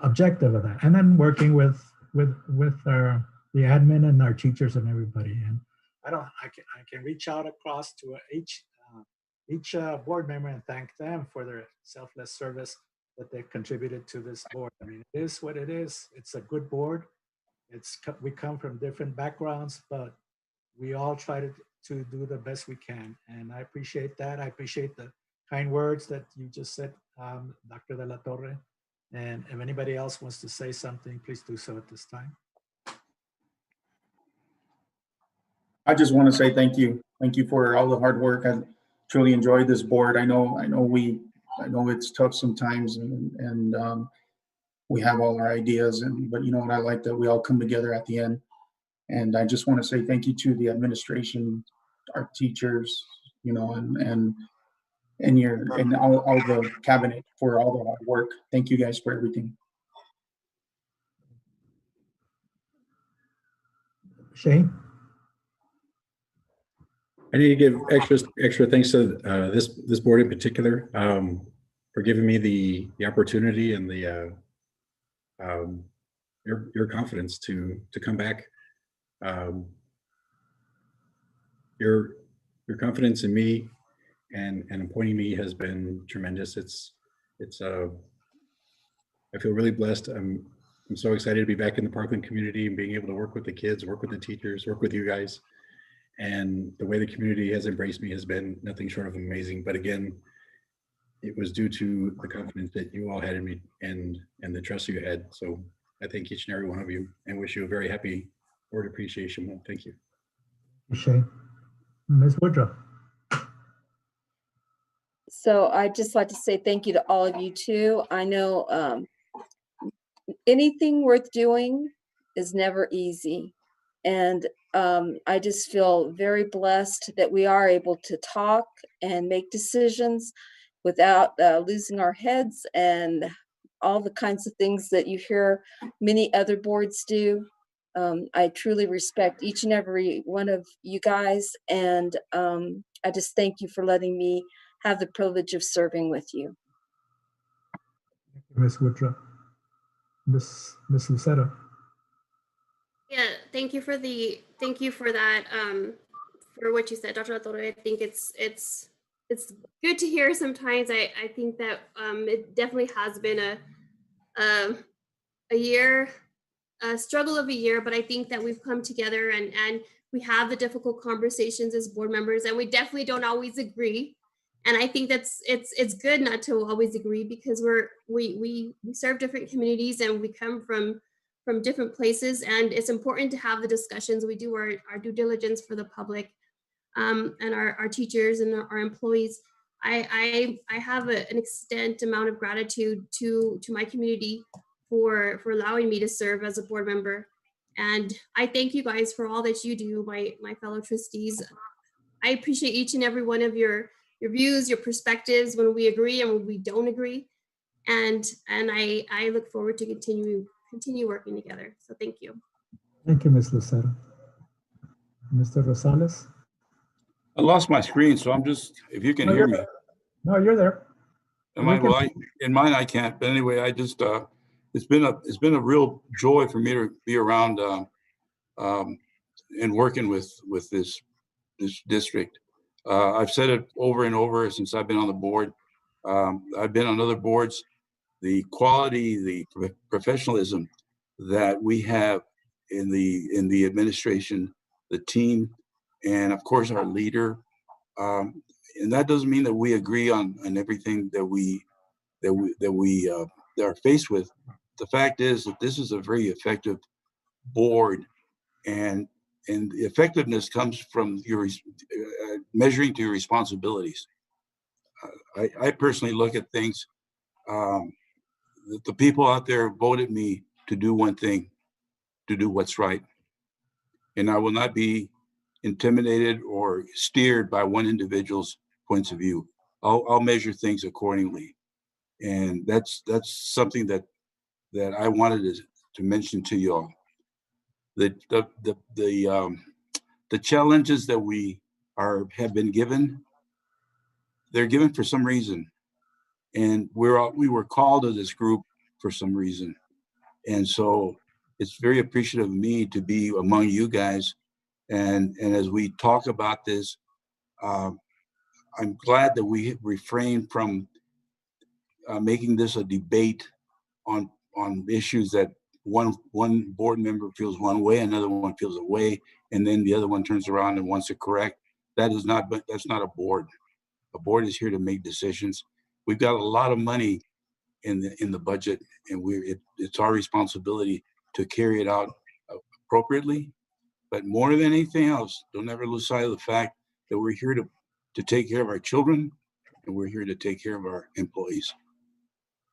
objective of that. And then working with the admin and our teachers and everybody. And I can reach out across to each board member and thank them for their selfless service that they've contributed to this board. I mean, it is what it is. It's a good board. We come from different backgrounds, but we all try to do the best we can. And I appreciate that. I appreciate the kind words that you just said, Dr. De La Torre. And if anybody else wants to say something, please do so at this time. I just want to say thank you. Thank you for all the hard work. I truly enjoyed this board. I know it's tough sometimes, and we have all our ideas, but you know what, I like that we all come together at the end. And I just want to say thank you to the administration, our teachers, you know, and all the cabinet for all the hard work. Thank you guys for everything. Shane? I need to give extra thanks to this board in particular for giving me the opportunity and the your confidence to come back. Your confidence in me and appointing me has been tremendous. I feel really blessed. I'm so excited to be back in the Parkland community and being able to work with the kids, work with the teachers, work with you guys. And the way the community has embraced me has been nothing short of amazing. But again, it was due to the confidence that you all had in me and the trust you had. So I thank each and every one of you and wish you a very happy Board Appreciation Month. Thank you. Shane. Ms. Woodruff. So I'd just like to say thank you to all of you too. I know anything worth doing is never easy. And I just feel very blessed that we are able to talk and make decisions without losing our heads and all the kinds of things that you hear many other boards do. I truly respect each and every one of you guys, and I just thank you for letting me have the privilege of serving with you. Thank you, Ms. Woodruff. Ms. Ysleta. Yeah, thank you for that, for what you said, Dr. La Torre. I think it's good to hear sometimes. I think that it definitely has been a year, a struggle of a year, but I think that we've come together and we have the difficult conversations as board members, and we definitely don't always agree. And I think it's good not to always agree, because we serve different communities and we come from different places, and it's important to have the discussions. We do our due diligence for the public and our teachers and our employees. I have an extent amount of gratitude to my community for allowing me to serve as a board member. And I thank you guys for all that you do, my fellow trustees. I appreciate each and every one of your views, your perspectives, when we agree and when we don't agree. And I look forward to continue working together. So thank you. Thank you, Ms. Lucero. Mr. Rosales? I lost my screen, so I'm just, if you can No, hear me. No, you're there. In mine I can't, but anyway, I just, it's been a real joy for me to be around and working with this district. I've said it over and over since I've been on the board. I've been on other boards. The quality, the professionalism that we have in the administration, the team, and of course our leader. And that doesn't mean that we agree on everything that we are faced with. The fact is that this is a very effective board, and the effectiveness comes from your measuring to your responsibilities. I personally look at things. The people out there voted me to do one thing, to do what's right. And I will not be intimidated or steered by one individual's points of view. I'll measure things accordingly. And that's something that I wanted to mention to you all. The challenges that we have been given, they're given for some reason. And we were called to this group for some reason. And so it's very appreciative of me to be among you guys And as we talk about this, I'm glad that we refrain from making this a debate on issues that one board member feels one way, another one feels a way, and then the other one turns around and wants to correct. That's not a board. A board is here to make decisions. We've got a lot of money in the budget, and it's our responsibility to carry it out appropriately. But more than anything else, don't ever lose sight of the fact that we're here to take care of our children, and we're here to take care of our employees.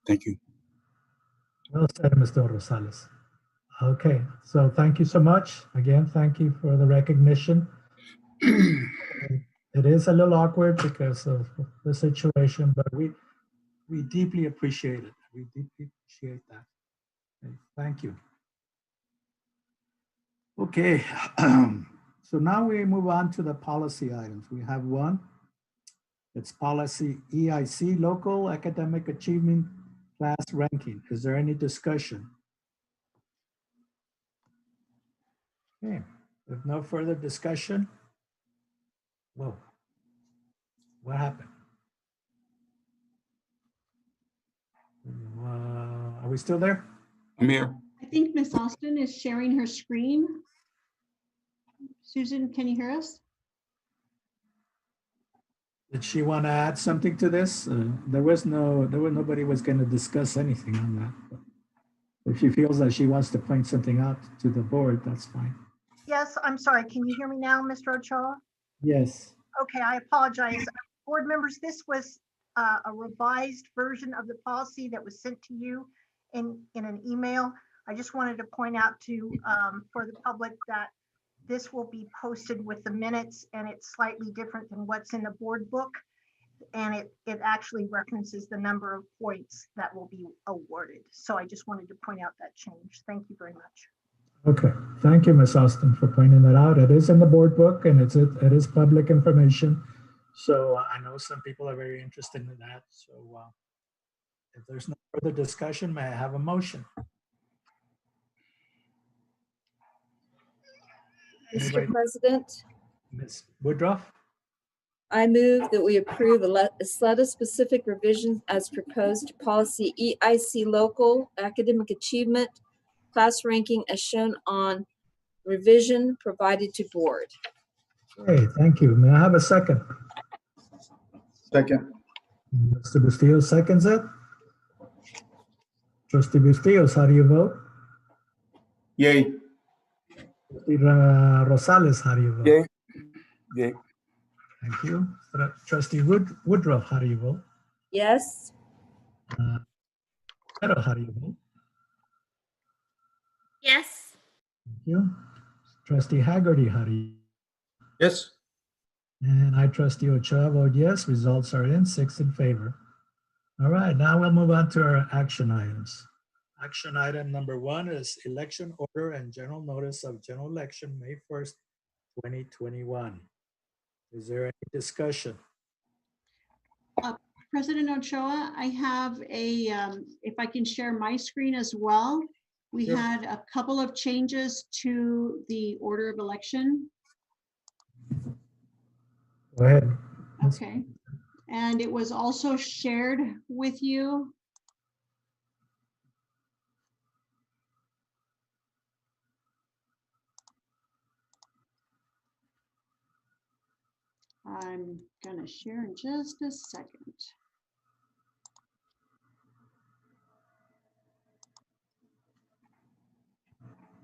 Thank you. Well said, Mr. Rosales. Okay, so thank you so much. Again, thank you for the recognition. It is a little awkward because of the situation, but we deeply appreciate it. We deeply appreciate that. Okay, thank you. Okay, so now we move on to the policy items. We have one. It's policy EIC, Local Academic Achievement Class Ranking. Is there any discussion? Okay, with no further discussion. Whoa, what happened? Are we still there? I'm here. I think Miss Austin is sharing her screen. Susan, can you hear us? Did she want to add something to this? Nobody was going to discuss anything on that. But if she feels that she wants to point something out to the board, that's fine. Yes, I'm sorry. Can you hear me now, Mr. Ochoa? Yes. Okay, I apologize. Board members, this was a revised version of the policy that was sent to you in an email. I just wanted to point out to for the public that this will be posted with the minutes, and it's slightly different than what's in the board book. And it actually references the number of points that will be awarded. So I just wanted to point out that change. Thank you very much. Okay, thank you, Ms. Austin, for pointing that out. It is in the board book, and it is public information. So I know some people are very interested in that. So if there's no further discussion, may I have a motion? Mr. President, Ms. Woodruff? I move that we approve Ysleta-specific revisions as proposed to policy EIC Local Academic Achievement Class Ranking as shown on revision provided to board. Okay, thank you. May I have a second? Second. Mr. Bustillos seconds it. Trustee Bustillos, how do you vote? Yay. Trustee Rosales, how do you vote? Yay. Yay. Thank you. Trustee Woodruff, how do you vote? Yes. How do you vote? Yes. Thank you. Trustee Haggerty, how do you? Yes. And I, Trustee Ochoa, vote yes. Results are in, 6 in favor. All right, now we'll move on to our action items. Action item number 1 is election order and general notice of general election, May 1st, 2021. Is there any discussion? President Ochoa, I have a, if I can share my screen as well. We Sure. had a couple of changes to the order of election. Go ahead. Okay. And it was also shared with you. I'm gonna share in just a second.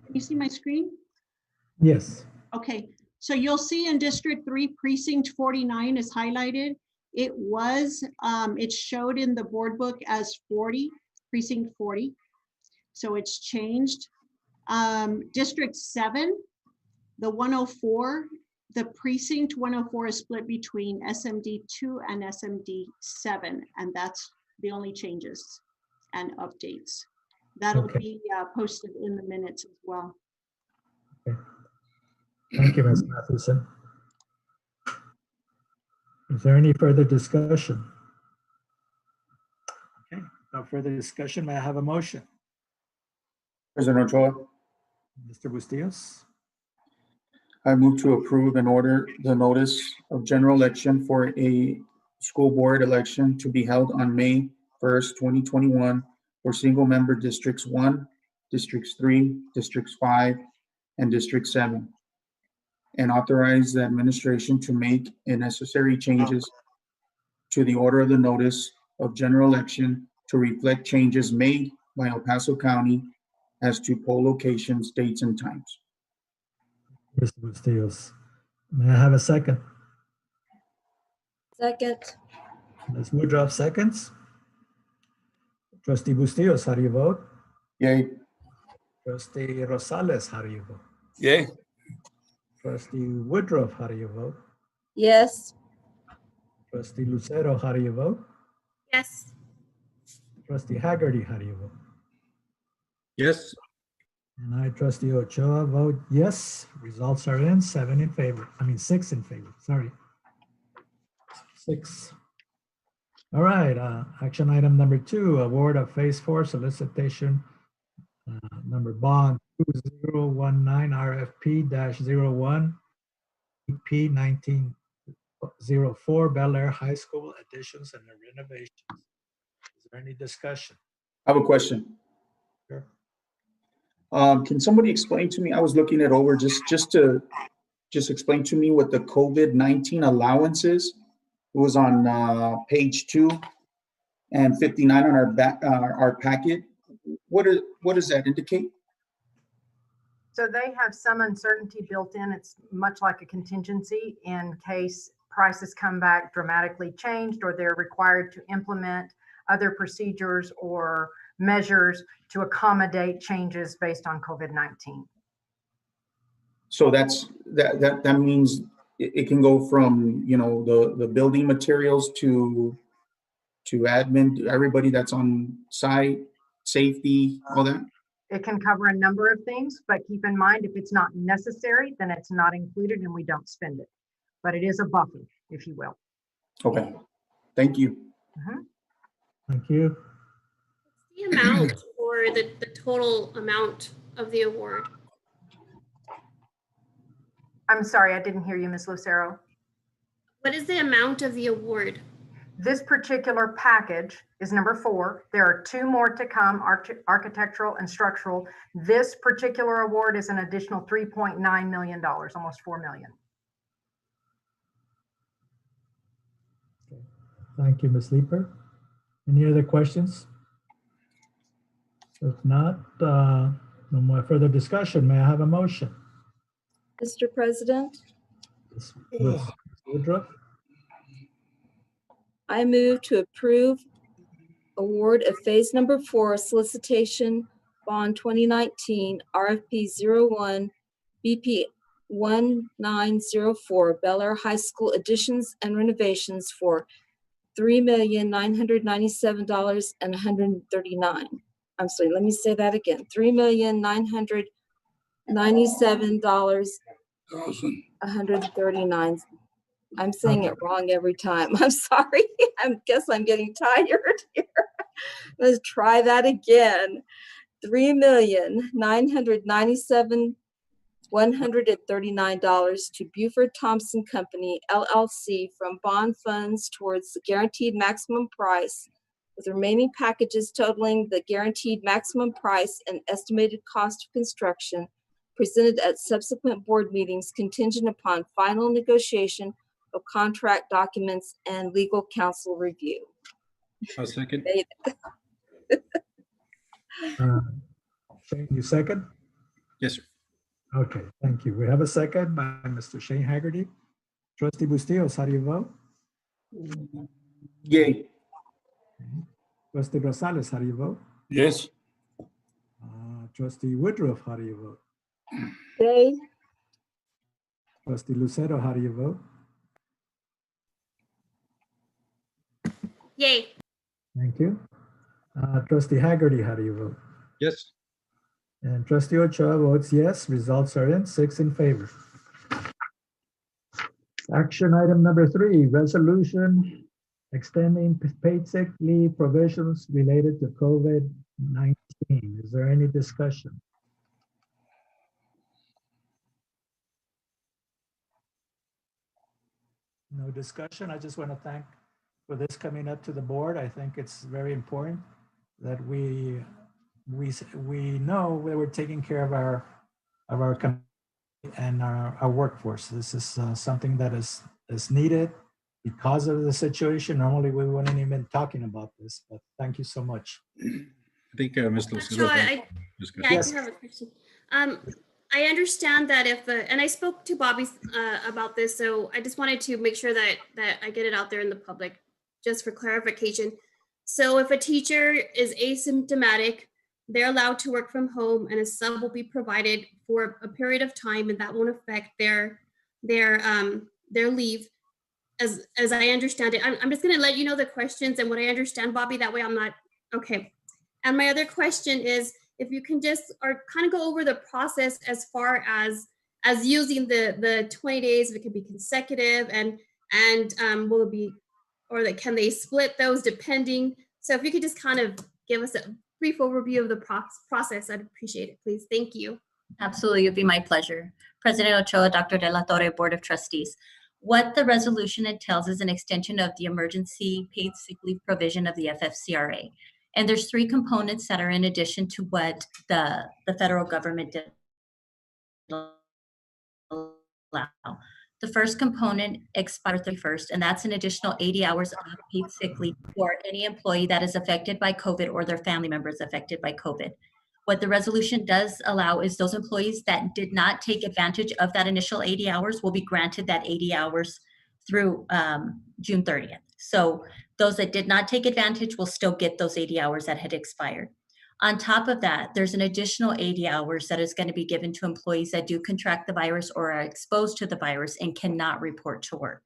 Can you see my screen? Yes. Okay, so you'll see in District 3, Precinct 49 is highlighted. It was, it showed in the board book as 40, Precinct 40. So it's changed. District 7, the 104, the Precinct 104 is split between SMD 2 and SMD 7, and that's the only changes and updates. That'll Okay. be posted in the minutes as well. Okay. Thank you, Ms. Matheson. Is there any further discussion? Okay, no further discussion. May I have a motion? President Ochoa, Mr. Bustillos? I move to approve and order the notice of general election for a school board election to be held on May 1st, 2021 for single member districts 1, districts 3, districts 5, and district 7. And authorize the administration to make necessary changes to the order of the notice of general election to reflect changes made by El Paso County as to poll locations, dates, and times. Mr. Bustillos. May I have a second? Second. Ms. Woodruff seconds. Trustee Bustillos, how do you vote? Yay. Trustee Rosales, how do you vote? Yay. Trustee Woodruff, how do you vote? Yes. Trustee Lucero, how do you vote? Yes. Trustee Haggerty, how do you vote? Yes. And I, Trustee Ochoa, vote yes. Results are in, 6 in favor, sorry. 6. All right, action item number 2, award of phase 4 solicitation number bond 2019 RFP-01 EP 1904 Bel Air High School additions and renovations. Is there any discussion? I have a question. Sure. Can somebody explain to me, I was looking it over, just explain to me what the COVID-19 allowance is. It was on page 2 and 59 on our packet. What does that indicate? So they have some uncertainty built in. It's much like a contingency in case prices come back dramatically changed or they're required to implement other procedures or measures to accommodate changes based on COVID-19. So that means it can go from, you know, the building materials to admin, to everybody that's on site, safety, all that? It can cover a number of things, but keep in mind, if it's not necessary, then it's not included and we don't spend it. But it is a buffer, if you will. Okay, thank you. Thank you. The amount or the total amount of the award? I'm sorry, I didn't hear you, Ms. Lucero. What is the amount of the award? This particular package is number 4. There are 2 more to come, architectural and structural. This particular award is an additional $3.9 million, almost $4 million. Thank you, Ms. Leeper. Any other questions? If not, no more further discussion. May I have a motion? Mr. President, Ms. Woodruff, I move to approve award of phase number 4 solicitation bond 2019 RFP 01 BP 1904 Bel Air High School additions and renovations for $3,997,139. I'm sorry, let me say that again. $3,997,139. I'm saying it wrong every time. I'm sorry. I guess I'm getting tired here. Let's try that again. $3,997,139 to Buford Thompson Company, LLC from bond funds towards the guaranteed maximum price, with remaining packages totaling the guaranteed maximum price and estimated cost of construction presented at subsequent board meetings contingent upon final negotiation of contract documents and legal counsel review. A second. Shane, you second? Yes, sir. Okay, thank you. We have a second by Mr. Shane Haggerty. Trustee Bustillos, how do you vote? Yay. Trustee Rosales, how do you vote? Yes. Trustee Woodruff, how do you vote? Yay. Trustee Lucero, how do you vote? Yay. Thank you. Trustee Haggerty, how do you vote? Yes. And Trustee Ochoa votes yes. Results are in, 6 in favor. Action item number 3, resolution extending paid sick leave provisions related to COVID-19. Is there any discussion? No discussion. I just want to thank for this coming up to the board. I think it's very important that we know that we're taking care of our community and our workforce. This is something that is needed because of the situation. Normally, we wouldn't even be talking about this, but thank you so much. I think Ms. Lucero. I do have a question. I understand that and I spoke to Bobby about this, so I just wanted to make sure that I get it out there in the public, just for clarification. So if a teacher is asymptomatic, they're allowed to work from home, and a sub will be provided for a period of time, and that won't affect their leave. As I understand it, I'm just going to let you know the questions and what I understand, Bobby. That way, I'm not okay. And my other question is, if you can just kind of go over the process as far as using the 20 days, if it could be consecutive, and will it be, or like, can they split those depending? So if you could just kind of give us a brief overview of the process, I'd appreciate it, please. Thank you. Absolutely, it'd be my pleasure. President Ochoa, Dr. De La Torre, Board of Trustees. What the resolution entails is an extension of the emergency paid sick leave provision of the FFCRA. And there's 3 components that are in addition to what the federal government did allow. The first component expires 31st, and that's an additional 80 hours of paid sick leave for any employee that is affected by COVID or their family members affected by COVID. What the resolution does allow is those employees that did not take advantage of that initial 80 hours will be granted that 80 hours through June 30th. So those that did not take advantage will still get those 80 hours that had expired. On top of that, there's an additional 80 hours that is going to be given to employees that do contract the virus or are exposed to the virus and cannot report to work.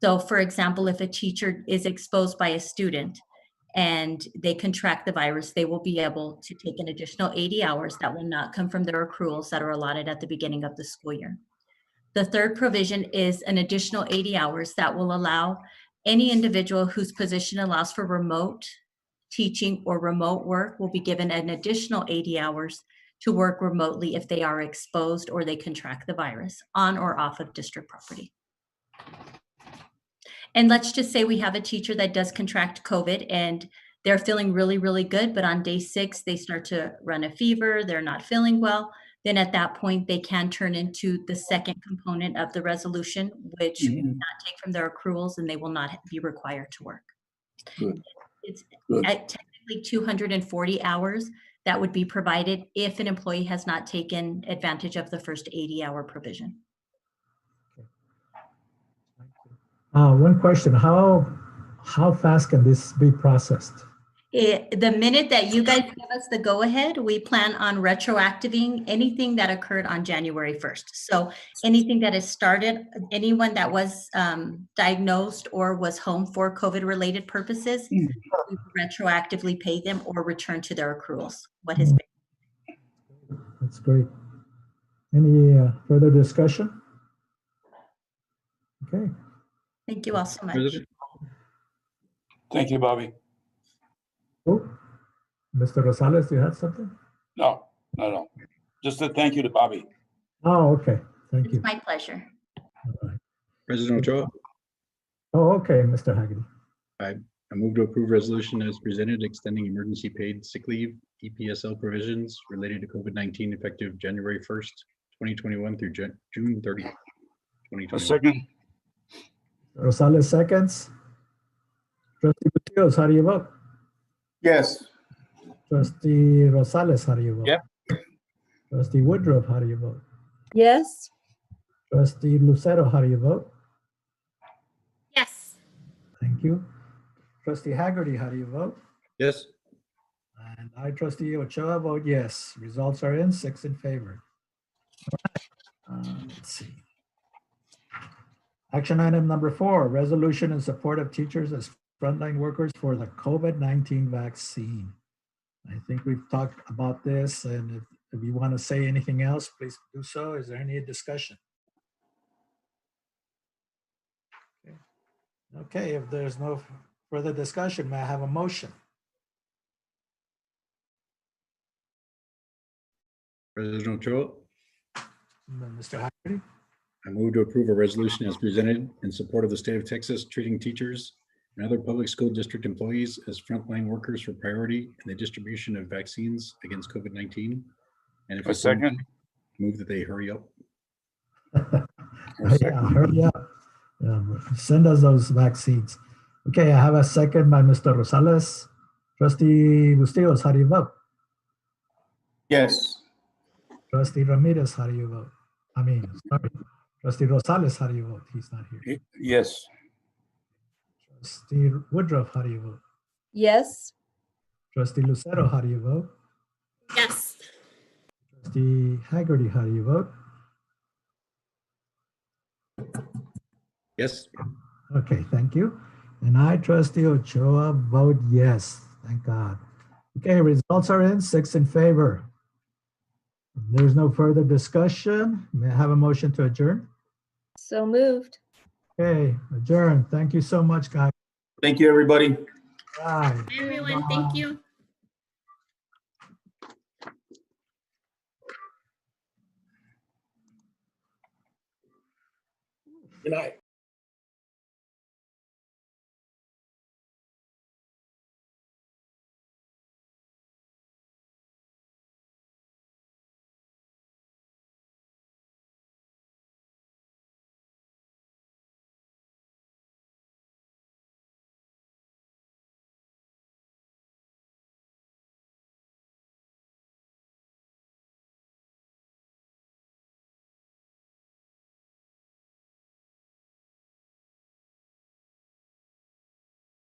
So for example, if a teacher is exposed by a student and they contract the virus, they will be able to take an additional 80 hours that will not come from their accruals that are allotted at the beginning of the school year. The third provision is an additional 80 hours that will allow any individual whose position allows for remote teaching or remote work will be given an additional 80 hours to work remotely if they are exposed or they contract the virus on or off of district property. And let's just say we have a teacher that does contract COVID and they're feeling really, really good, but on day 6, they start to run a fever, they're not feeling well. Then at that point, they can turn into the second component of the resolution, which will not take from their accruals and they will not be required to work. Good. It's Good. at technically 240 hours that would be provided if an employee has not taken advantage of the first 80-hour provision. One question, how fast can this be processed? The minute that you guys give us the go-ahead, we plan on retroactiving anything that occurred on January 1st. So anything that has started, anyone that was diagnosed or was home for COVID-related purposes, we retroactively pay them or return to their accruals what has been. That's great. Any further discussion? Okay. Thank you all so much. Thank you, Bobby. Oh, Mr. Rosales, do you have something? No. Just a thank you to Bobby. Oh, okay. Thank you. It's my pleasure. President Ochoa. Oh, okay, Mr. Haggerty. I move to approve resolution as presented, extending emergency paid sick leave EPSL provisions related to COVID-19 effective January 1st, 2021 through June 30th, 2021. A second. Rosales seconds. Trustee Gutierrez, how do you vote? Yes. Trustee Rosales, how do you vote? Yep. Trustee Woodruff, how do you vote? Yes. Trustee Lucero, how do you vote? Yes. Thank you. Trustee Haggerty, how do you vote? Yes. And I, Trustee Ochoa, vote yes. Results are in, 6 in favor. All right. Let's see. Action item number 4, resolution in support of teachers as frontline workers for the COVID-19 vaccine. I think we've talked about this, and if you want to say anything else, please do so. Is there any discussion? Okay, if there's no further discussion, may I have a motion? President Ochoa. Mr. Haggerty? I move to approve a resolution as presented in support of the state of Texas treating teachers and other public school district employees as frontline workers for priority in the distribution of vaccines against COVID-19. And if A second. move that they hurry up. Yeah, hurry up. Send us those vaccines. Okay, I have a second by Mr. Rosales. Trustee Bustillos, how do you vote? Yes. Trustee Ramirez, how do you vote? Sorry. Trustee Rosales, how do you vote? He's not here. Yes. Trustee Woodruff, how do you vote? Yes. Trustee Lucero, how do you vote? Yes. Trustee Haggerty, how do you vote? Yes. Okay, thank you. And I, Trustee Ochoa, vote yes. Thank God. Okay, results are in, 6 in favor. There's no further discussion. May I have a motion to adjourn? So moved. Okay, adjourn. Thank you so much, guys. Thank you, everybody. Bye. Everyone, thank you. Good night.